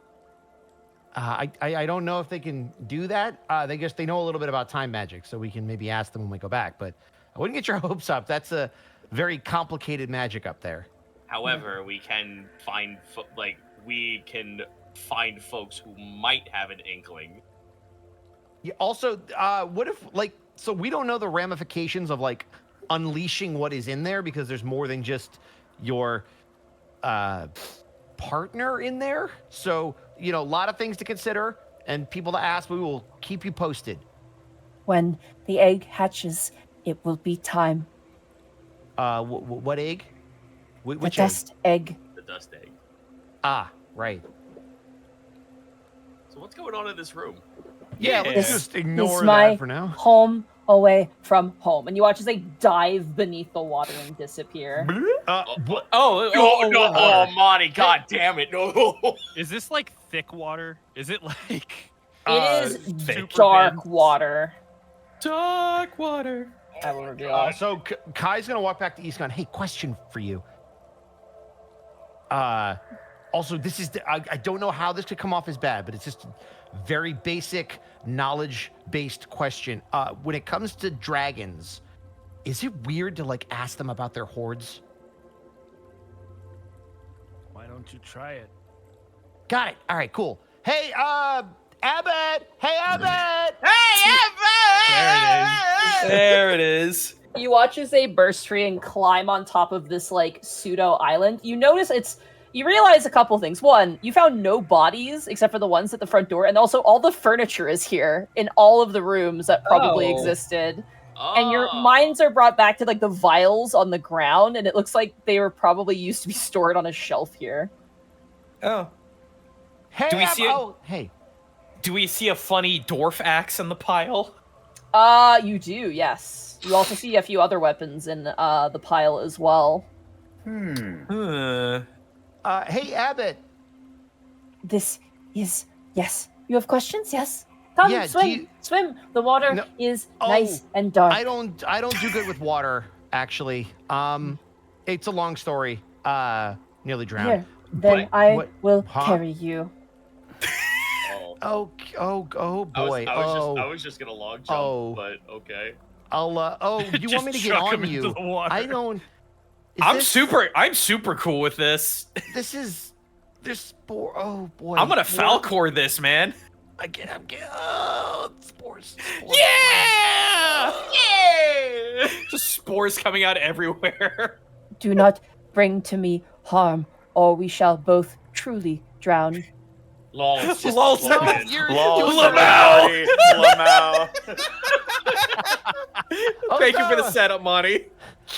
I don't know if they can do that. They know a little bit about time magic, so we can maybe ask them when we go back. But I wouldn't get your hopes up. That's a very complicated magic up there. However, we can find folks who might have an inkling. Yeah, also, what if so we don't know the ramifications of unleashing what is in there, because there's more than just your partner in there. So, a lot of things to consider and people to ask. We will keep you posted. When the egg hatches, it will be time. What egg? The Which dust egg. The dust egg. Ah, right. So what's going on in this room? Yeah, let's This just ignore is my that for now. home away from Home. And you watch as they dive beneath the water and disappear. What? Oh, Monty, god damn it, no. Is this like thick water? Is it like It is super dark dense? water. Dark water. I will reveal. So Kai's gonna walk back to East Gun. Hey, question for you. Also, this is I don't know how this could come off as bad, but it's just a very basic knowledge-based question. When it comes to dragons, is it weird to ask them about their hordes? Why don't you try it? Got it. All right, cool. Hey, Abbott. Hey, Abbott. There it is. You watch as they burst free and climb on top of this pseudo island. You notice you realize a couple things. One, you found no bodies except for the ones at the front door, and also all the furniture is here in all of the rooms that probably existed. And your minds are brought back to the vials on the ground, and it looks like they were probably used to be stored on a shelf here. Oh. Hey, Do we see hey. Do we see a funny dwarf axe in the pile? You do, yes. You also see a few other weapons in the pile as well. Hey, Abbott. This is yes. You have questions? Yes. Come, Yeah, swim, swim. The water is nice and dark. I don't do good with water, actually. It's a long story. Nearly drowned. Here, then I will Huh? carry you. Oh boy. I was just gonna log jump, Oh. but okay. You want me to Just get chuck him on into you? the water. I don't. I'm super cool with this. There's spore. Oh boy. I'm gonna Falcor this, man. I'm getting spores. Yeah! Yeah! Just spores coming out everywhere. Do not bring to me harm, or we shall both truly drown. Lol. Lol. You're Lamau. Thank you for the setup, Monty.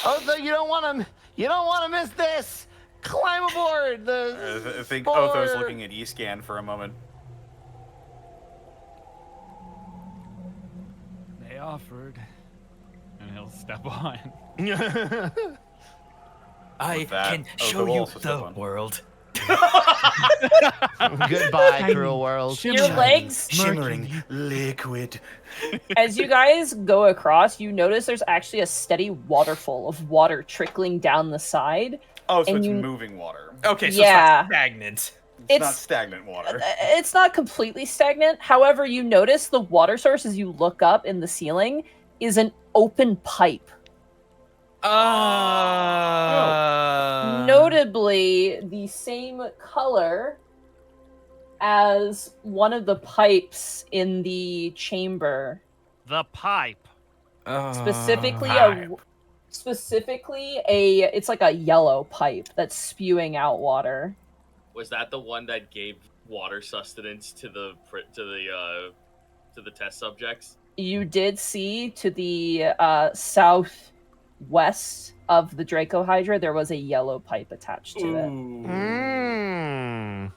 Oh, so you don't want to miss this. Climb aboard. I think spore. Otho's looking at E-Scan for a moment. They offered, and he'll step on. I With that, can Otho show will you also step the on. world. Goodbye, cruel world. Your legs, Shimmering liquid. as you guys go across, you notice there's actually a steady waterfall of water trickling down the side. Oh, so And it's you- moving water. Okay, so Yeah. it's not stagnant. It's not It's- stagnant water. It's not completely stagnant. However, you notice the water source as you look up in the ceiling is an open pipe. Notably, the same color as one of the pipes in the chamber. The pipe. Specifically, pipe. it's like a yellow pipe that's spewing out water. Was that the one that gave water sustenance to the to the test subjects. You did see to the southwest of the Draco Hydra, there was a yellow pipe attached to it. Mm.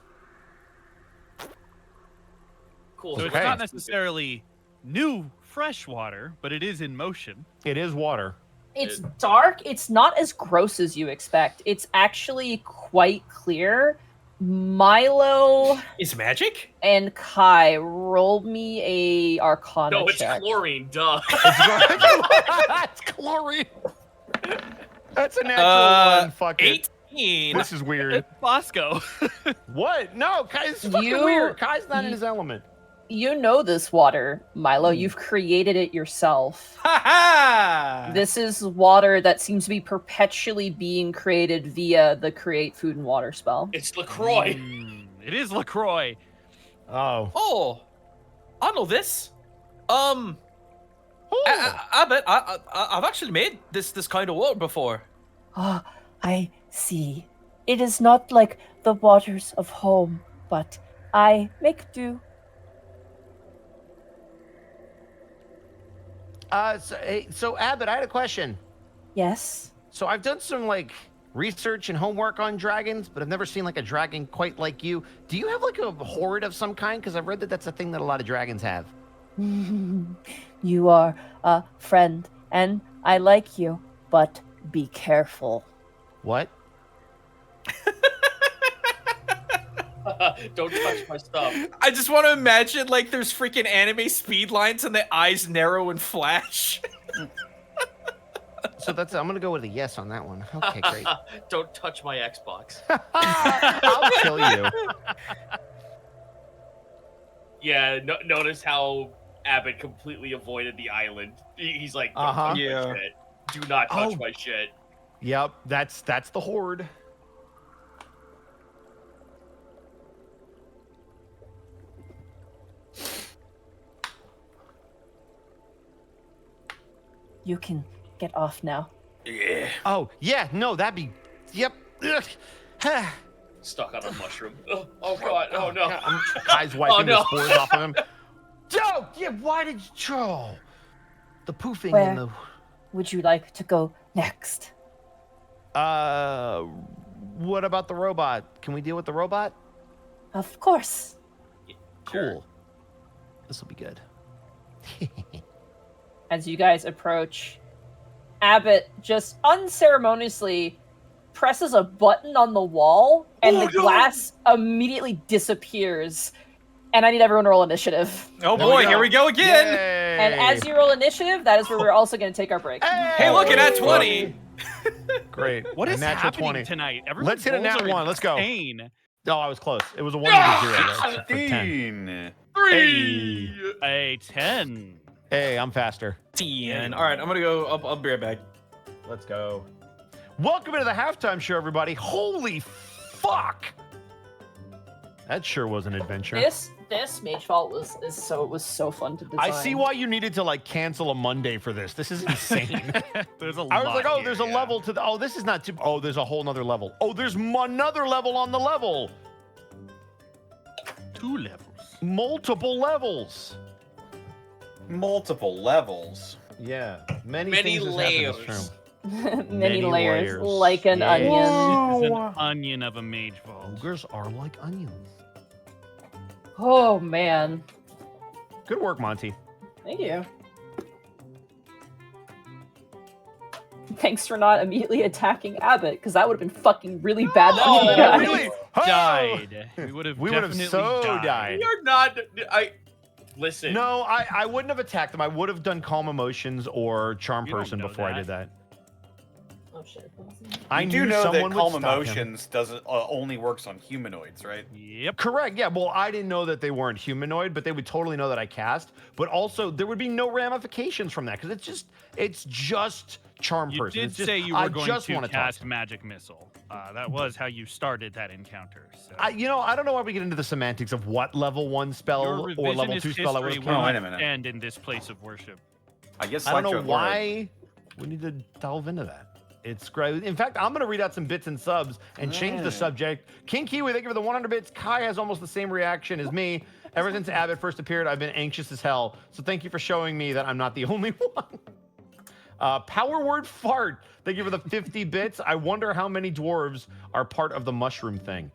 Cool. So it's Okay. not necessarily new fresh water, but it is in motion. It is water. It's dark. It's not as gross as you expect. It's actually quite clear. Milo Is magic? and Kai, roll me a Arcana No, it's check. chlorine, duh. That's chlorine. That's a natural one. Fuck it. 18. This is weird. Bosco. What? No, Kai's fucking You- weird. Kai's not in his element. You know this water, Milo. You've created it yourself. Ha ha! This is water that seems to be perpetually being created via the create food and water spell. It's LaCroix. It is LaCroix. Oh. Oh, I know this. Oh. Abbott, I've actually made this kind of water before. Ah, I see. It is not like the waters of home, but I make do. So Abbott, I had a question. Yes. So I've done some like research and homework on dragons, but I've never seen like a dragon quite like you. Do you have like a horde of some kind? Because I've read that that's a thing that a lot of dragons have. You are a friend, and I like you, but be careful. What? Don't touch my stuff. I just want to imagine like there's freaking anime speed lines and the eyes narrow and flash. So I'm gonna go with a yes on that one. Okay, great. Don't touch my Xbox. I'll kill you. Yeah, notice how Abbott completely avoided the island. He's like, don't touch Yeah. my shit. Do not touch Oh. my shit. Yep, that's the horde. You can get off now. Yeah. Oh yeah, no, that'd be. Yep. Ugh. Stuck on a mushroom. Oh god, oh no. Kai's wiping no. the spores off of him. Oh, yeah, why did you... Oh, the poofing Where? and the... Would you like to go next? What about the robot? Can we deal with the robot? Of course. Cool. This will be good. As you guys approach, Abbott just unceremoniously presses a button on the wall, and the glass immediately disappears. And I need everyone to roll initiative. Oh There we boy, go. here we go again. And as you roll initiative, that is where we're also going to take our break. Hey, look at that 20. Great. What A is natural happening 20. tonight? Let's hit a nat one. Let's go. Insane. Oh, I was close. It was a 1 and a 0. That's for 10. 15. 3. A 10. Hey, I'm faster. 10. All right, I'm gonna go. I'll be right back. Let's go. Welcome into the halftime show, everybody. Holy fuck! That sure was an adventure. This Mage Vault was so fun to design. I see why you needed to like cancel a Monday for this. This is insane. There's a I was lot like, oh, here, there's a yeah. level to the. Oh, this is not too. Oh, there's a whole nother level. Oh, there's another level on the level. 2 levels. Multiple levels. Multiple levels. Yeah, many Many things has happened in this layers. room. many layers, layers. like an Yeah. onion. This is an onion of a mage vault. Ogres are like onions. Oh man, Good work, Monty. thank you. Thanks for not immediately attacking Abbott, because that would have been fucking really bad for Oh, you guys. really? Oh! Died. We would have We would have definitely so died. died. You're not. Listen. No, I wouldn't have attacked them. I would have done calm emotions or charm You don't person know before I that. did that. Oh shit. I you knew do know someone that would calm stop him. emotions doesn't only works on humanoids, right? Yep. Correct. Yeah. Well, I didn't know that they weren't humanoid, but they would totally know that I cast. But also, there would be no ramifications from that because it's just charm You person. did It's just, say you I were going just to wanna talk cast to him. magic missile. That was how you started that encounter. So. I don't know why we get into the semantics of what level 1 spell Your or level revisionist 2 spell I would history have will wait a not minute. end in this place of worship. I guess I don't know Electro why we need to delve into that. It's great. In fact, I'm going to read out some bits and subs and change the subject. King Kiwi, thank you for the 100 bits. Kai has almost the same reaction as me. Ever since Abbott first appeared, I've been anxious as hell. So thank you for showing me that I'm not the only one. Power word fart. Thank you for the 50 bits. I wonder how many dwarves are part of the mushroom thing.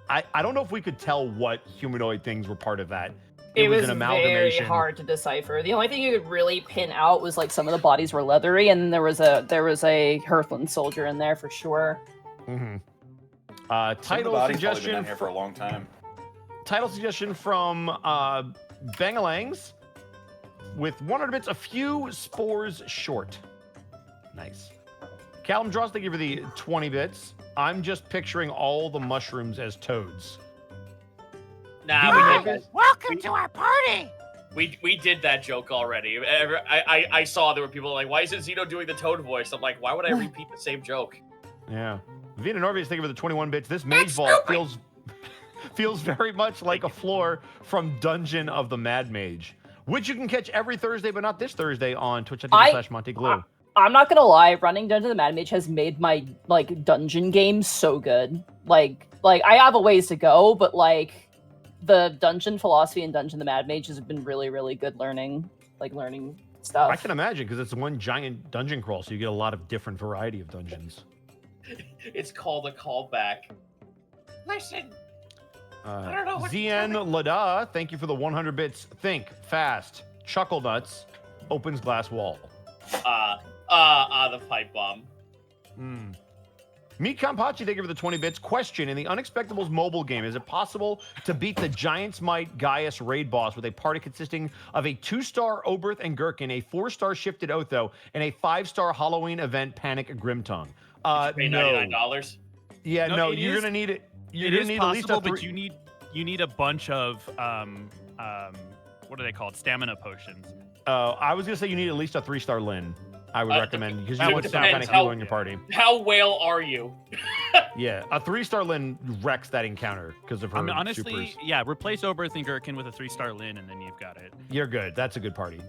I don't know if we could tell what humanoid things were part of that. It was an very amalgamation. hard to decipher. The only thing you could really pin out was like some of the bodies were leathery, and there was a Hearthland soldier in there for sure. Mm-hmm. Some of the Title body's probably been suggestion down here for a long time. Title suggestion from Bangalangs with 100 bits, a few spores short. Nice. Callum Dross, thank you for the 20 bits. I'm just picturing all the mushrooms as toads. Nah, Welcome to our party. we did that joke already. I saw there were people like, why isn't Zeno doing the toad voice? I'm like, why would I repeat the same joke? Yeah. Vina Norvius, thank you for the 21 bits. This mage vault feels very much like a floor from Dungeon of the Mad Mage, which you can catch every Thursday, but not this Thursday on twitch.tv/MontyGlue. I'm not gonna lie, running Dungeon of the Mad Mage has made my like dungeon game so good. Like I have a ways to go, but like the dungeon philosophy and Dungeon of the Mad Mage has been really, really good learning stuff. I can imagine, because it's one giant dungeon crawl, so you get a lot of different variety of dungeons. It's called a callback. Listen. I don't know what Zien Lada, thank you for the 100 bits. Think fast. Chuckle nuts opens glass wall. The pipe bomb. Meet Kampachi, thank you for the 20 bits. Question, in the Unexpectables mobile game, is it possible to beat the Giant's Might Gaius raid boss with a party consisting of a 2-star Oberth and Gherkin, a 4-star Shifted Otho, and a 5-star Halloween event Panic Grimtongue? Did you pay $99? Yeah, no, you're gonna need it. You're gonna need at least a but you need a bunch of what are they called? Stamina potions. I was gonna say you need at least a 3-star Lin. I would recommend, because you that want would some kind of depend hero in your party. How whale are you? Yeah, a 3-star Lin wrecks that encounter because of her honestly, supers. yeah, replace Oberth and Gherkin with a 3-star Lin, and then you've got it. You're good. That's a good party.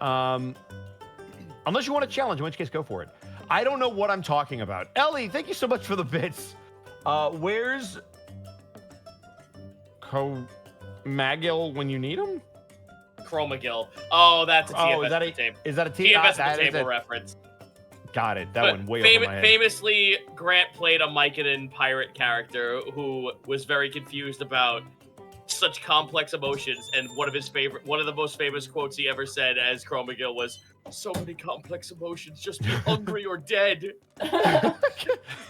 Unless you want a challenge, in which case, go for it. I don't know what I'm talking about. Ellie, thank you so much for the bits. Where's Magil when you need him? Chromagill. Oh, that's a TFS table. Is that a TFS table reference? Got it. That one way over my head. Famously, Grant played a Mycodon pirate character who was very confused about such complex emotions, and one of the most famous quotes he ever said as Chromagill was, "So many complex emotions, just be hungry or dead."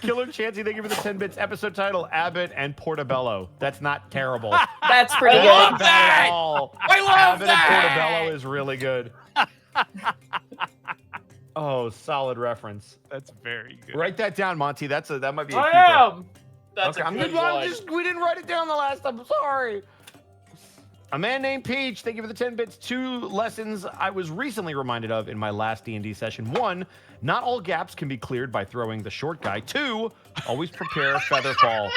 Killer Chansey, thank you for the 10 bits. Episode title, Abbott and Portobello. That's not terrible. That's pretty good. Not bad at all. I love Abbott that! and Portobello is really good. Oh, solid reference. That's very good. Write that down, Monty. That might be a I keeper. am. That's Okay, a good one. we didn't write it down the last time. I'm sorry. A man named Peach, thank you for the 10 bits. 2 lessons I was recently reminded of in my last D&D session. 1, not all gaps can be cleared by throwing the short guy. 2, always prepare Featherfall.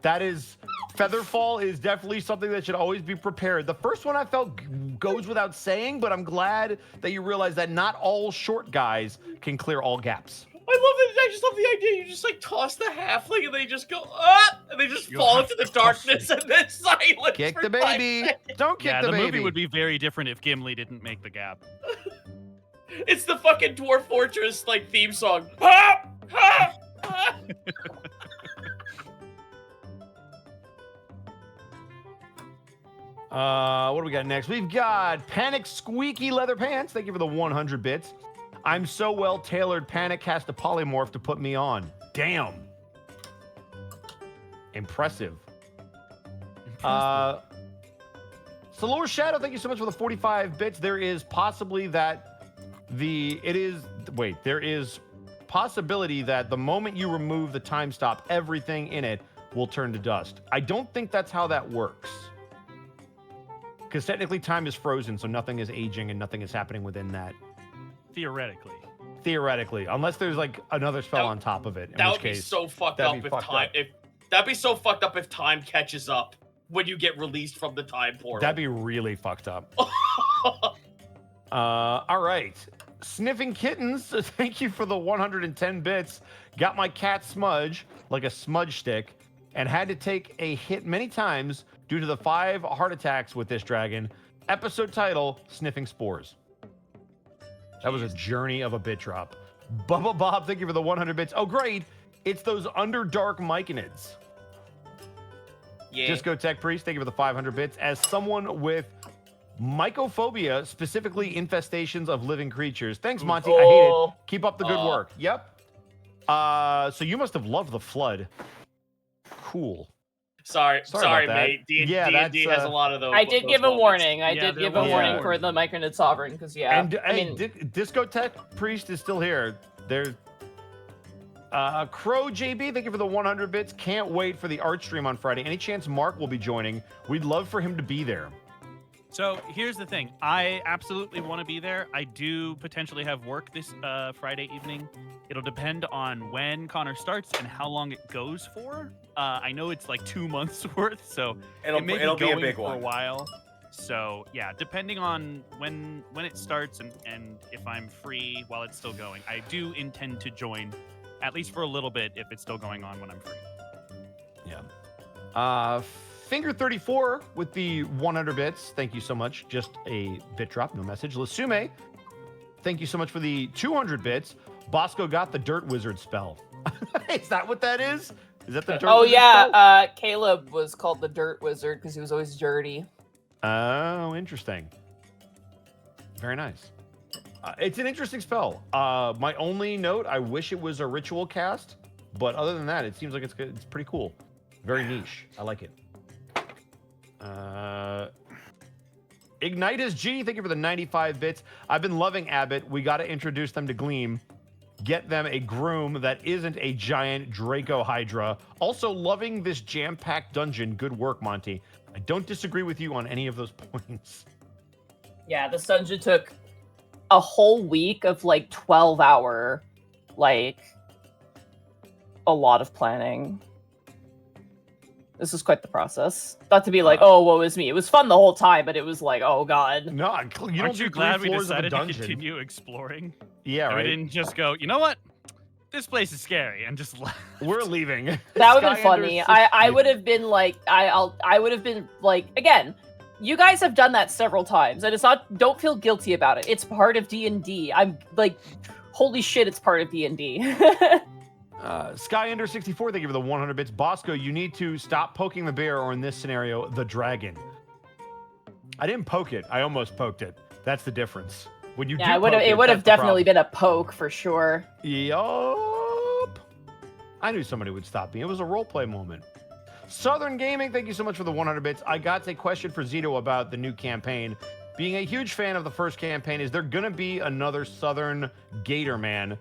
Featherfall is definitely something that should always be prepared. The first one I felt goes without saying, but I'm glad that you realize that not all short guys can clear all gaps. I just love the idea. You just like toss the halfling and they just go and they just fall into the darkness and then silence. Kick for the 5 baby. seconds. Don't kick the the baby. movie would be very different if Gimli didn't make the gap. It's the fucking Dwarf Fortress like theme song. Ha! Ha! Ha! What do we got next? We've got Panic Squeaky Leather Pants. Thank you for the 100 bits. I'm so well tailored. Panic has to polymorph to put me on. Damn. Impressive. Salor Shadow, thank you so much for the 45 bits. There is possibly that there is possibility that the moment you remove the time stop, everything in it will turn to dust. I don't think that's how that works. Because technically time is frozen, so nothing is aging and nothing is happening within that. Theoretically, unless there's like another spell on top of it. That would be so fucked up that'd be so fucked up if time catches up when you get released from the time portal. That'd be really fucked up. All right. Sniffing Kittens, thank you for the 110 bits. Got my cat Smudge, like a smudge stick, and had to take a hit many times due to the 5 heart attacks with this dragon. Episode title, Sniffing Spores. That was a journey of a bit drop. Bubba Bob, thank you for the 100 bits. Oh, great. It's those Underdark myconids. Yeah. Disco Tech Priest, thank you for the 500 bits. As someone with mycophobia, specifically infestations of living creatures. Thanks, Monty. I hate it. Keep up the good work. Yep. So you must have loved the flood. Cool. Sorry, about that. mate. D&D has a lot of those. I did give a moments. warning. I Yeah, did there give a was a warning warning. for the Micronid Sovereign, because And I mean, Disco Tech Priest is still here. There's Crow JB, thank you for the 100 bits. Can't wait for the art stream on Friday. Any chance Mark will be joining? We'd love for him to be there. So here's the thing. I absolutely want to be there. I do potentially have work this Friday evening. It'll depend on when Connor starts and how long it goes for. I know it's like 2 months worth, so it may it'll be be a going big for one. a while. So yeah, depending on when it starts and if I'm free while it's still going, I do intend to join at least for a little bit if it's still going on when I'm free. Yeah. Finger 34 with the 100 bits. Thank you so much. Just a bit drop, no message. Lasume, thank you so much for the 200 bits. Bosco got the Dirt Wizard spell. Is that what that is? Is that the Dirt oh Wizard yeah, spell? Caleb was called the Dirt Wizard because he was always dirty. Oh, interesting. Very nice. It's an interesting spell. My only note, I wish it was a ritual cast, but other than that, it seems like it's good. It's pretty cool. Very niche. I like it. Ignitus G, thank you for the 95 bits. I've been loving Abbott. We got to introduce them to Gleam. Get them a groom that isn't a giant Draco Hydra. Also loving this jam-packed dungeon. Good work, Monty. I don't disagree with you on any of those points. Yeah, this dungeon took a whole week of like 12-hour, like a lot of planning. This is quite the process. Not to be like, oh, woe is me. It was fun the whole time, but it was like, oh god. No, you don't Aren't do you 3 glad we floors of a decided to dungeon. continue exploring? Yeah, And right. we didn't just go, you know what? This place is scary, and just left. We're leaving. That would have been Skyender funny. I would have been like, I would have been like, again, you guys have done that several times, and it's not. Don't feel guilty about it. It's part of D&D. I'm like, holy shit, it's part of D&D. Skyender64, thank you for the 100 bits. Bosco, you need to stop poking the bear, or in this scenario, the dragon. I didn't poke it. I almost poked it. That's the difference. When you yeah, do it would have definitely been a poke for sure. Yup. I knew somebody would stop me. It was a roleplay moment. Southern Gaming, thank you so much for the 100 bits. I got a question for Zito about the new campaign. Being a huge fan of the first campaign, is there going to be another Southern Gator Man?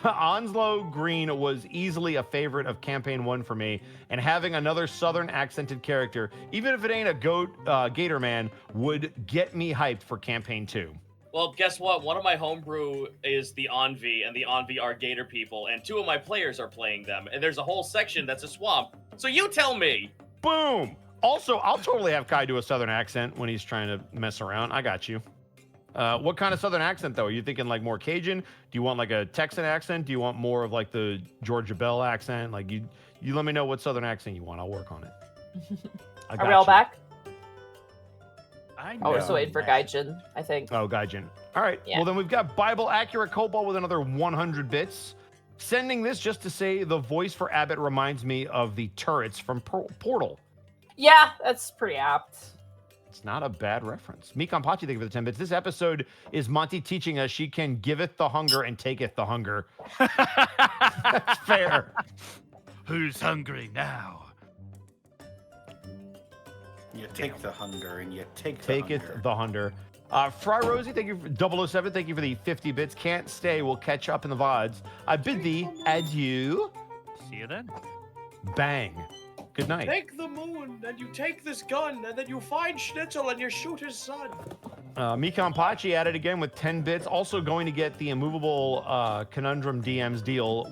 Onslow Green was easily a favorite of campaign 1 for me, and having another Southern accented character, even if it ain't a Gator Man, would get me hyped for campaign 2. Well, guess what? One of my homebrew is the Envy, and the Envy are Gator people, and 2 of my players are playing them, and there's a whole section that's a swamp. So you tell me. Boom! Also, I'll totally have Kai do a Southern accent when he's trying to mess around. I got you. What kind of Southern accent, though? Are you thinking like more Cajun? Do you want like a Texan accent? Do you want more of like the Georgia Belle accent? Like you let me know what Southern accent you want. I'll work on it. Are we all back? I Oh, we're know. still waiting for Gaijin, I think. Oh, Gaijin. All right. Yeah. Well, then we've got Bible Accurate Cobalt with another 100 bits. Sending this just to say the voice for Abbott reminds me of the turrets from Portal. Yeah, that's pretty apt. It's not a bad reference. Mikan Pachi, thank you for the 10 bits. This episode is Monty teaching us she can giveth the hunger and taketh the hunger. That's fair. Who's hungry now? You take the hunger and you take the Taketh hunger. the hunger. Fry Rosie, thank you for 007. Thank you for the 50 bits. Can't stay. We'll catch up in the VODs. I bid thee adieu. See you then. Bang. Good night. Take the moon, and you take this gun, and then you find Schnitzel and you shoot his son. Mikan Pachi at it again with 10 bits. Also going to get the immovable Conundrum DMs deal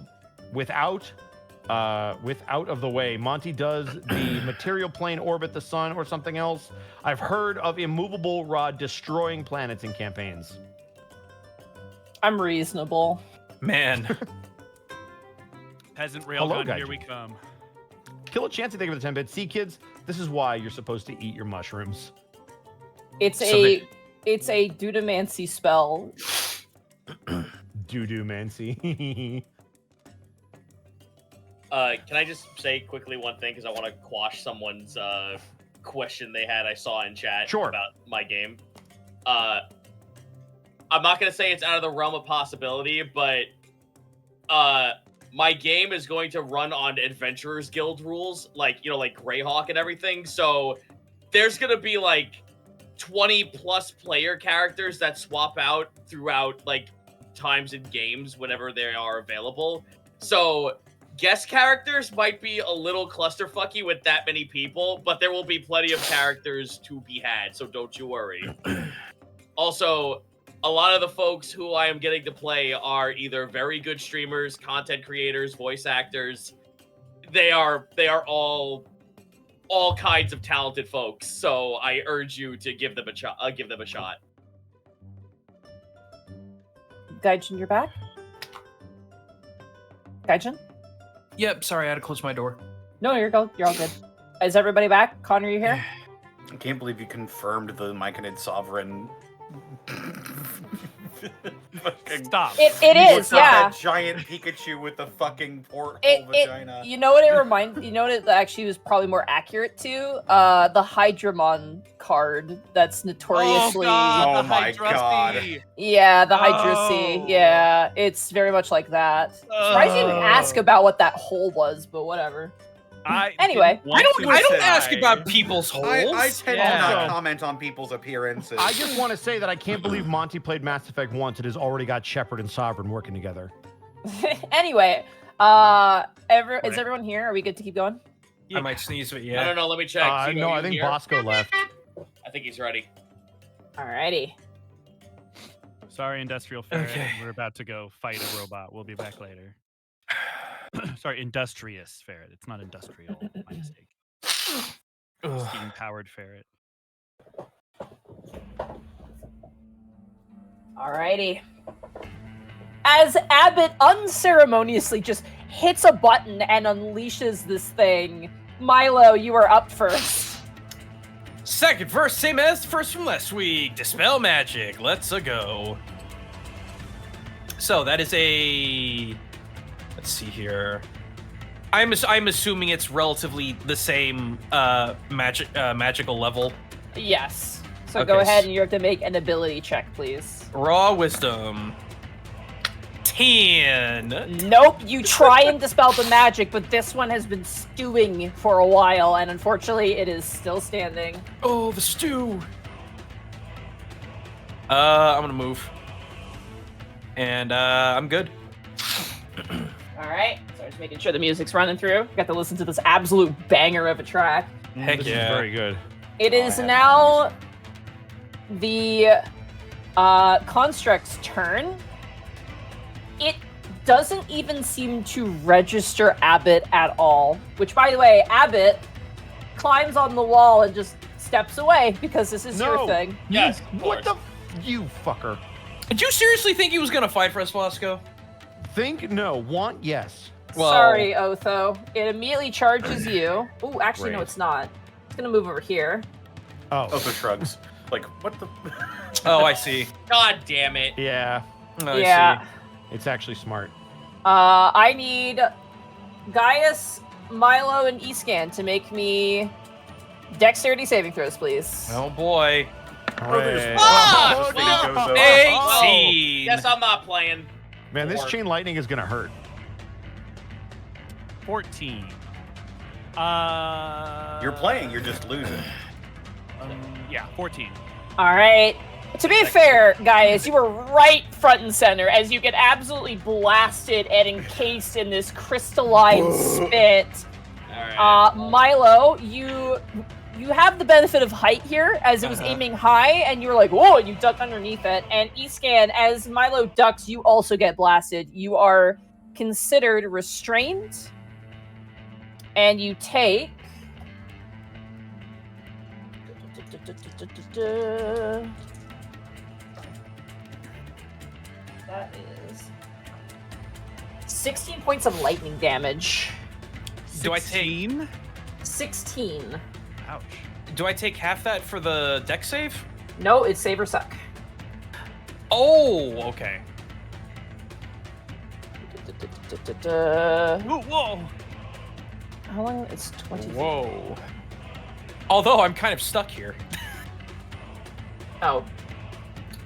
without of the way. Monty does the material plane orbit the sun or something else. I've heard of immovable rod destroying planets in campaigns. I'm reasonable. Man. Peasant Hello, railgun, here Gaijin. we come. Kill a chance to think of the 10 bit. See, kids, this is why you're supposed to eat your mushrooms. It's So a dudamancy spell. Doo-doo, Mancy. Can I just say quickly one thing because I want to quash someone's question they had I saw in chat Sure. about my game. I'm not gonna say it's out of the realm of possibility, but my game is going to run on Adventurers Guild rules, like Greyhawk and everything. So there's gonna be like 20 plus player characters that swap out throughout like times in games whenever they are available. So guest characters might be a little clusterfucky with that many people, but there will be plenty of characters to be had, so don't you worry. Also, a lot of the folks who I am getting to play are either very good streamers, content creators, voice actors. They are all kinds of talented folks, so I urge you to give them a shot. Gaijin, you're back? Gaijin? Yep, sorry, I had to close my door. No, you're all good. Is everybody back? Connor, you here? I can't believe you confirmed the Myconid Sovereign. Stop. It is, yeah. That giant Pikachu with the fucking porthole It, vagina. you know what it reminds? You know what it actually was probably more accurate to? The Hydramon card that's notoriously. Oh the my Hydrosy. God. Yeah, the Hydrosy. Oh. Yeah, it's very much like that. Surprised you didn't ask about what that hole was, but whatever. Anyway. I don't ask say- about people's holes. I tend Yeah. to not Also- comment on people's appearances. I just want to say that I can't believe Monty played Mass Effect once. It has already got Shepard and Sovereign working together. Anyway, is everyone here? Are we good to keep going? I might sneeze, but I yeah. don't know. Let me check. Zemo, No, you I think here? Bosco left. I think he's ready. Alrighty. Sorry, Industrial Ferret. Okay. We're about to go fight a robot. We'll be back later. Sorry, Industrious Ferret. It's not industrial. My mistake. Steam powered ferret. Alrighty. As Abbott unceremoniously just hits a button and unleashes this thing, Milo, you are up first. Second verse, same as the first from last week. Dispel magic. Let's go. So that is a. Let's see here. I'm assuming it's relatively the same magical level. Yes. So Okay, go ahead and you have to make an ability check, please. Raw wisdom. 10. Nope, you try and dispel the magic, but this one has been stewing for a while, and unfortunately it is still standing. Oh, the stew. I'm gonna move. And I'm good. Alright, so just making sure the music's running through. Got to listen to this absolute banger of a track. Heck This yeah. is very good. It is I have now the construct's turn. It doesn't even seem to register Abbott at all. Which, by the way, Abbott climbs on the wall and just steps away because this is your No. thing. Yes, of What course. You fucker. Did you seriously think he was gonna fight for us, Bosco? Think no. Want yes. Well- Sorry, Otho. It immediately charges you. Ooh, actually, no, Great. it's not. It's gonna move over here. Oh. Also shrugs. Like, what the? Oh, I see. God damn it. Yeah. Oh, I Yeah. see. It's actually smart. I need Gaius, Milo, and Escan to make me dexterity saving throws, please. Oh boy. Hooray. Ah! This thing goes over. 18. Guess I'm not playing. Man, this Or- chain lightning is gonna hurt. 14. You're playing. You're just losing. Yeah, 14. All right. To be fair, guys, you were right front and center as you get absolutely blasted and encased in this crystalline spit. All right. Milo, you have the benefit of height here, as it was aiming high, and you were like, whoa, and you ducked underneath it. And Escan, as Milo ducks, you also get blasted. You are considered restrained, and you take... That is 16 points of lightning damage. Do I take 16. Ouch. Do I take half that for the deck save? No, it's save or suck. Oh, okay. Whoa. How long? It's 20. Whoa. Although I'm kind of stuck here. Oh. Does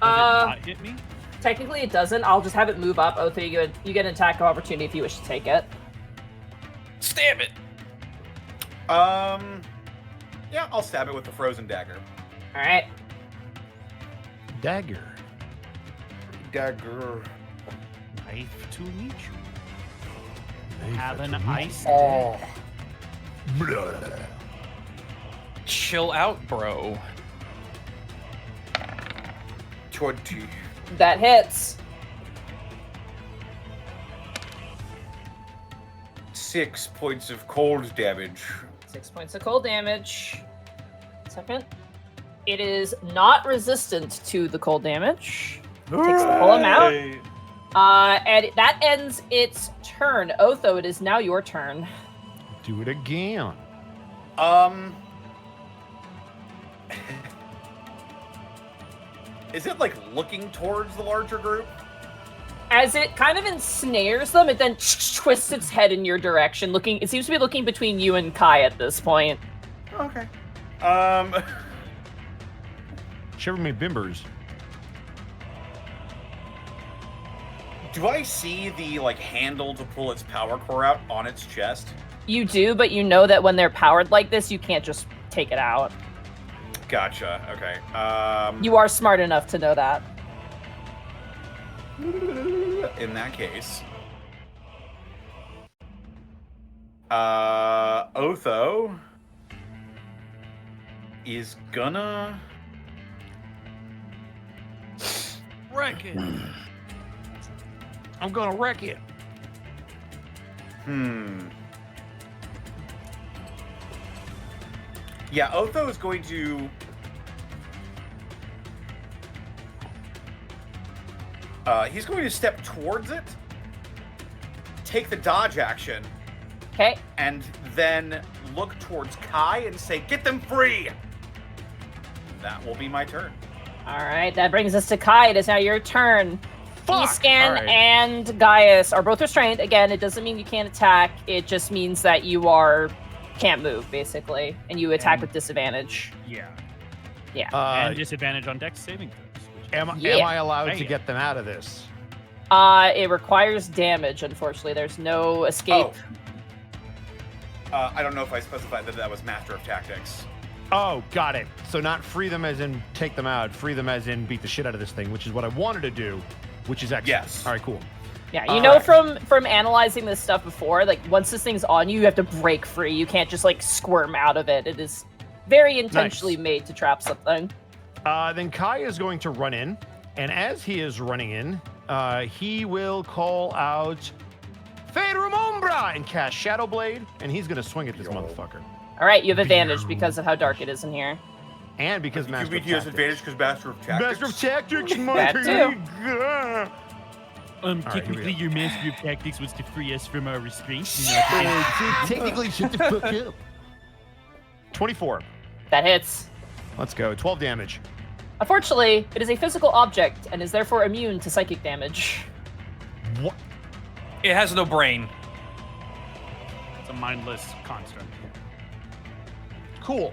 it not hit me? Technically it doesn't. I'll just have it move up. Otho, you get an attack of opportunity if you wish to take it. Stab it. Yeah, I'll stab it with the frozen dagger. All right. Dagger. Dagger. Knife to meet you. Knife Have to an meet ice. Oh. Chill out, bro. 20. That hits. 6 points of cold damage. 6 points of cold damage. Second. It is not resistant to the cold damage. Takes the full amount. And that ends its turn. Otho, it is now your turn. Do it again. Is it like looking towards the larger group? As it kind of ensnares them, it then twists its head in your direction. It seems to be looking between you and Kai at this point. Okay. Shiver me bimbers. Do I see the like handle to pull its power core out on its chest? You do, but you know that when they're powered like this, you can't just take it out. Gotcha. Okay. You are smart enough to know that. In that case, Otho is gonna Wreck it. I'm gonna wreck it. Yeah, Otho is going to he's going to step towards it, take the dodge action, Okay. and then look towards Kai and say, "Get them free!" That will be my turn. All right, that brings us to Kai. It is now your turn. Fuck! Escan All right. and Gaius are both restrained. Again, it doesn't mean you can't attack. It just means that you can't move, basically, and you attack with disadvantage. Yeah. Yeah. And disadvantage on dex saving throws. Am Yeah. I allowed to Bang. get them out of this? It requires damage, unfortunately. There's no escape. I don't know if I specified that was Master of Tactics. Oh, got it. So not free them as in take them out, free them as in beat the shit out of this thing, which is what I wanted to do, which is excellent. Yes. All right, cool. Yeah, you know from analyzing this stuff before, like once this thing's on you, you have to break free. You can't just like squirm out of it. It is very intentionally made to trap something. Then Kai is going to run in, and as he is running in, he will call out Ferum Umbra and cast Shadow Blade, and he's going to swing at this motherfucker. All right, you have advantage because of how dark it is in here. And because Master of QBT has Tactics. advantage because Master of Tactics. Master of Tactics, my That too. pig. All right, Technically, here your master of tactics was to free us from our restraints. Technically, shut the fuck up. 24. That hits. Let's go. 12 damage. Unfortunately, it is a physical object and is therefore immune to psychic damage. What? It has no brain. It's a mindless construct. Cool.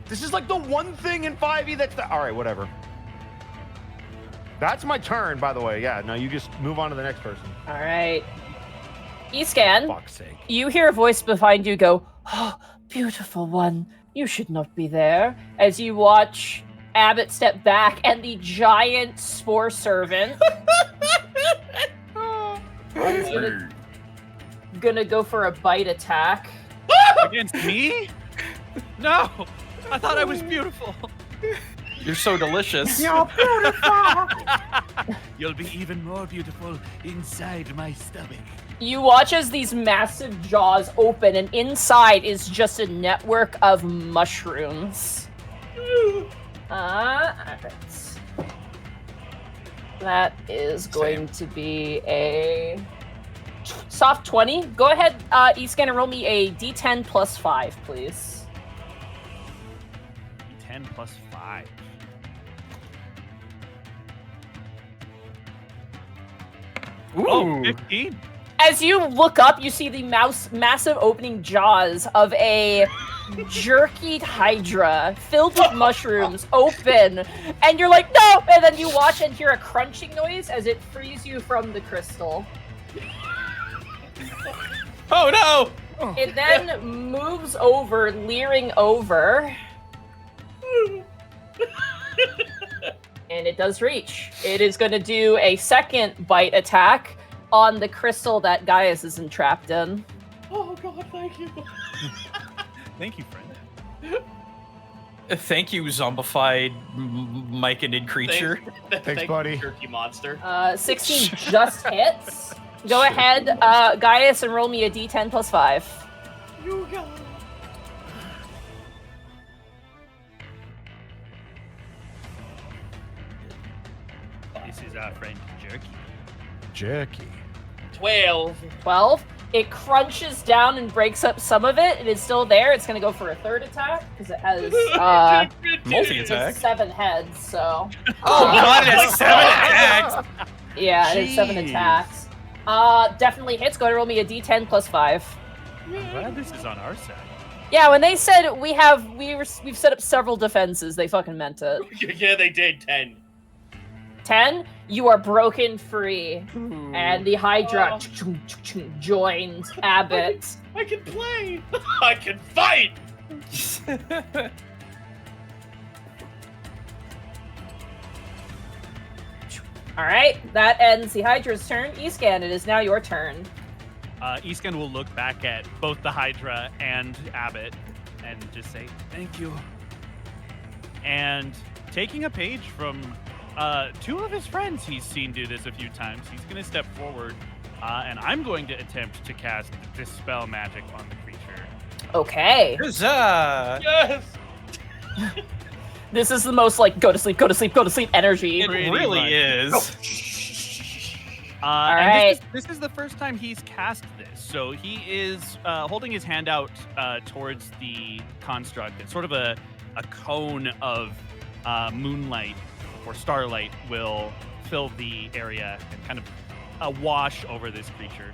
This is like the one thing in 5e that's the... All right, whatever. That's my turn, by the way. Yeah, no, you just move on to the next person. All right. Escan, Fuck's sake. you hear a voice behind you go, "Oh, beautiful one, you should not be there." As you watch Abbott step back and the giant spore servant is gonna go for a bite attack. Against me? No! I thought I was beautiful. You're so delicious. You're beautiful. You'll be even more beautiful inside my stomach. You watch as these massive jaws open, and inside is just a network of mushrooms. Abbott. That is going to be a soft 20. Go ahead, E-Scan, and roll me a D10 plus 5, please. D10 plus 5. Ooh. Oh, 15. As you look up, you see the massive opening jaws of a jerky hydra filled with mushrooms open, and you're like, no! And then you watch and hear a crunching noise as it frees you from the crystal. Oh no! It then moves over, leering over. And it does reach. It is going to do a second bite attack on the crystal that Gaius is entrapped in. Oh god, thank you. Thank you, friend. Thank you, zombified myconid creature. Thanks, buddy. Turkey monster. 16 just hits. Go ahead, Gaius, and roll me a D10 plus 5. You go. This is our friend Jerky. Jerky. 12. 12. It crunches down and breaks up some of it. It is still there. It's going to go for a third attack because it has Multi-attack. 7 heads. So Oh god, it has 7 attacks! yeah, it has 7 Jeez. attacks. Definitely hits. Go ahead and roll me a D10 plus 5. I'm glad this is on our side. Yeah, when they said we've set up several defenses, they fucking meant it. Yeah, they did 10. 10, you are broken free, and the Hydra joins Abbott. I can play. I can fight. All right, that ends the Hydra's turn. E-Scan, it is now your turn. Easkin will look back at both the Hydra and Abbott and just say, thank you. And taking a page from 2 of his friends he's seen do this a few times, he's going to step forward, and I'm going to attempt to cast Dispel Magic on the creature. Okay. Huzzah! Yes. This is the most, like, go to sleep, go to sleep, go to sleep energy. It Pretty really much. is. And right. this is the first time he's cast this, so he is holding his hand out towards the construct. It's sort of a cone of moonlight or starlight will fill the area and kind of wash over this creature.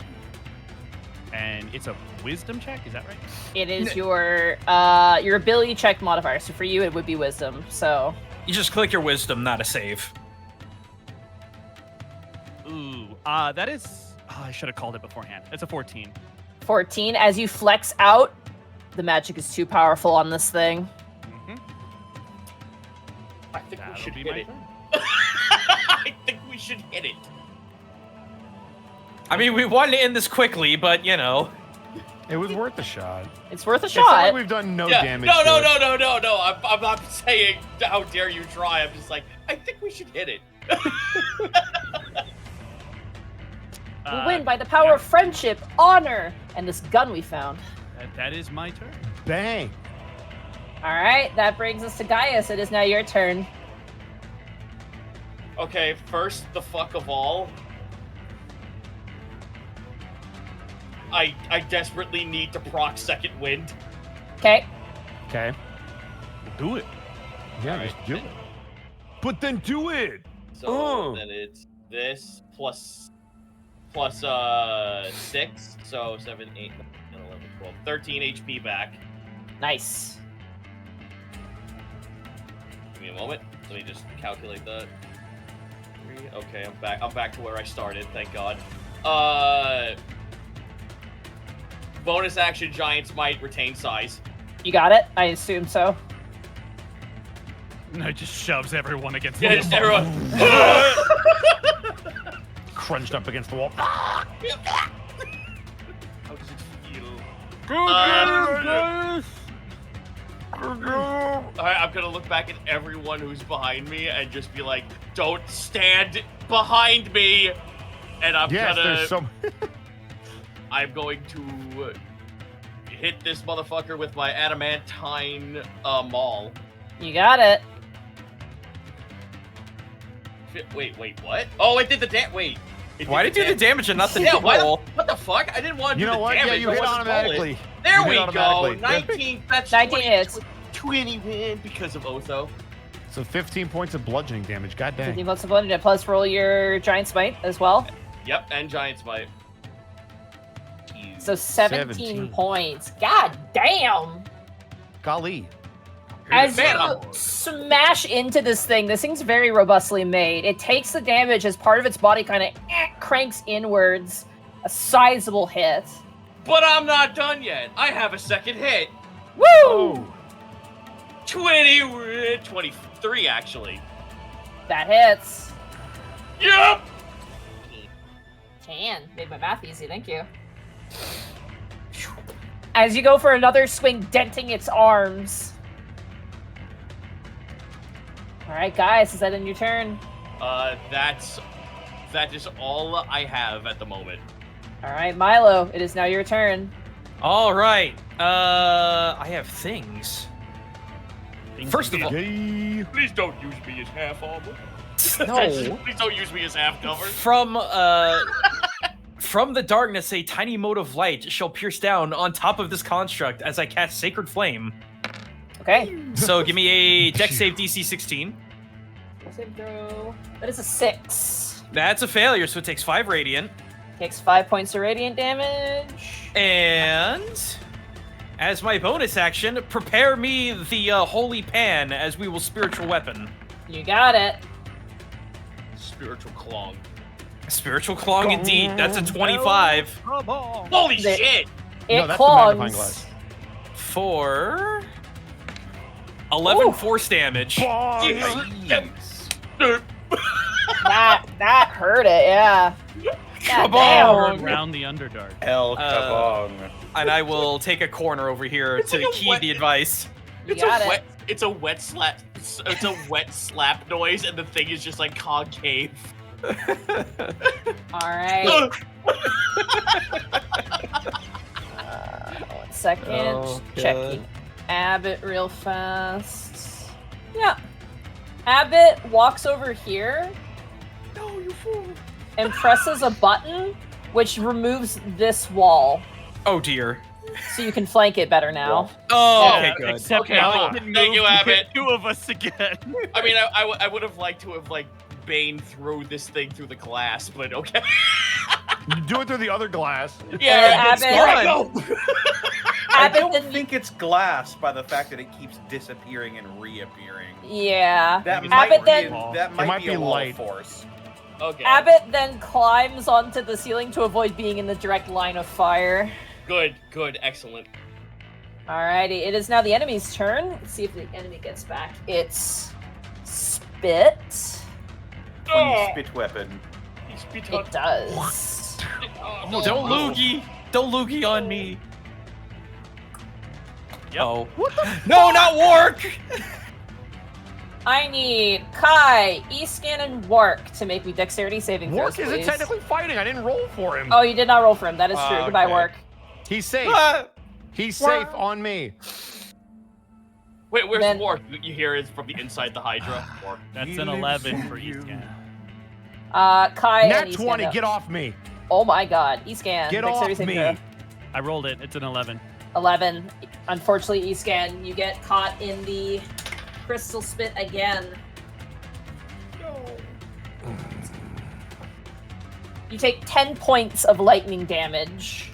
And it's a wisdom check, is that right? It is your ability check modifier. So for you, it would be wisdom. So You just click your wisdom, not a save. Ooh, that is... Oh, I should have called it beforehand. It's a 14. 14. As you flex out, the magic is too powerful on this thing. Mm-hmm. I think That'll we should be hit my it. turn. I think we should hit it. I mean, we wanted to end this quickly, but, you know. It was worth a shot. It's worth a It's not like shot. we've done no Yeah, damage. no. to it. I'm not saying how dare you try. I'm just like, I think we should hit it. We win by the power of friendship, honor, and this gun we found. That is my turn. Bang. All right, that brings us to Gaius. It is now your turn. Okay, first the fuck of all. I desperately need to proc second wind. Okay. Okay. Do it. Yeah, Alright. just do it. But then do it. So Oh. then it's this plus 6, so 7, 8, 9, 11, 12, 13 HP back. Nice. Give me a moment. Let me just calculate that. 3. Okay, I'm back to where I started. Thank God. Bonus action, Giant's Might, retain size. You got it? I assume so. No, it just shoves everyone against Yeah, the just wall. everyone. Crunched up against the wall. How does it feel? Alright, I'm gonna look back at everyone who's behind me and just be like, don't stand behind me! And I'm Yes, gonna... there's some. I'm going to hit this motherfucker with my adamantine maul. You got it. Wait, what? Oh, it did the wait. Why did it do the damage and not the Yeah, roll? what the fuck? I didn't want to do You know the what? damage. Yeah, you I hit wanted to roll it. automatically. There You we hit go. automatically. 19. That's 19 20, hits. 20 win because of Otho. So 15 points of bludgeoning damage. God dang. 15 plus of bludgeoning, plus roll your giant smite as well. Yep, and Giant Smite. So 17 points. God damn! Golly. As Man, you I'm- smash into this thing's very robustly made. It takes the damage as part of its body kind of cranks inwards. A sizable hit. But I'm not done yet. I have a second hit. Woo! Oh. 23 actually. That hits. Yep. Made my math easy, thank you. As you go for another swing, denting its arms. Alright, guys, is that in your turn? That is all I have at the moment. Alright, Milo, it is now your turn. All right. I have things. First of all, Please don't use me as half armor. no. Please don't use me as half cover. From the darkness, a tiny mote of light shall pierce down on top of this construct as I cast Sacred Flame. Okay. So give me a Dex save DC 16. Save throw. That is a 6. That's a failure, so it takes 5 radiant. Takes 5 points of radiant damage. And as my bonus action, prepare me the holy pan as we will spiritual weapon. You got it. Spiritual Clong. Spiritual Clong indeed. That's a 25. Holy The- shit! It No, that's the magnifying clogs. glass. For 11 Ooh. force damage. That hurt it, yeah. Come Goddamn. on. Around the Underdark. El Capone. And I will take a corner over here to like a heed wet- the advice. You got it. It's a wet slap. It's a wet slap noise, and the thing is just like concave. Alright. 1 second. Oh, Checking Abbott real fast. Yeah. Abbott walks over here. No, you fool. And presses a button, which removes this wall. Oh dear. So you can flank it better now. Oh, Yeah, okay, good. Except Okay, now cool. it can Thank move you, to hit Abbott. 2 of us again. I mean, I would have liked to have like Bane through this thing through the glass, but okay. Do it through the other glass. Yeah, Abbott- all right, go. I Abbott don't then- think it's glass by the fact that it keeps disappearing and reappearing. Yeah. That Abbott might then- be, that It might be be a wall light. force. Okay. Abbott then climbs onto the ceiling to avoid being in the direct line of fire. Good, excellent. Alrighty, it is now the enemy's turn. Let's see if the enemy gets back. It's spit. Oh, Spit weapon. he spit on. It does. Oh, Don't loogie. Don't loogie on me. Yep. Oh. No, not Wark! I need Kai, Escan, and Wark to make me dexterity saving throws, Wark isn't please. technically fighting. I didn't roll for him. Oh, you did not roll for him. That is true. Goodbye, Okay. Wark. He's safe. Ah! He's safe on me. Wait, where's Then- Wark? You hear it from the inside the Hydra. Wark. That's an 11 for Escan. Kai Nat and 20, Escan. get off me. Oh my god. Escan. Get dexterity off saving me. throw. I rolled it. It's an 11. 11. Unfortunately, Escan, you get caught in the crystal spit again. You take 10 points of lightning damage.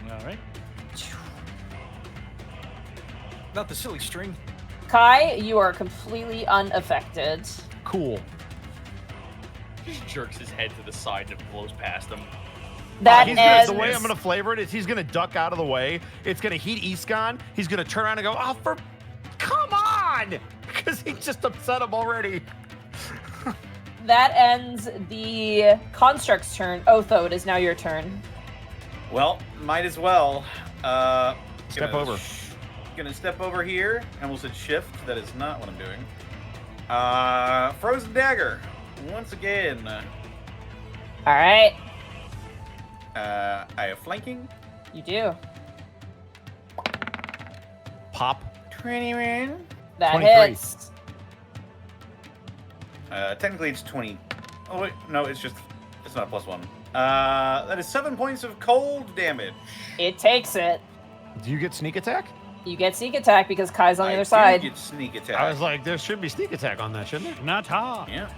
All right. Not the silly string. Kai, you are completely unaffected. Cool. Just jerks his head to the side and blows past him. That He's gonna, ends. the way I'm gonna flavor it is he's gonna duck out of the way. It's gonna heat Iskan. He's gonna turn around and go, "Oh, for come on!" Because he just upset him already. That ends the construct's turn. Otho, it is now your turn. Well, might as well. Step Gonna over. Gonna step over here, and we'll set shift. That is not what I'm doing. Frozen dagger. Once again. All right, I have flanking. you do. pop. 21. That 23. hits. Technically, it's 20. Oh, wait. No, it's not a +1. That is 7 points of cold damage. It takes it. Do you get sneak attack? You get sneak attack because Kai's on the I other do side. get sneak attack. I was like, there should be sneak attack on that, shouldn't there? Not hard. Yeah.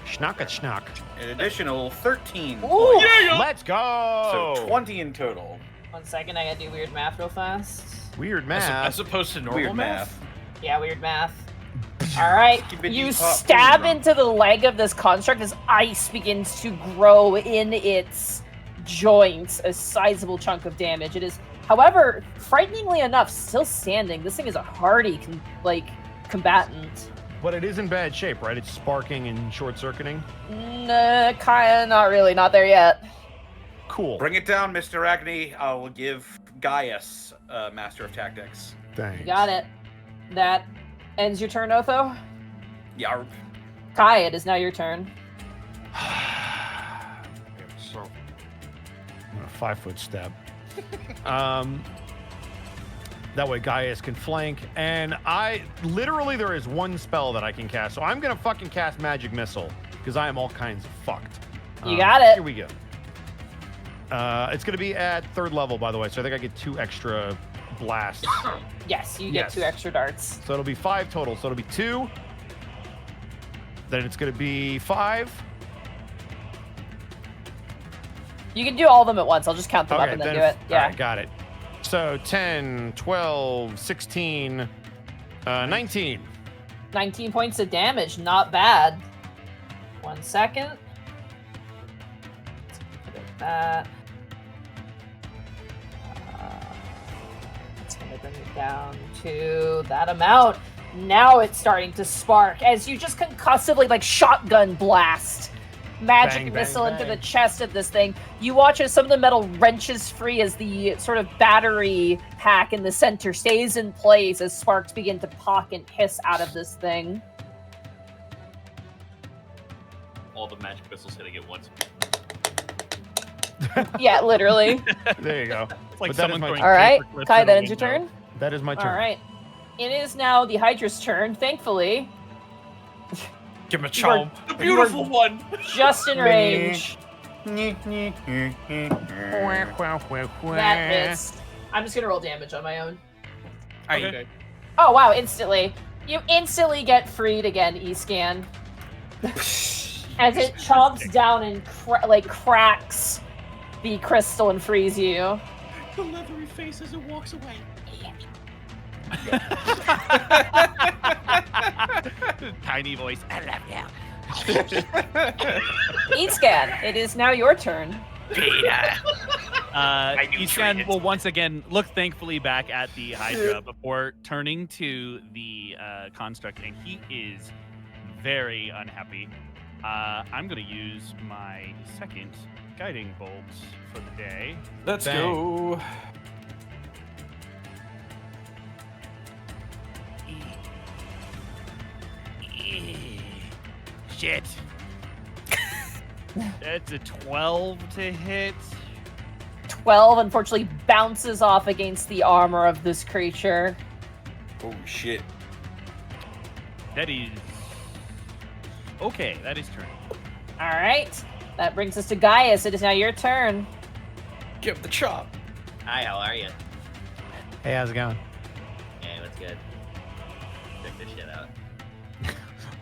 Schnock it, schnock. An additional 13 Ooh. points. Let's go! So 20 in total. 1 second, I gotta do weird math real fast. Weird As math. opposed to normal Weird math. Yeah, weird math. All right, Skibbity you pop stab boom. into the leg of this construct as ice begins to grow in its joints, a sizable chunk of damage. It is, however, frighteningly enough, still standing. This thing is a hardy, combatant. But it is in bad shape, right? It's sparking and short-circuiting. Nah, Kaya, not really, not there yet. Cool. Bring it down, Mr. Agni. I will give Gaius Master of Tactics. Thanks. You got it. That ends your turn, Otho. Yarp. Kaya, it is now your turn. So, I'm gonna 5-foot step. That way Gaius can flank, and there is one spell that I can cast, so I'm gonna fucking cast Magic Missile, because I am all kinds of fucked. You got it. Here we go. It's gonna be at 3rd level, by the way, so I think I get 2 extra blasts. Yes, you get Yes. 2 extra darts. So it'll be 5 total, so it'll be 2. Then it's gonna be 5. You can do all of them at once. I'll just count them up Okay, and then then do it. Yeah. Alright, got it. So 10, 12, 16, 19. 19 points of damage. Not bad. 1 second. Let's put it at that. It's going to bring it down to that amount. Now it's starting to spark as you just concussively, shotgun blast magic Bang, bang, missile into bang. the chest of this thing. You watch as some of the metal wrenches free as the sort of battery pack in the center stays in place as sparks begin to pock and hiss out of this thing. All the magic missiles hitting at once. Yeah, literally. There you go. It's like But that is someone my- throwing All right, paper clips Kai, at a that ends your window. turn. That is my turn. All right. It is now the Hydra's turn, thankfully. Give him a You are- chomp. The beautiful one. Just in range. That That hits. I'm just gonna roll damage on my own. Okay. Oh wow, instantly. You instantly get freed again, E-scan. As it chomps down and cracks the crystal and frees you. The leathery face as it walks away. Tiny voice. I love you. E-scan, it is now your turn. Escan will once again look thankfully back at the Hydra before turning to the construct, and he is very unhappy. I'm going to use my second guiding bolt for the day. Let's Bang. go. Shit. That's a 12 to hit. 12 unfortunately bounces off against the armor of this creature. Oh shit. That is... Okay, that is turn. All right. That brings us to Gaius. It is now your turn. Give him the chop. Hi, how are you? Hey, how's it going? Hey, what's good? Check this shit out.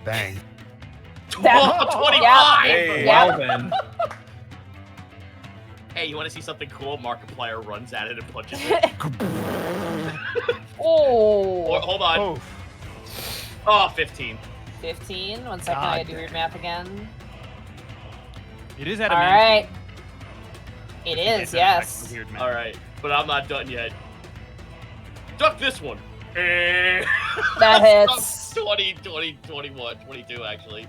Bang. That- 25! Yeah. Hey. Yeah. Well then. Hey, you want to see something cool? Markiplier runs at it and punches it. Oh. Hold on. Oh, Oh, 15. 15. 1 second, God I do weird math again. It is at All a right. It is, yes. All right, but I'm not done yet. Duck this one. That hits. 20, 21, 22 actually.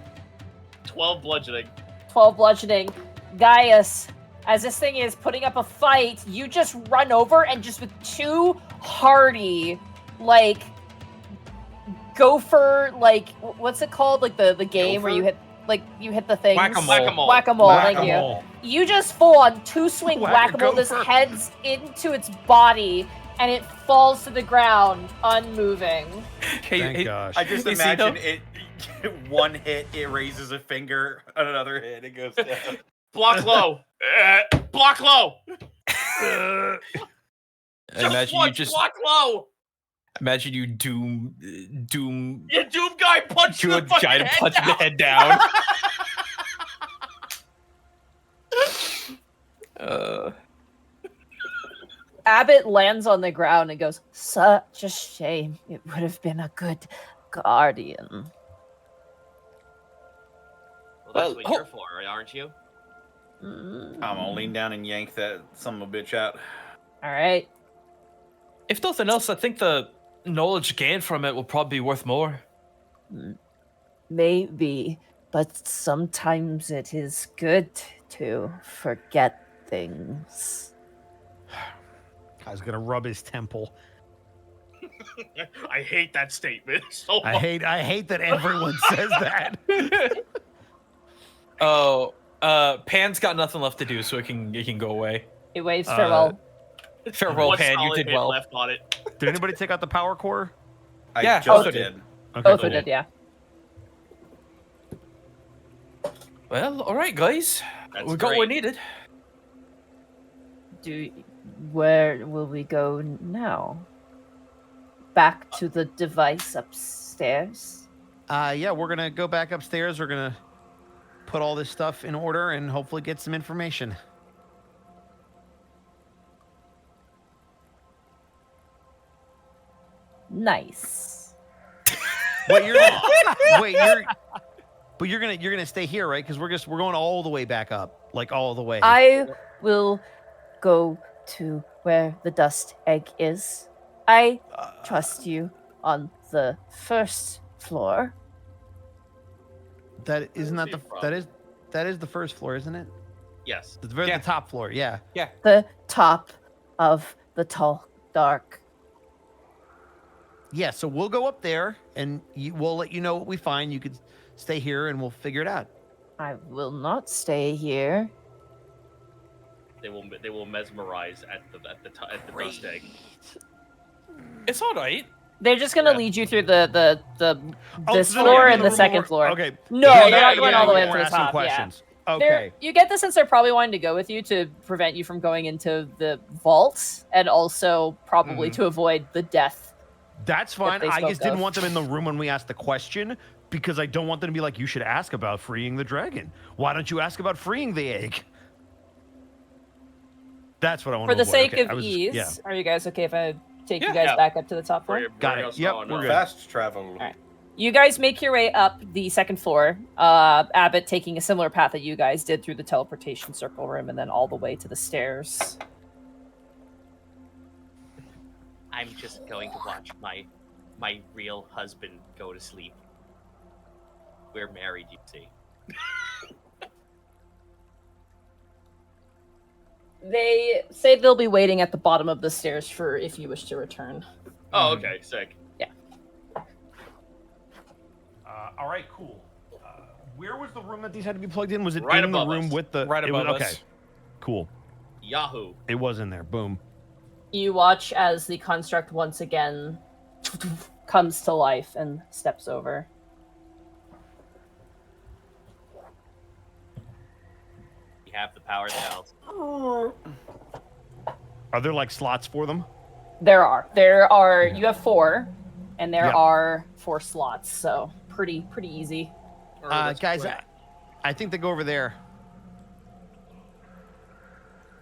12 bludgeoning. 12 bludgeoning. Gaius, as this thing is putting up a fight, you just run over and just with 2 hardy, gopher, what's it called? The game where you hit, you hit the things. Whack-a-mole. Whack-a-mole, thank you. You just full on 2 swing Whack a whack-a-mole. This gopher. heads into its body, and it falls to the ground, unmoving. Thank gosh. I just imagine it. One hit, it raises a finger. Another hit, it goes down. Block low. Block low. Imagine you just block low. imagine you doom. Yeah, Doom guy punched Do the a fucking giant head punch down. the head down. Abbott lands on the ground and goes, "Such a shame. It would have been a good guardian." Well, that's Well, what you're for, aren't you? I'm gonna lean down and yank that son of a bitch out. All right. If nothing else, I think the knowledge gained from it will probably be worth more. Maybe, but sometimes it is good to forget things. Guy's gonna rub his temple. I hate that statement so I much. hate that everyone says that. Oh, Pan's got nothing left to do, so it can go away. He waves farewell. Farewell, One Pan. You solid did hit well. left on it. Did anybody take out the power core? I Yeah, just also did. Okay, Both cool. of it, yeah. Well, all right, guys. That's We got what we great. needed. Where will we go now? Back to the device upstairs? Yeah, we're gonna go back upstairs. We're gonna put all this stuff in order and hopefully get some information. Nice. But you're but you're gonna stay here, right? Because we're going all the way back up, like all the way. I will go to where the dust egg is. I trust you on the first floor. That isn't that see the a problem. that is the first floor, isn't it? Yes. The very Yeah. the top floor, yeah. The top of the tall, dark. Yeah, so we'll go up there and we'll let you know what we find. You could stay here and we'll figure it out. I will not stay here. They will mesmerize at the dust egg. It's all right. They're just gonna Yeah. lead you through the this so floor you're and in the second floor. Okay. No, Yeah, you're yeah, not going yeah, all the way we're up to the asking top. questions. Yeah. Okay. You get the sense they're probably wanting to go with you to prevent you from going into the vault, and also probably to avoid the death. That's fine. they I spoke just didn't of. want them in the room when we asked the question because I don't want them to be like, you should ask about freeing the dragon. Why don't you ask about freeing the egg? That's what I want For to the avoid. sake Okay, of I was just- ease, yeah. are you guys okay if I take Yeah. you guys Yeah. back up to the top floor? Got it. Yep, we're good. Fast travel. Alright. You guys make your way up the second floor. Abbott taking a similar path that you guys did through the teleportation circle room, and then all the way to the stairs. I'm just going to watch my real husband go to sleep. We're married, you see. They say they'll be waiting at the bottom of the stairs for if you wish to return. Oh, okay, sick. All right, cool. Where was the room that these had to be plugged in? Was it Right in the above room us. with the... Right it was- above Okay, us. cool. Yahoo. It was in there. Boom. You watch as the construct once again comes to life and steps over. You have the power of the house. Are there like slots for them? There are. You have 4, and there Yeah. are 4 slots, so pretty easy. Or let's Guys, quit. I think they go over there.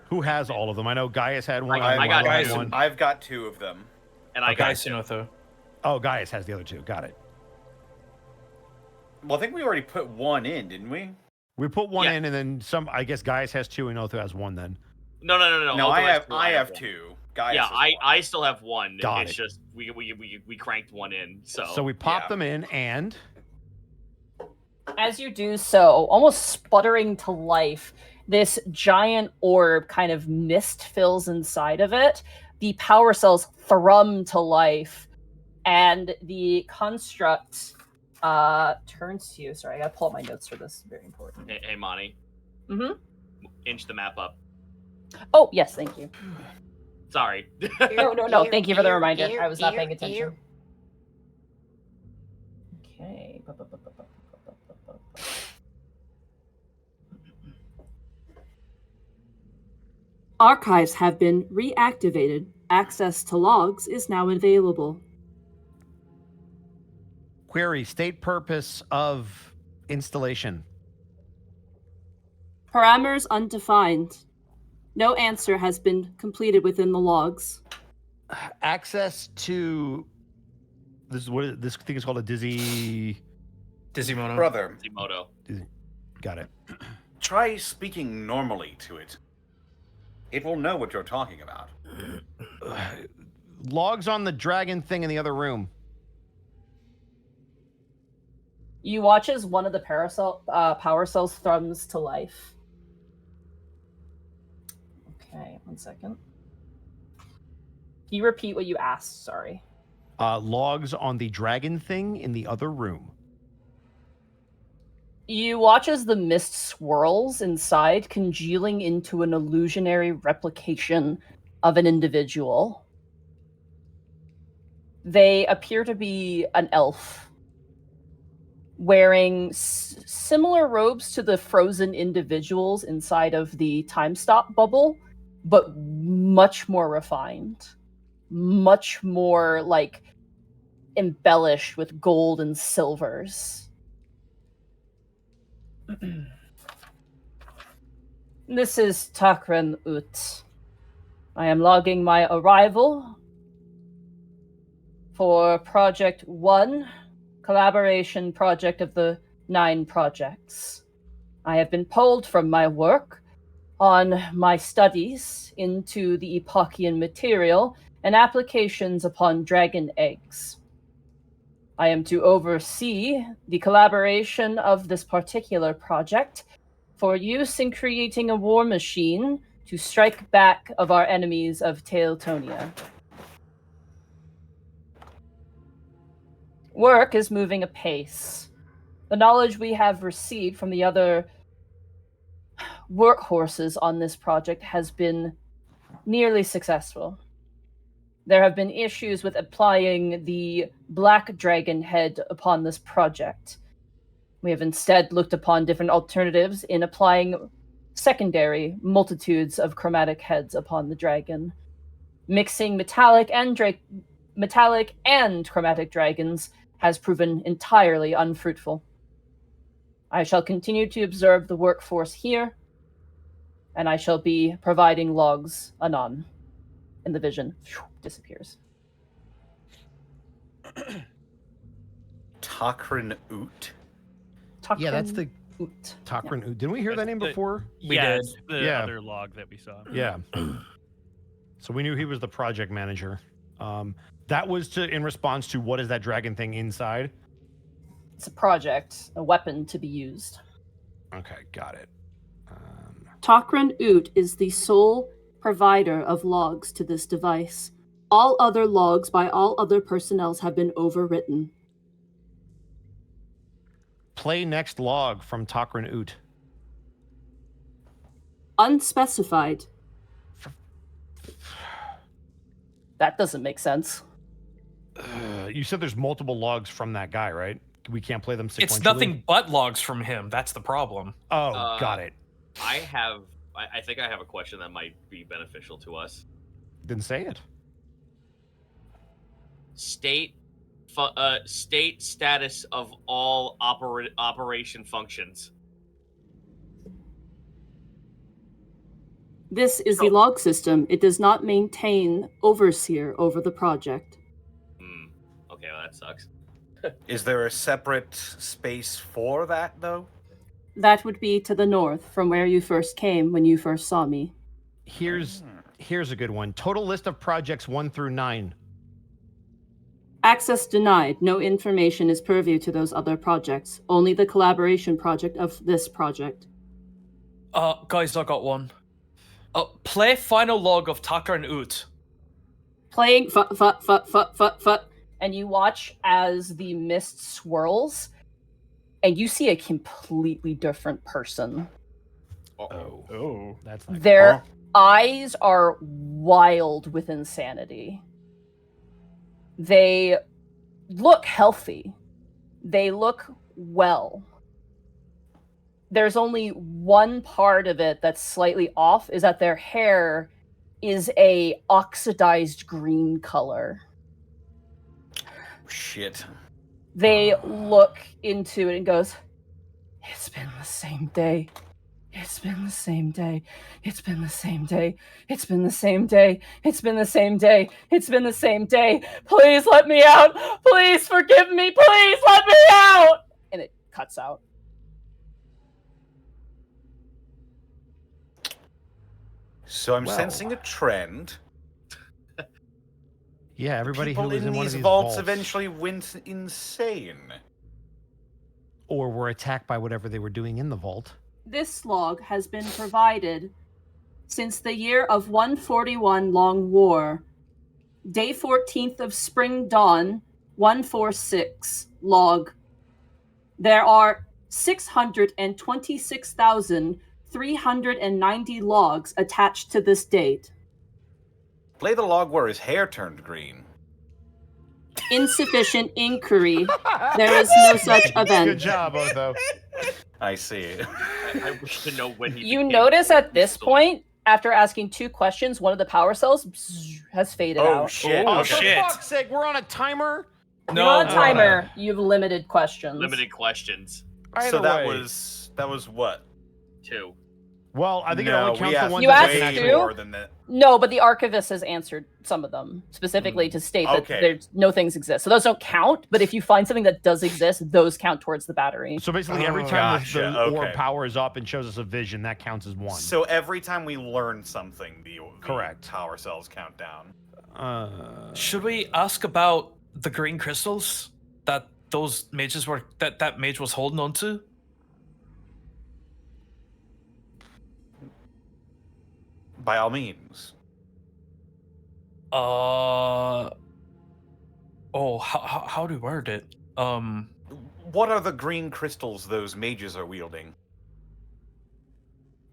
Who has all of them? I know Gaius had one. I got Marlo had two. one. I've got 2 of them. And I Okay. got Guys, Sinotho. Oh, Gaius has the other 2. Got it. Well, I think we already put 1 in, didn't we? We put one Yeah. in, and then some. I guess Gaius has 2, and Otho has 1. Then No. No, I have one. 2. Gaius Yeah, has 1. I still have 1. Got It's it. just we cranked 1 in. So we pop yeah. them in, and As you do so, almost sputtering to life, this giant orb kind of mist fills inside of it. The power cells thrum to life, and the construct turns to you. Sorry, I gotta pull up my notes for this. Very important. Hey, Monty. Mm-hmm. Inch the map up. Oh, yes, thank you. Sorry. No. Thank you for the reminder. I was not paying attention. Okay. Archives have been reactivated. Access to logs is now available. Query: state purpose of installation. Parameters undefined. No answer has been completed within the logs. Access to this thing is called a Dizzymoto. Brother, Zimoto. Got it. try speaking normally to it. It will know what you're talking about. Logs on the dragon thing in the other room. You watch as one of the power cells thrums to life. Okay, 1 second. Can you repeat what you asked? Sorry. Logs on the dragon thing in the other room. You watch as the mist swirls inside, congealing into an illusionary replication of an individual. They appear to be an elf, wearing similar robes to the frozen individuals inside of the time stop bubble, but much more refined, much more like embellished with gold and silvers. This is Takran Ut. I am logging my arrival for Project 1, collaboration project of the 9 projects. I have been pulled from my work on my studies into the Epochian material and applications upon dragon eggs. I am to oversee the collaboration of this particular project for use in creating a war machine to strike back of our enemies of Teotonia. Work is moving apace. The knowledge we have received from the other workhorses on this project has been nearly successful. There have been issues with applying the black dragon head upon this project. We have instead looked upon different alternatives in applying secondary multitudes of chromatic heads upon the dragon. Mixing metallic and chromatic dragons has proven entirely unfruitful. I shall continue to observe the workforce here, and I shall be providing logs anon. And the vision disappears. Takran Ut? Yeah, that's the Ut. Takran Ut. Didn't we hear that name the- before? We did. The Yeah. other log that we saw. Yeah. So we knew he was the project manager. That was in response to what is that dragon thing inside? It's a project, a weapon to be used. Okay, got it. Takran Ut is the sole provider of logs to this device. All other logs by all other personnels have been overwritten. Play next log from Takran Ut. Unspecified. That doesn't make sense. You said there's multiple logs from that guy, right? We can't play them sequentially? It's nothing but logs from him. That's the problem. Oh, got it. I think I have a question that might be beneficial to us. Then say it. State status of all operation functions. This is the log system. It does not maintain overseer over the project. Okay, well that sucks. Is there a separate space for that, though? That would be to the north from where you first came when you first saw me. Here's a good one. Total list of projects 1 through 9. Access denied. No information is purview to those other projects. Only the collaboration project of this project. Guys, I got one. Play final log of Takran Ut. Playing And you watch as the mist swirls, and you see a completely different person. Oh, that's not Their eyes are wild with insanity. They look healthy. They look well. There's only one part of it that's slightly off, is that their hair is a oxidized green color. Shit. They look into it and goes, "It's been the same day. It's been the same day. It's been the same day. It's been the same day. It's been the same day. It's been the same day. Please let me out. Please forgive me. Please let me out." And it cuts out. So I'm sensing a trend. Yeah, everybody People who was in in one of these these vaults vaults eventually went insane. or were attacked by whatever they were doing in the vault. This log has been provided since the year of 141 Long War, day 14th of Spring Dawn, 146 log. There are 626,390 logs attached to this date. Play the log where his hair turned green. Insufficient inquiry. There is no such event. Good job, Otho. I see. I wish to know when he You became notice at this crystal. point, after asking 2 questions, one of the power cells has faded Oh out. shit. Oh, Okay. for fuck's sake, we're on a timer? You're on a timer. You have limited questions. Limited questions. So Either that way. was what? 2. Well, I think it No, only we counts the asked ones You that asked can way actually- two? more than that. No, but the archivist has answered some of them, specifically to state that Okay. there's no things exist. So those don't count, but if you find something that does exist, those count towards the battery. So basically, every Oh, time gotcha, the orb okay. powers up and shows us a vision, that counts as one. So every time we learn something, the Correct. power cells count down. Should we ask about the green crystals that those mages were that mage was holding on to? By all means. Oh, how do we word it? What are the green crystals those mages are wielding?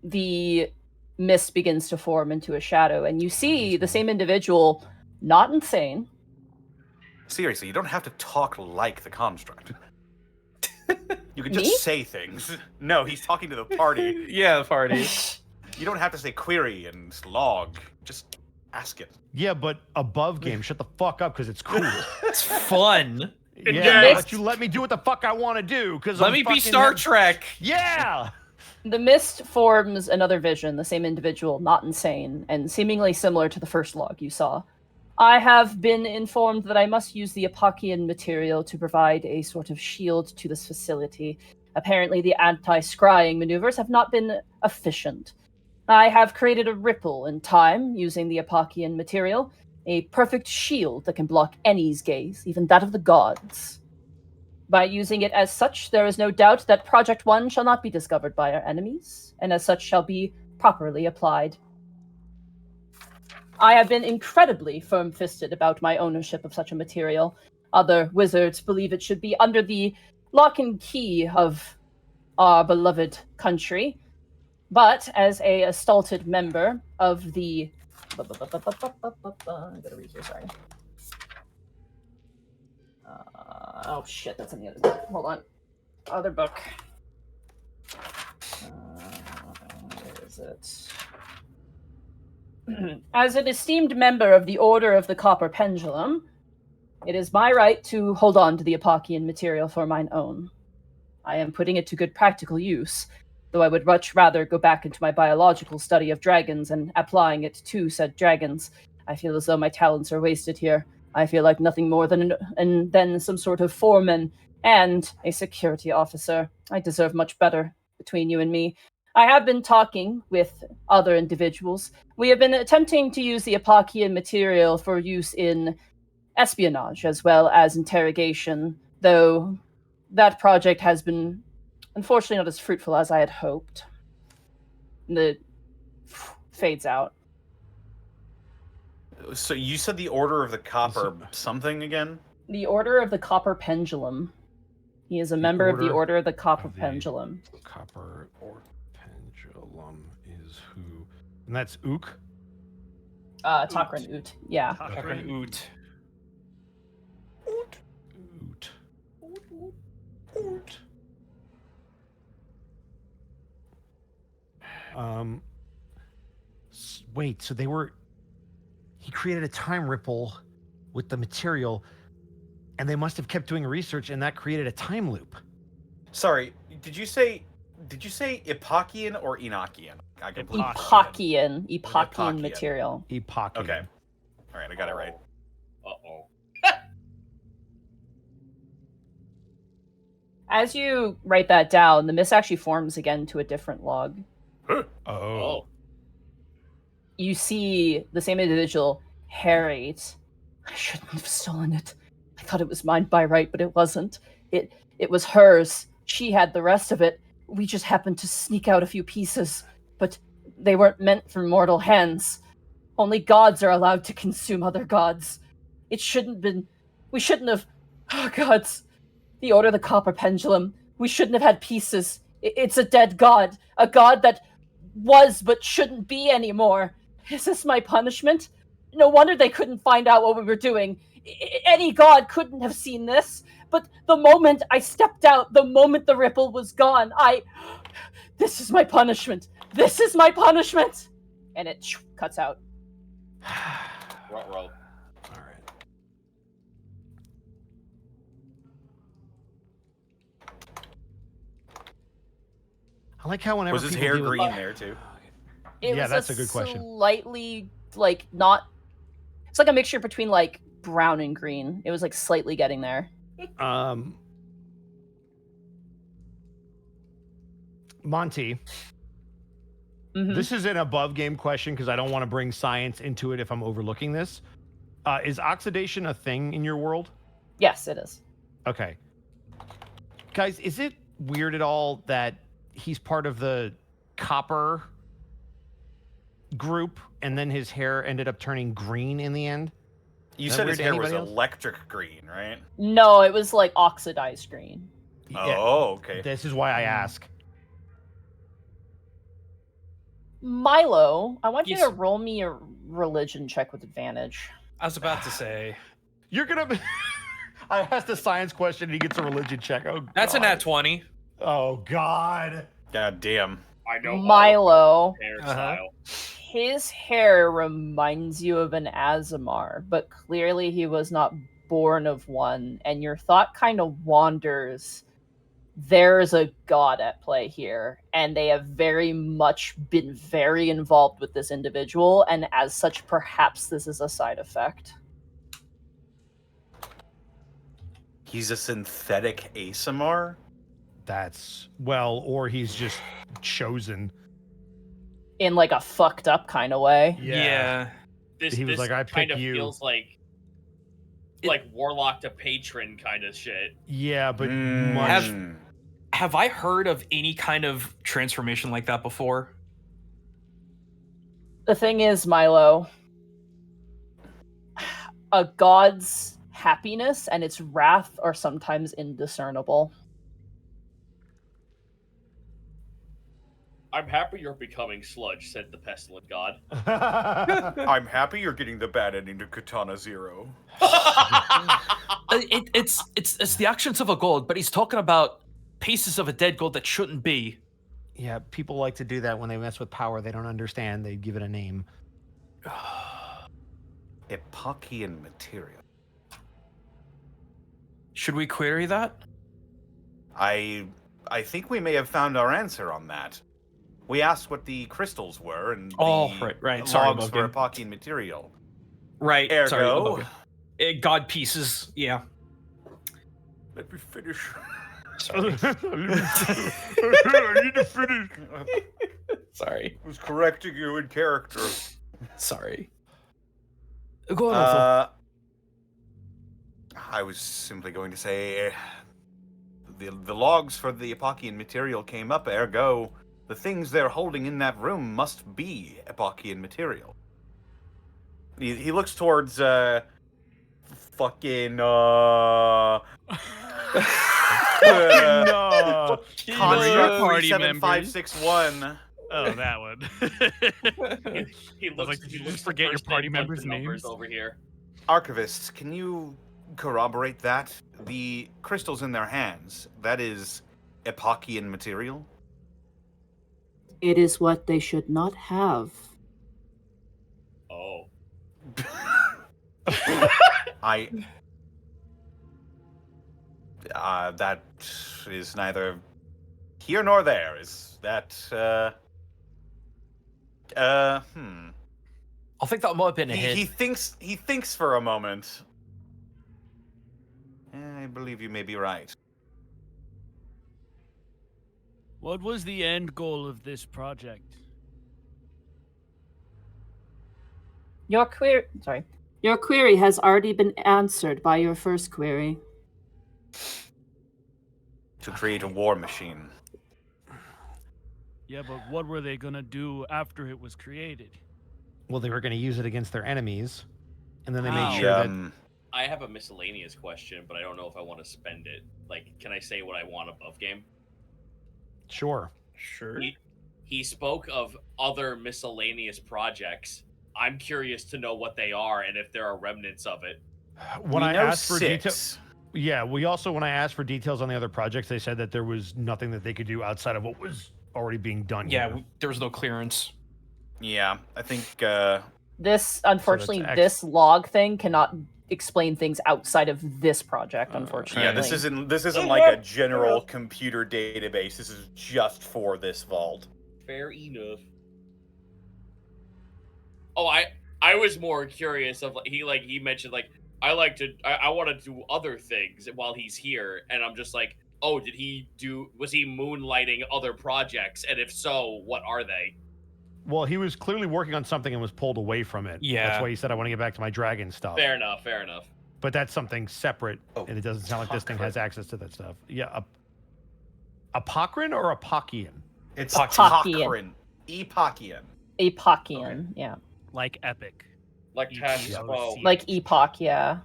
The mist begins to form into a shadow, and you see the same individual, not insane. Seriously, you don't have to talk like the construct. You can just Me? say things. No, he's talking to the party. Yeah, the party. You don't have to say query and log. Just ask it. Yeah, but above game, shut the fuck up because it's cool. It's fun. Yeah, but you let me do what the fuck I want to do because Let me be Star Trek. Yeah. The mist forms another vision, the same individual, not insane, and seemingly similar to the first log you saw. I have been informed that I must use the Epochian material to provide a sort of shield to this facility. Apparently, the anti-scrying maneuvers have not been efficient. I have created a ripple in time using the Epochian material, a perfect shield that can block any's gaze, even that of the gods. By using it as such, there is no doubt that Project 1 shall not be discovered by our enemies, and as such shall be properly applied. I have been incredibly firm-fisted about my ownership of such a material. Other wizards believe it should be under the lock and key of our beloved country, but as a stulted member of the... I gotta read here, sorry. Oh shit, that's in the other book. Hold on. Other book. Where is it? As an esteemed member of the Order of the Copper Pendulum, it is my right to hold on to the Epochian material for mine own. I am putting it to good practical use, though I would much rather go back into my biological study of dragons and applying it to said dragons. I feel as though my talents are wasted here. I feel like nothing more than some sort of foreman and a security officer. I deserve much better between you and me. I have been talking with other individuals. We have been attempting to use the Epochian material for use in espionage as well as interrogation, though that project has been unfortunately not as fruitful as I had hoped. And it fades out. So you said the Order of the Copper something again? The Order of the Copper Pendulum. He is a member of the Order of the Copper Pendulum. Copper or Pendulum is who? And that's Ook? Takran Oot. Yeah. Takran Oot. Wait, so he created a time ripple with the material, and they must have kept doing research, and that created a time loop. Sorry, did you say Epochian or Enochian? Epochian material. Epochian. Okay. All right, I got it right. Uh-oh. As you write that down, the mist actually forms again to a different log. Oh. You see the same individual, Harriet. I shouldn't have stolen it. I thought it was mine by right, but it wasn't. It was hers. She had the rest of it. We just happened to sneak out a few pieces, but they weren't meant for mortal hands. Only gods are allowed to consume other gods. We shouldn't have... Oh, gods. The Order of the Copper Pendulum. We shouldn't have had pieces. It's a dead god. A god that was but shouldn't be anymore. Is this my punishment? No wonder they couldn't find out what we were doing. Any god couldn't have seen this. But the moment I stepped out, the moment the ripple was gone, this is my punishment. This is my punishment. And it cuts out. Roll. All right. I like how whenever Was his people hair do it- green there too? It Yeah, was that's a good question. Slightly, not... It's like a mixture between, brown and green. It was, slightly getting there. Monty, Mhm. this is an above game question because I don't want to bring science into it if I'm overlooking this. Is oxidation a thing in your world? Yes, it is. Okay. Guys, is it weird at all that he's part of the copper group and then his hair ended up turning green in the end? You Is that said weird his to hair was anybody else? electric green, right? No, it was, oxidized green. Yeah, Oh, okay. this is why I ask. Milo, I want you Yes. to roll me a religion check with advantage. I was about to say. You're going to... I asked a science question and he gets a religion check. Oh, That's a God. nat 20. Oh, God. God damn. I know. Milo, Hairstyle. his hair reminds you of an Azamar, but clearly he was not born of one, and your thought kind of wanders. There's a god at play here, and they have very much been very involved with this individual, and as such, perhaps this is a side effect. He's a synthetic ASMR? Or he's just chosen. In a fucked up kind of way. Yeah. This He was like, "I kind pick of you." feels like warlock to patron kind of shit. Yeah, but Mm. Have I heard of any kind of transformation like that before? The thing is, Milo, a god's happiness and its wrath are sometimes indiscernible. I'm happy you're becoming sludge, said the pestilent god. I'm happy you're getting the bad ending to Katana Zero. It's the actions of a god, but he's talking about pieces of a dead god that shouldn't be. Yeah, people like to do that when they mess with power they don't understand. They give it a name. Epochian material. Should we query that? I think we may have found our answer on that. We asked what the crystals were and right. Sorry, logs for Bogan. Epochian material. Right. Ergo, Sorry, Bogan. God pieces. Yeah. let me finish. Sorry. I need to finish. Sorry. I was correcting you in character. Sorry. Go on. Arthur. I was simply going to say the logs for the Epochian material came up, ergo the things they're holding in that room must be Epochian material. He looks towards fucking No. Construct Party 37561. Oh, that one. He was looks like, did you he just looks forget your first party name, bunch of members' numbers names? over here. Archivists, can you corroborate that? The crystals in their hands, that is Epochian material? It is what they should not have. Oh. That is neither here nor there. Is that, I think that might have been a hit. He thinks for a moment. I believe you may be right. What was the end goal of this project? Your query has already been answered by your first query. To create a war machine. Yeah, but what were they gonna do after it was created? Well, they were going to use it against their enemies, and then they How? made sure that. I have a miscellaneous question, but I don't know if I want to spend it. Like, can I say what I want above game? Sure. Sure. He spoke of other miscellaneous projects. I'm curious to know what they are and if there are remnants of it. When We I know asked for 6. details, yeah, we also when I asked for details on the other projects, they said that there was nothing that they could do outside of what was already being done. Yeah, here. there was no clearance. Yeah, I think This, unfortunately, X. this log thing cannot explain things outside of this project, unfortunately. yeah, this isn't like a general computer database. This is just for this vault. Fair enough. Oh, I was more curious of he mentioned like I want to do other things while he's here, and I'm just like, oh, was he moonlighting other projects, and if so, what are they? Well, he was clearly working on something and was pulled away from it. Yeah. That's why he said, I want to get back to my dragon stuff. Fair enough. But that's something separate, Oh, and it doesn't sound like this thing has access to that stuff. Yeah. Apocryne or Apochian? It's Epochian. Epochian. Epochian, yeah. Like epic. Like Yeah. Tasmo. Like epoch, yeah.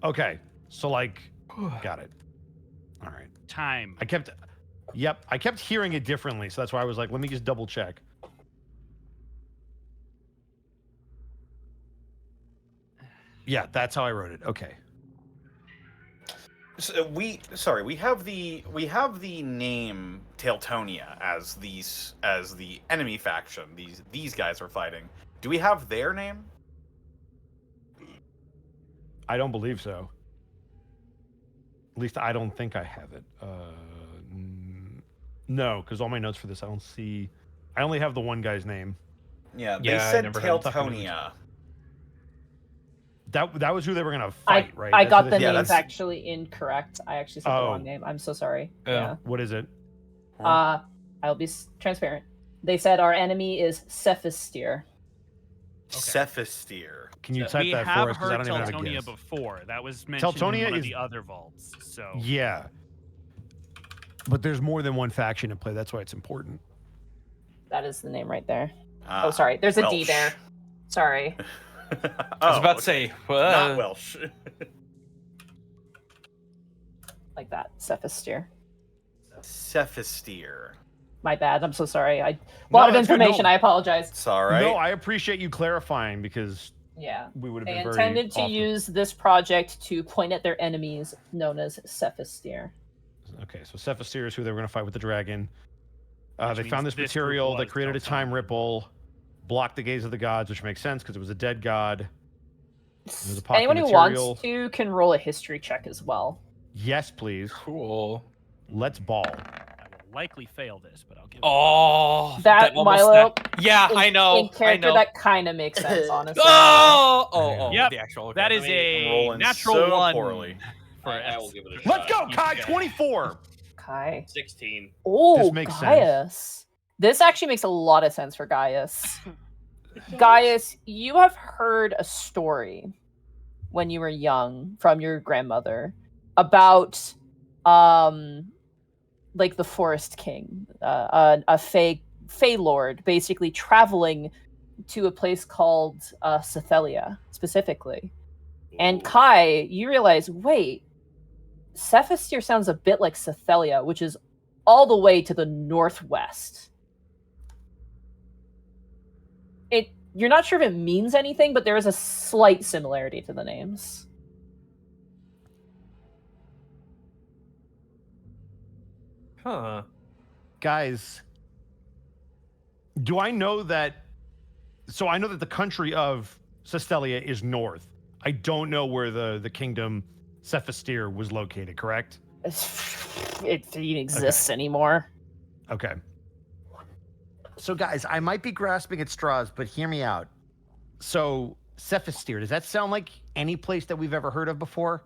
Okay. So, like, got it. All right. Time. I kept hearing it differently, so that's why I was like, let me just double check. Yeah, that's how I wrote it. Okay. So we have the name Teltonia as the enemy faction. These guys are fighting. Do we have their name? I don't believe so. At least I don't think I have it. No, because all my notes for this, I don't see. I only have the one guy's name. Yeah, they Yeah, I said never heard of Teltonia. That was who they were gonna fight, right? I That's got who the they- Yeah, names that's- actually incorrect. I actually said the Oh. wrong name. I'm so sorry. Oh. Yeah. What is it? I'll be transparent. They said our enemy is Cephastir. Cephastir. Can you type We that have for us? Because I heard don't even have a Teltonia guess. before. That was mentioned Teltonia in one of is- the other vaults. So Yeah. But there's more than one faction in play. That's why it's important. That is the name right there. Ah, Oh, sorry. There's a D Welsh. there. Sorry. I was about to say, not Welsh. Like that. Cephastir. Cephastir. My bad. I'm so sorry. A No, lot of that's good. information. No. I apologize. It's all right. No, I appreciate you clarifying because Yeah. we would have They been very intended to off the- use this project to point at their enemies known as Cephastir. Okay, so Cephastir is who they were going to fight with the dragon. Which They means found this this material group that was created a time Teltonia. ripple, blocked the gaze of the gods, which makes sense because it was a dead god. was a pocket Anyone who material. wants to can roll a history check as well. Yes, please. cool. Let's ball. I will likely fail this, but I'll give it. Oh, That almost Milo yeah, in, I know. in character, I know. that kind of makes sense, honestly. Oh, Yep, the actual. Okay. That is I'm a rolling natural so one. poorly. For I will S. give it a Let's shot. go, Kai. 24. Kai. 16. Oh, This makes sense. Gaius. This actually makes a lot of sense for Gaius. Gaius, you have heard a story when you were young from your grandmother about like the Forest King, a Fey Lord, basically traveling to a place called Cethelia, specifically. And Kai, you realize, wait, Cephastir sounds a bit like Cethelia, which is all the way to the northwest. You're not sure if it means anything, but there is a slight similarity to the names. Huh. Guys, do I know that? So I know that the country of Cestelia is north. I don't know where the kingdom Cephastir was located, correct? It even exists anymore. Okay. So guys, I might be grasping at straws, but hear me out. So Cephastir, does that sound like any place that we've ever heard of before?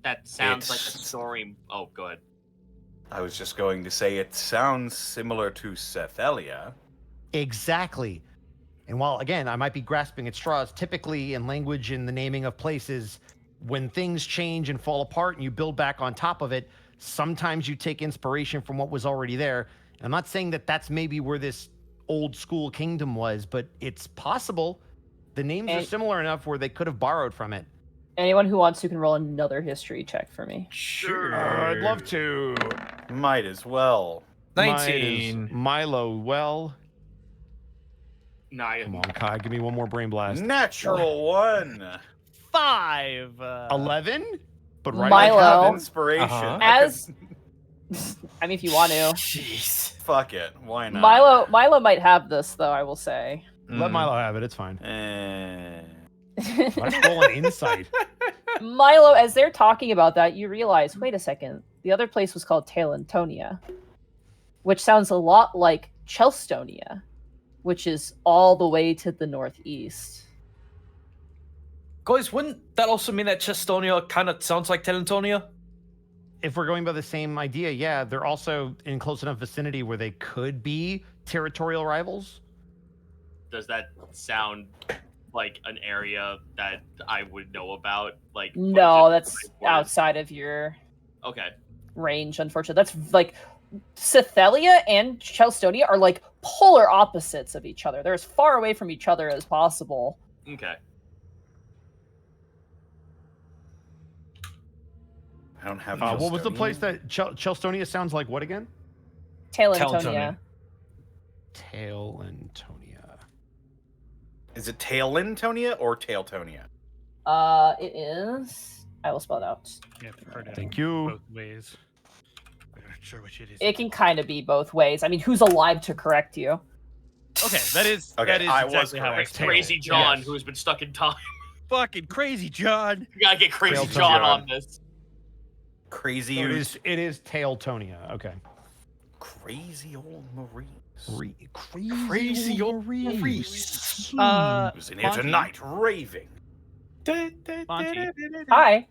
That sounds like a story. Oh, go ahead. I was just going to say it sounds similar to Cethelia. Exactly. And while, again, I might be grasping at straws, typically in language and the naming of places, when things change and fall apart and you build back on top of it, sometimes you take inspiration from what was already there. I'm not saying that that's maybe where this old school kingdom was, but it's possible. The names are similar enough where they could have borrowed from it. Anyone who wants to can roll another history check for me. Sure. I'd love to. Might as well. 19. Milo, well. Nah, Come on, Kai, give me one more brain blast. Natural 1. 5. 11? But right Milo. I have inspiration. Uh-huh. As I mean, if you want to. Jeez. Fuck it. Why not? Milo might have this though, I will say. Let Milo have it. It's fine. Let's roll an insight. Milo, as they're talking about that, you realize, wait a second, the other place was called Talentonia, which sounds a lot like Chelstonia, which is all the way to the northeast. Guys, wouldn't that also mean that Chestonia kind of sounds like Talentonia? If we're going by the same idea, yeah, they're also in close enough vicinity where they could be territorial rivals. Does that sound like an area that I would know about? Like, No, that's outside of your Okay. range, unfortunately. That's like Cethelia and Chelstonia are like polar opposites of each other. They're as far away from each other as possible. Okay. I don't have. What was the Chelstonia. place that Chelstonia sounds like? What again? Talentonia. Talentonia. Is it Talentonia or Tailtonia? It is. I will spell it out. Yeah, I've heard it Thank you. both ways. I'm not sure which it is. It can kind of be both ways. I mean, who's alive to correct you? Okay, that is I was exactly how I correct. feel. Crazy John, Yes. who's been stuck in time. Fucking crazy John. You gotta get Crazy Tailtonia. John on this. Crazy. So it is Tailtonia. Okay. Crazy old Maurice. Crazy old Maurice. Who's in here Monty, tonight raving? Monty, Hi.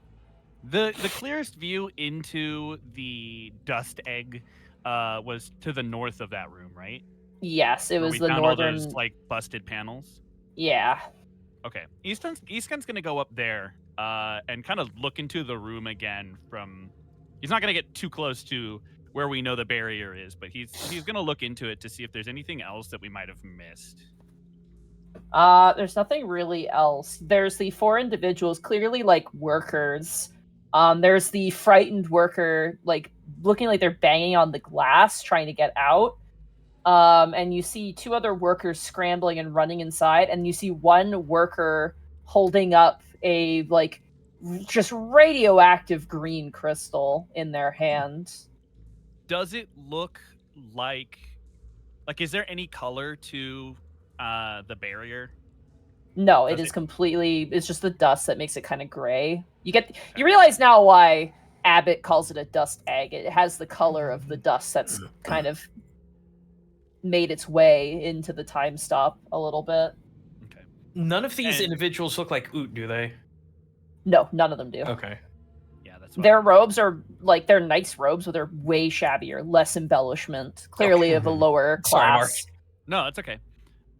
the clearest view into the dust egg was to the north of that room, right? Yes, it Where was we the found northern. all those, like, busted panels. Yeah. Okay, Easton's gonna go up there and kind of look into the room again. He's not gonna get too close to where we know the barrier is, but he's gonna look into it to see if there's anything else that we might have missed. There's nothing really else. There's the 4 individuals, clearly like workers. There's the frightened worker, like looking like they're banging on the glass, trying to get out. And you see 2 other workers scrambling and running inside, and you see 1 worker holding up a like just radioactive green crystal in their hand. Does it look like is there any color to the barrier? No, it Does is it- completely. It's just the dust that makes it kind of gray. You realize now why Abbott calls it a dust egg. It has the color of the dust that's kind of made its way into the time stop a little bit. Okay. None of these And- individuals look like Oot, do they? No, none of them do. Okay. Yeah, that's what Their robes are like they're nice robes, but they're way shabbier, less embellishment, clearly of a lower Sorry, Mark. class. No, that's okay.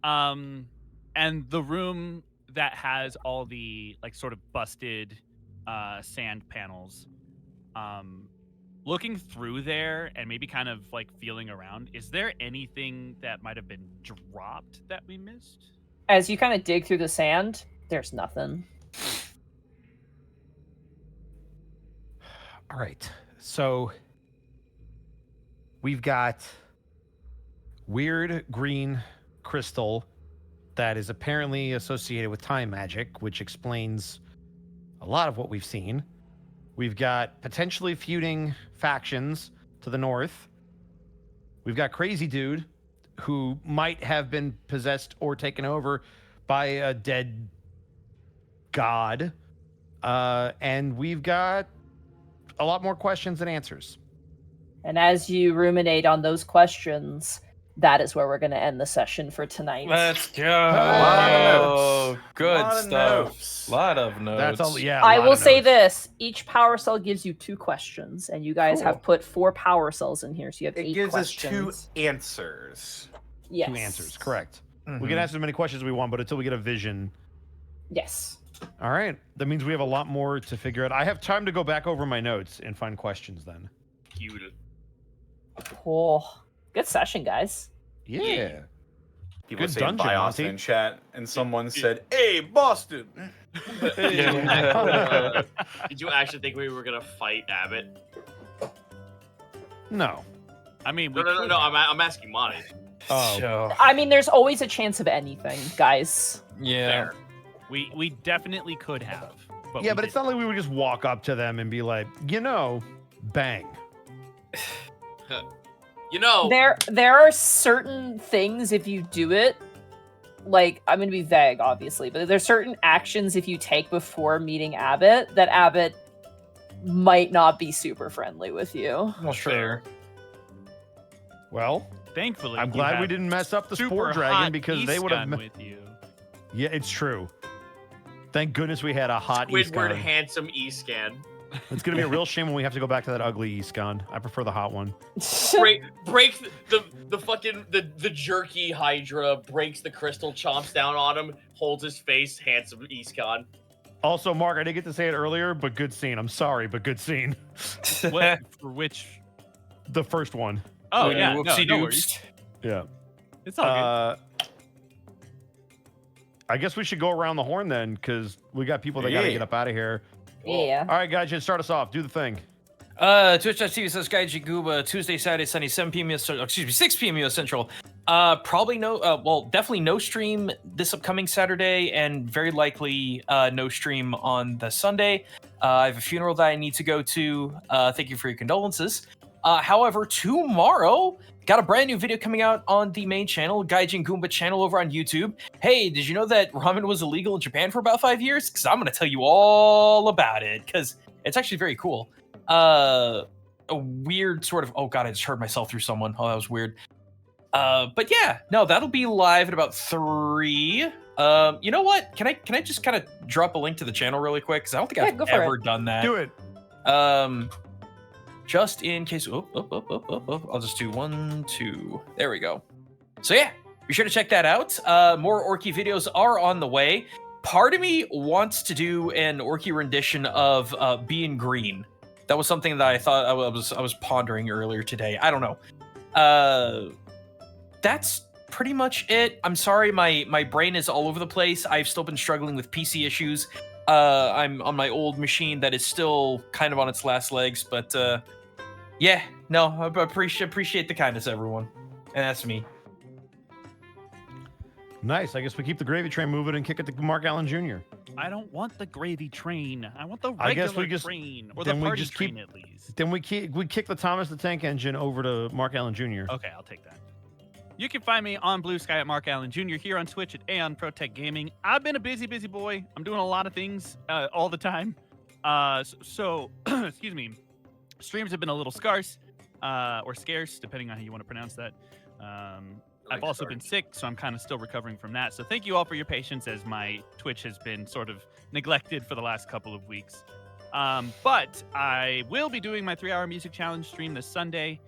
And the room that has all the like sort of busted sand panels, looking through there and maybe kind of like feeling around, is there anything that might have been dropped that we missed? As you kind of dig through the sand, there's nothing. All right. So we've got weird green crystal that is apparently associated with time magic, which explains a lot of what we've seen. We've got potentially feuding factions to the north. We've got Crazy Dude, who might have been possessed or taken over by a dead god. And we've got a lot more questions than answers. And as you ruminate on those questions, that is where we're going to end the session for tonight. Let's go. Lot of notes. Good Lot of stuff. notes. Lot of notes. That's all. Yeah. I will say this. Each power cell gives you 2 questions, and you guys Cool. have put 4 power cells in here, so you have 8 It gives questions. us 2 answers. Yes. 2 answers. Correct. Mhm. We can ask as many questions as we want, but until we get a vision. Yes. All right. That means we have a lot more to figure out. I have time to go back over my notes and find questions then. Cute. Oh, good session, guys. Yeah. People Good say dungeon, bye Austin Monty. in chat, and someone said, "Hey, Boston." Did you actually think we were gonna fight Abbott? No. I mean, No. I'm asking Monty. Oh. So, I mean, there's always a chance of anything, guys. yeah. Fair. we definitely could have. But Yeah, we but it's didn't. not like we would just walk up to them and be like, bang. You know, There are certain things if you do it, like, I'm going to be vague, obviously, but there's certain actions if you take before meeting Abbott that Abbott might not be super friendly with you. Well, sure. Well, Thankfully, I'm you glad we have didn't mess up the super Spore Dragon hot because they would have. Eastgun with you. Yeah, it's true. Thank goodness we had a hot Squidward Eastgon. handsome E-scan. It's gonna be a real shame when we have to go back to that ugly Eastgon. I prefer the hot one. break the fucking the jerky Hydra, breaks the crystal, chomps down on him, holds his face, handsome Eastcon. Also, Mark, I didn't get to say it earlier, but good scene. I'm sorry, but good scene. What, for which? The first one. Oh yeah, Whoopsie no doops. worries. Yeah. It's all good. I guess we should go around the horn then, because we got people that gotta Yeah. get up out of here. Yeah. All right, guys, just start us off. Do the thing. Twitch.tv/Guy Gooba, Tuesday, Saturday, Sunday, 7 p.m. US, excuse me, 6 p.m. US Central. Probably definitely no stream this upcoming Saturday, and very likely no stream on the Sunday. I have a funeral that I need to go to. Thank you for your condolences. However, tomorrow, got a brand new video coming out on the main channel, Gaijin Goomba channel over on YouTube. Hey, did you know that ramen was illegal in Japan for about 5 years? Because I'm going to tell you all about it, because it's actually very cool. A weird sort of, oh god, I just heard myself through someone. Oh, that was weird. But yeah, no, that'll be live at about 3. You know what? Can I just kind of drop a link to the channel really quick? Because I don't think Yeah, go I've for ever done that. Do it. Just in case. I'll just do 1, 2. There we go. So yeah, be sure to check that out. More Orky videos are on the way. Part of me wants to do an Orky rendition of Being Green. That was something that I thought I was pondering earlier today. I don't know. That's pretty much it. I'm sorry, my brain is all over the place. I've still been struggling with PC issues. I'm on my old machine that is still kind of on its last legs, but yeah, no, I appreciate the kindness, everyone, and that's me. Nice. I guess we keep the gravy train moving and kick it to Mark Allen Jr. I don't want the gravy train. I want the I regular guess we just- train, or the then we party just train keep- at least. Then we kick the Thomas the Tank Engine over to Mark Allen Jr. Okay, I'll take that. You can find me on Blue Sky at Mark Allen Jr. here on Twitch at Aeon Protect Gaming. I've been a busy boy. I'm doing a lot of things all the time. So excuse me. Streams have been a little scarce or scarce, depending on how you want to pronounce that. I've also been sick, so I'm kind of still recovering from that. So thank you all for your patience as my Twitch has been sort of neglected for the last couple of weeks. But I will be doing my 3-hour music challenge stream this Sunday,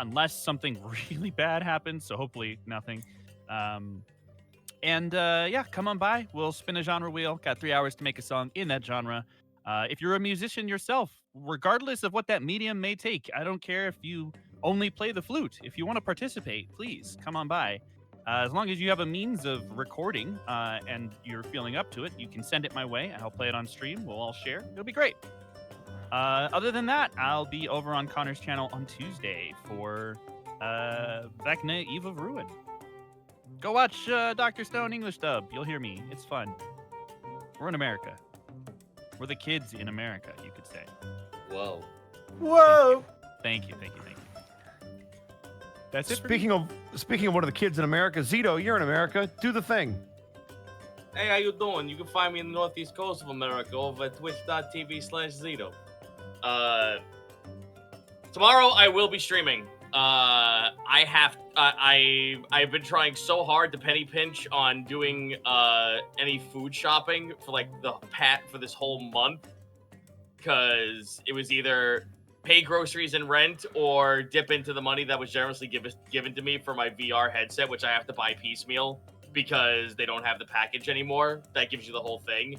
unless something really bad happens. So hopefully nothing. Yeah, come on by. We'll spin a genre wheel. Got 3 hours to make a song in that genre. If you're a musician yourself, regardless of what that medium may take, I don't care if you only play the flute. If you want to participate, please come on by. As long as you have a means of recording and you're feeling up to it, you can send it my way. I'll play it on stream. We'll all share. It'll be great. Other than that, I'll be over on Connor's channel on Tuesday for Vecna Eve of Ruin. Go watch Dr. Stone English dub. You'll hear me. It's fun. We're in America. We're the kids in America, you could say. Whoa. Whoa! Thank you. That's it. Speaking of one of the kids in America, Zito, you're in America. Do the thing. Hey, how you doing? You can find me in the northeast coast of America over at twitch.tv/Zito. Tomorrow I will be streaming. I've been trying so hard to penny pinch on doing any food shopping for like for this whole month, because it was either pay groceries and rent or dip into the money that was generously given to me for my VR headset, which I have to buy piecemeal because they don't have the package anymore that gives you the whole thing.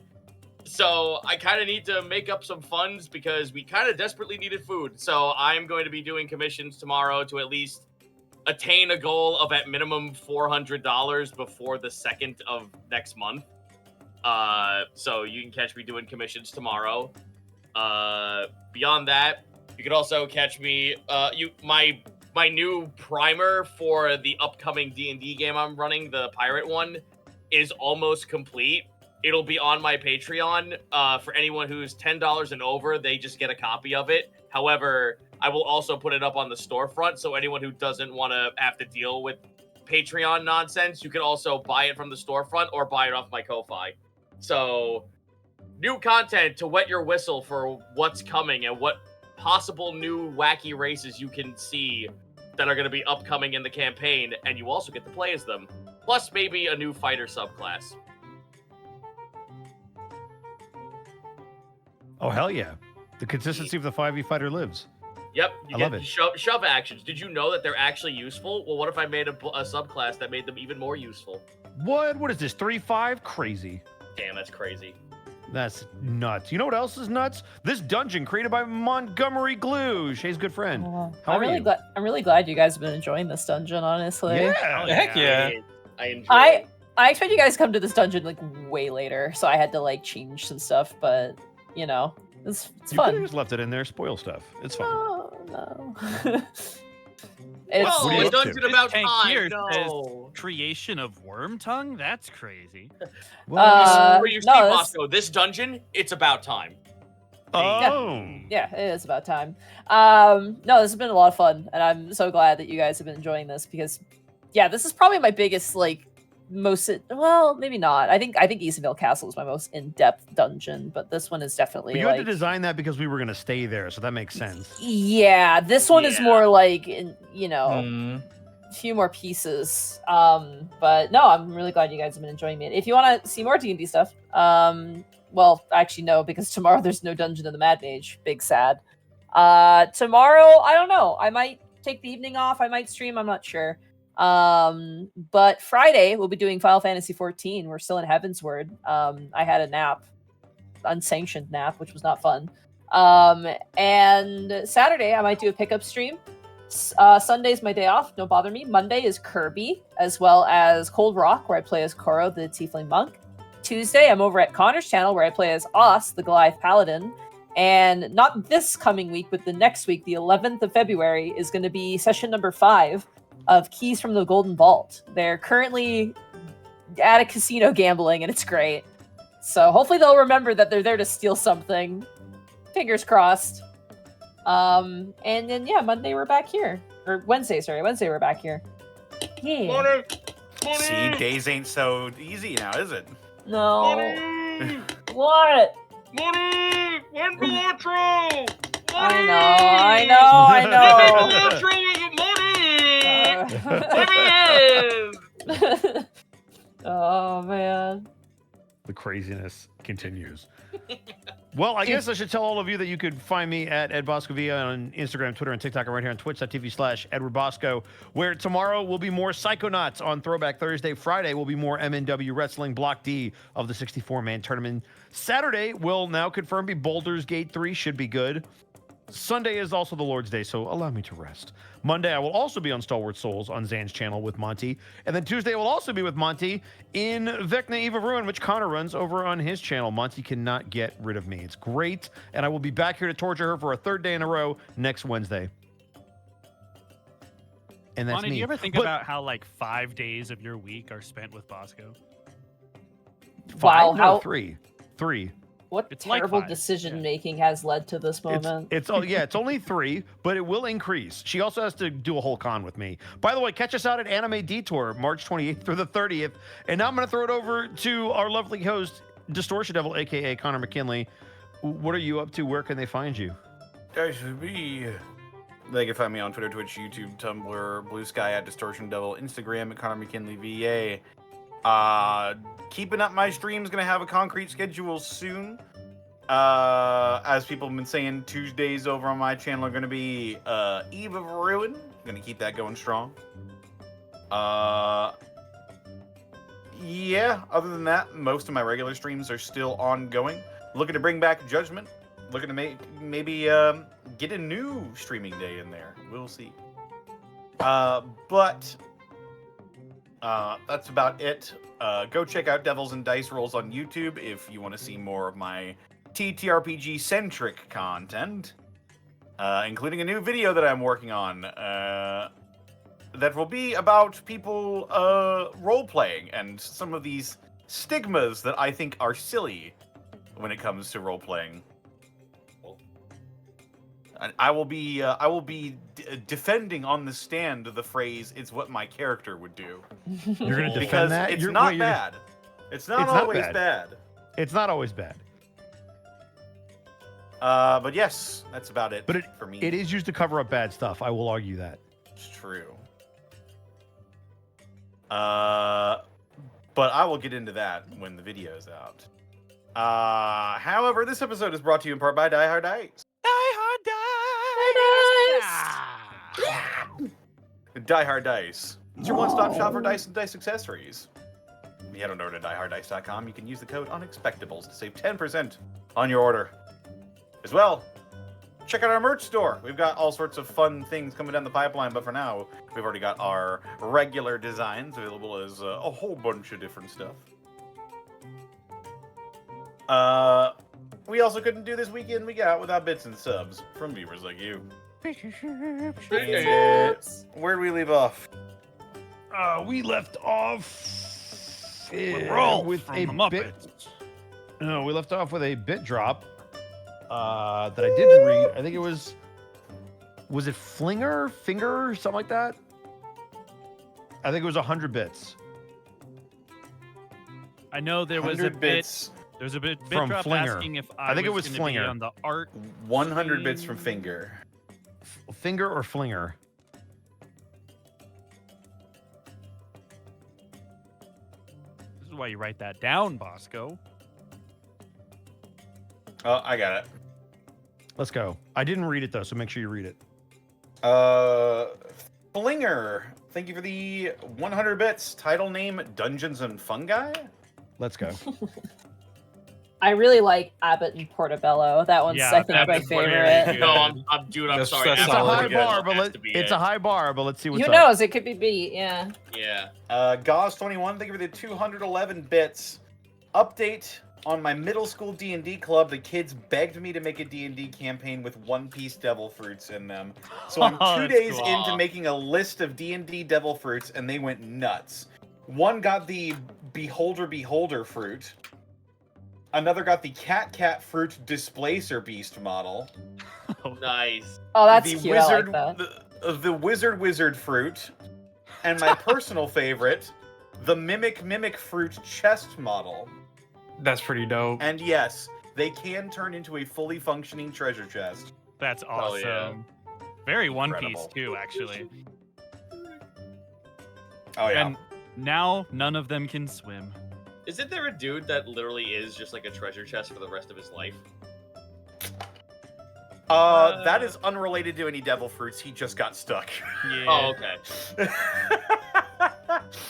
So I kind of need to make up some funds because we kind of desperately needed food. So I'm going to be doing commissions tomorrow to at least attain a goal of at minimum $400 before the 2nd of next month. So you can catch me doing commissions tomorrow. Beyond that, you can also catch me. My new primer for the upcoming D&D game I'm running, the pirate one, is almost complete. It'll be on my Patreon. For anyone who's $10 and over, they just get a copy of it. However, I will also put it up on the storefront, so anyone who doesn't want to have to deal with Patreon nonsense, you can also buy it from the storefront or buy it off my Ko-Fi. So, new content to wet your whistle for what's coming and what possible new wacky races you can see that are going to be upcoming in the campaign, and you also get to play as them. Plus, maybe a new fighter subclass. Oh, hell yeah. The consistency of the 5e fighter lives. Yep, you I get love it. shove actions. Did you know that they're actually useful? Well, what if I made a subclass that made them even more useful? What? What is this, 3-5? Crazy. Damn, that's crazy. That's nuts. You know what else is nuts? This dungeon created by Montgomery Glue, Shay's good friend. How I'm are you? really glad you guys have been enjoying this dungeon, honestly. Yeah. Heck yeah. I enjoy I expect you guys to come to this dungeon like way later, so I had to like change some stuff, but you know, it's You could fun. have just left it in there, spoil stuff. It's fine. No. Well, What are you a up to? dungeon about Tank time. here No. says creation of worm tongue? That's crazy. For you, Steve no, Bosco, this dungeon, it's about time. Oh. yeah, it is about time. No, this has been a lot of fun, and I'm so glad that you guys have been enjoying this because, yeah, this is probably my biggest well, maybe not. I think Eastvale Castle is my most in-depth dungeon, but this one is definitely But you had to design that because we were going to stay there, so that makes sense. Yeah, this one is more like, you know, Mm. a few more pieces. But no, I'm really glad you guys have been enjoying it. If you want to see more D&D stuff, well, actually no, because tomorrow there's no Dungeon of the Mad Mage. Big sad. Tomorrow, I don't know. I might take the evening off. I might stream. I'm not sure. But Friday we'll be doing Final Fantasy 14. We're still in Heavensward. I had a nap, unsanctioned nap, which was not fun. And Saturday I might do a pickup stream. Sunday's my day off, don't bother me. Monday is Kirby, as well as Cold Rock, where I play as Koro, the Tiefling Monk. Tuesday I'm over at Connor's channel, where I play as Os, the Goliath Paladin. And not this coming week, but the next week, the 11th of February, is going to be session number 5 of Keys from the Golden Vault. They're currently at a casino gambling, and it's great. So hopefully they'll remember that they're there to steal something. Fingers crossed. And then, yeah, Monday we're back here. Or Wednesday we're back here. Yeah. See, days ain't so easy now, is it? No. What? Money! When the outro! I know. Oh, man. The craziness continues. Well, I guess I should tell all of you that you could find me at Ed Bosco Villa on Instagram, Twitter, and TikTok, and right here on twitch.tv/Edward Bosco, where tomorrow will be more Psychonauts on Throwback Thursday. Friday will be more MNW Wrestling Block D of the 64-man tournament. Saturday will now confirm be Baldur's Gate 3, should be good. Sunday is also the Lord's Day, so allow me to rest. Monday, I will also be on Stalwart Souls on Zan's channel with Monty. And then Tuesday, I will also be with Monty in Vecna Eve of Ruin, which Connor runs over on his channel. Monty cannot get rid of me. It's great. And I will be back here to torture her for a 3rd day in a row next Wednesday. and that's Bonnie, me. do you ever think But about how like 5 days of your week are spent with Bosco? Wow, no, how- three. What It's like terrible 5, decision making has led to this moment? It's it's only 3, but it will increase. She also has to do a whole con with me. By the way, catch us out at Anime Detour, March 28th through the 30th. And now I'm going to throw it over to our lovely host, Distortion Devil, aka Connor McKinley. What are you up to? Where can they find you? They can find me on Twitter, Twitch, YouTube, Tumblr, Blue Sky at Distortion Devil, Instagram at Connor McKinley VA. Keeping up my streams, gonna have a concrete schedule soon. As people have been saying, Tuesdays over on my channel are gonna be Eve of Ruin. Gonna keep that going strong. Yeah, other than that, most of my regular streams are still ongoing. Looking to bring back Judgment. Looking to maybe get a new streaming day in there. We'll see. But that's about it. Go check out Devils and Dice Rolls on YouTube if you want to see more of my TTRPG-centric content, including a new video that I'm working on that will be about people role-playing and some of these stigmas that I think are silly when it comes to role-playing. I will be defending on the stand the phrase "It's what my character would do." You're going to defend Because that? it's not bad. It's not always bad. It's not always bad. But yes, that's about it. But for me, it is used to cover up bad stuff. I will argue that. It's true. But I will get into that when the video is out. However, this episode is brought to you in part by Die Hard Dice. Die Hard Dice. It's your one-stop shop for dice and dice accessories. If you head on over to dieharddice.com, you can use the code Unexpectables to save 10% on your order. As well, check out our merch store. We've got all sorts of fun things coming down the pipeline, but for now, we've already got our regular designs available as a whole bunch of different stuff. We also couldn't do this weekend we got without bits and subs from viewers like you. And, where'd we leave off? We left off with a the Muppets. bit. No, we left off with a bit drop that I didn't read. I think it was it Finger, something like that. I think it was 100 bits. I know there was a 100 bits. There was a bit From drop Flinger. asking if I think it was gonna Flinger. be on the art. 100 bits from Finger. Finger or Flinger? This is why you write that down, Bosco. Oh, I got it. Let's go. I didn't read it though, so make sure you read it. Flinger. Thank you for the 100 bits. Title name, Dungeons and Fungi? Let's go. I really like Abbott and Portobello. That one's, Yeah, I think, Abbott my and Portobello. favorite. No, I'm That's- sorry. that's It's a solid. high bar, but Has to be it's it. a high bar, but let's see what's Who up. knows? It could be B. Yeah. Yeah. Gauze21, thank you for the 211 bits. Update on my middle school D&D club. The kids begged me to make a D&D campaign with one-piece devil fruits in them. So I'm 2 That's days cool. into making a list of D&D devil fruits, and they went nuts. One got the Beholder fruit. Another got the Cat fruit displacer beast model. Nice. Oh, that's the cute. wizard, I like that. the wizard fruit, and my personal favorite, the mimic fruit chest model. That's pretty dope. And yes, they can turn into a fully functioning treasure chest. That's Oh, awesome. yeah. Very One Piece Incredible. too, actually. Oh yeah. And now none of them can swim. Isn't there a dude that literally is just like a treasure chest for the rest of his life? That is unrelated to any devil fruits. He just got stuck. Yeah. Oh, okay.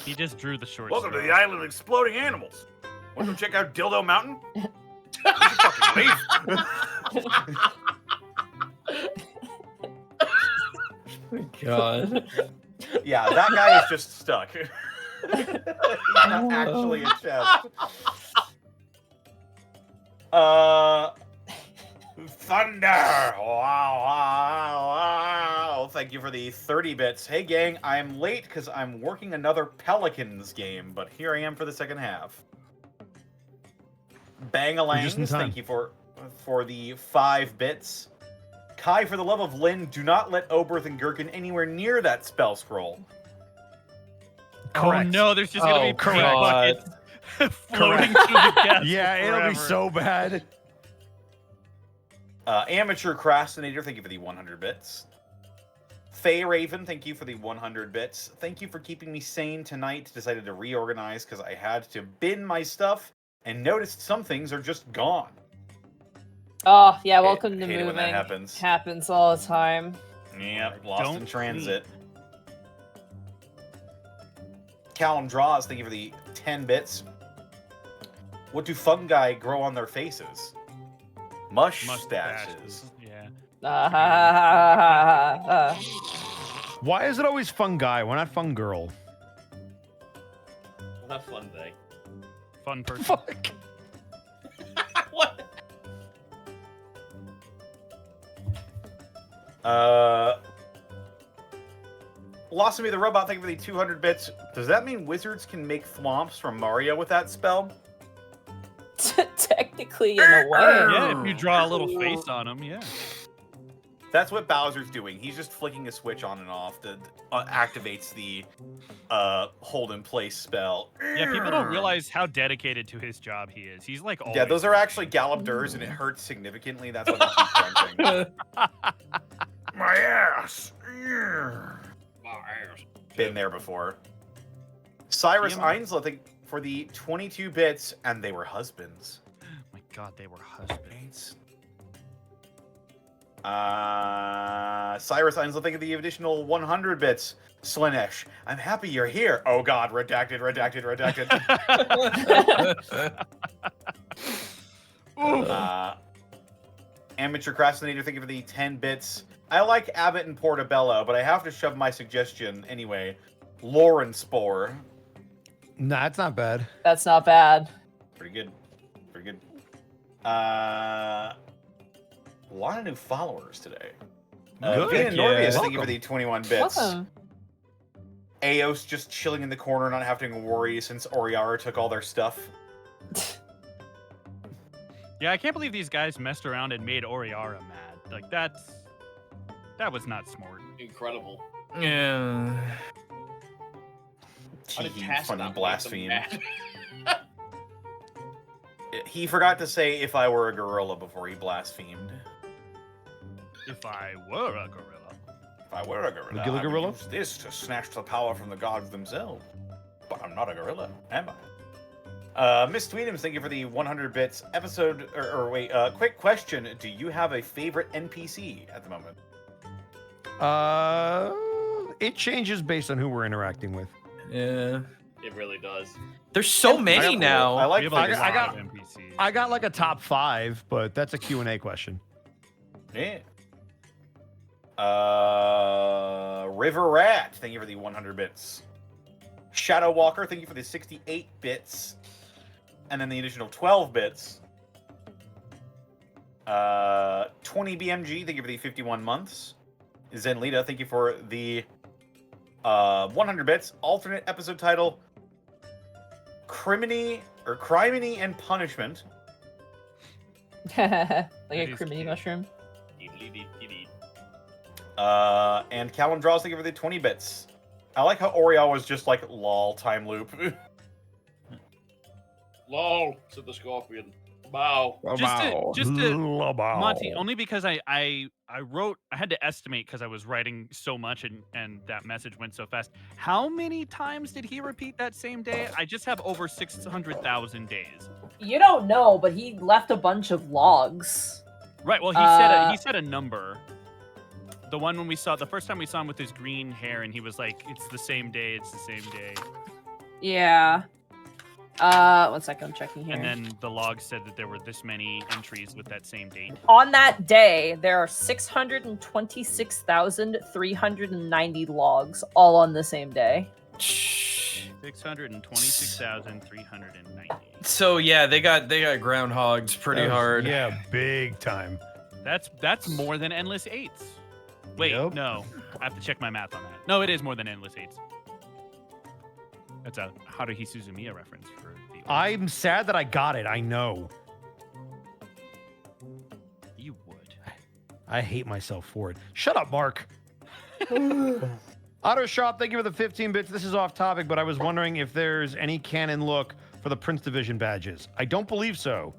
He just drew the short Welcome to straw. the island of exploding animals. Want to check out Dildo Mountain? You can fucking leave. God. Yeah, that guy is just stuck. He's not actually a chest. Thunder! Wow, wow, wow. Thank you for the 30 bits. Hey, gang, I'm late because I'm working another Pelicans game, but here I am for the second half. Bang-a-langs, thank you for the 5 bits. Kai, for the love of Lynn, do not let Oberth and Gherkin anywhere near that spell scroll. Correct. Oh no, there's just gonna be paint correct. buckets floating through the castle. Yeah, it'll be forever. so bad. Amateur Crastinator, thank you for the 100 bits. Faye Raven, thank you for the 100 bits. Thank you for keeping me sane tonight. Decided to reorganize because I had to bin my stuff and noticed some things are just gone. Oh, yeah, welcome to Hate it moving. when that happens. Happens all the time. Yep, lost in Don't transit. Callum Draws, thank you for the 10 bits. What do fungi grow on their faces? Mustaches. Yeah. Why is it always fun guy? Why not fun girl? What a fun day. Fun person. Fuck. What? Lost Me the Robot, thank you for the 200 bits. Does that mean wizards can make thwomps from Mario with that spell? Technically, in a way. Yeah, if you draw a little face on him, yeah. That's what Bowser's doing. He's just flicking a switch on and off that activates the hold in place spell. Yeah, people don't realize how dedicated to his job he is. He's like always. Yeah, those are actually Gallop Durs, and it hurts significantly. That's what he keeps crunching. My ass. Been there before. Cyrus Ainsla, thank for the 22 bits, and they were husbands. My God, they were husbands. Cyrus Ainsla, thank you for the additional 100 bits. Slanesh, I'm happy you're here. Oh God, redacted. Amateur Crastinator, thank you for the 10 bits. I like Abbott and Portobello, but I have to shove my suggestion anyway. Lauren Spore. Nah, it's not bad. That's not bad. Pretty good. A lot of new followers today. Good. Vina Norvius, thank you for Welcome. the 21 bits. Welcome. Aos just chilling in the corner, not having to worry since Oriara took all their stuff. Yeah, I can't believe these guys messed around and made Oriara mad. Like that was not smart. Incredible. Yeah. Funny blaspheme. He forgot to say if I were a gorilla before he blasphemed. If I were a gorilla. If I were a gorilla, Gilla I would gorilla? use this to snatch the power from the gods themselves. But I'm not a gorilla, am I? Miss Tweedums, thank you for the 100 bits. Quick question. Do you have a favorite NPC at the moment? It changes based on who we're interacting with. Yeah. It really does. There's so many now. I like We have a playing lot I of got- NPCs. I got like a top 5, but that's a Q&A question. Yeah. River Rat, thank you for the 100 bits. Shadow Walker, thank you for the 68 bits. And then the additional 12 bits. 20 BMG, thank you for the 51 months. Zenlita, thank you for the 100 bits. Alternate episode title, Criminy and Punishment. Like a is criminy cute. mushroom. And Callum Draws, thank you for the 20 bits. I like how Oriel was just like, lol, time loop. Lol, said the scorpion. Bow. Just to Labow. Monty, only because I had to estimate because I was writing so much and that message went so fast. How many times did he repeat that same day? I just have over 600,000 days. You don't know, but he left a bunch of logs. Right. Well, he said a number. The one when the first time we saw him with his green hair, and he was like, "It's the same day. It's the same day." Yeah. 1 second, I'm checking here. And then the log said that there were this many entries with that same date. On that day, there are 626,390 logs, all on the same day. 626,390. So yeah, they got groundhogs pretty hard. Yeah, big time. That's more than endless eights. Wait, Yep. no. I have to check my math on that. No, it is more than endless eights. That's a Haruhi Suzumiya reference for the. I'm sad that I got it. I know. You would. I hate myself for it. Shut up, Mark. Auto Shop, thank you for the 15 bits. This is off topic, but I was wondering if there's any canon look for the Prince Division badges. I don't believe so.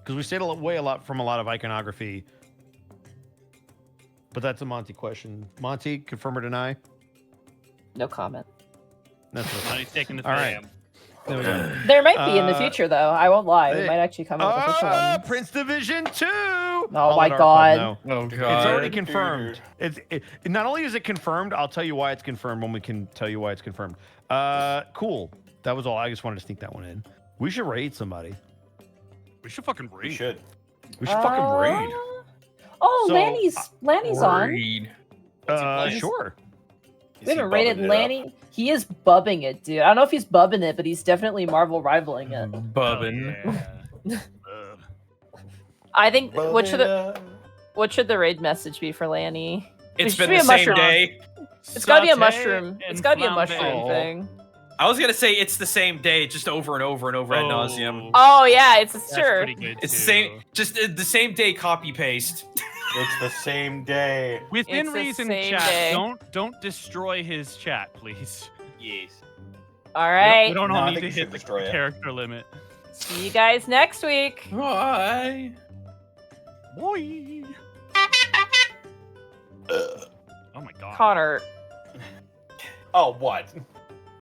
Because we stayed away a lot from a lot of iconography. But that's a Monty question. Monty, confirm or deny? No comment. That's what Monty's taking the All right. There we go. There might be in the future, though. I won't lie. We might actually come up with official ones. Prince Division 2! Oh I'll my let our club God. know. Oh It's god. already confirmed. Not only is it confirmed, I'll tell you why it's confirmed when we can tell you why it's confirmed. Cool. That was all. I just wanted to sneak that one in. We should raid somebody. We should fucking We raid. should. We should fucking raid. Oh, So, Lanny's on. Raid. Sure. We haven't rated Lanny. He is bubbing it, dude. I don't know if he's bubbing it, but he's definitely Marvel rivaling it. Bubbin. I think what should the raid message be for Lanny? It's should been be the a same mushroom. day. It's gotta be a Sauté mushroom. It's and gotta be a flambe. mushroom thing. I was gonna say it's the same day, just over and over and over ad nauseum. Oh yeah, it's That's sure. pretty good It's the too. same, just the same day. Copy paste. It's the same day. Within It's the reason, same chat. day. Don't destroy his chat, please. Yes. All We right. don't No, all I need think to you hit should the destroy it. character limit. See you guys next week. Bye. Boy. Oh my god. Connor. Oh, what?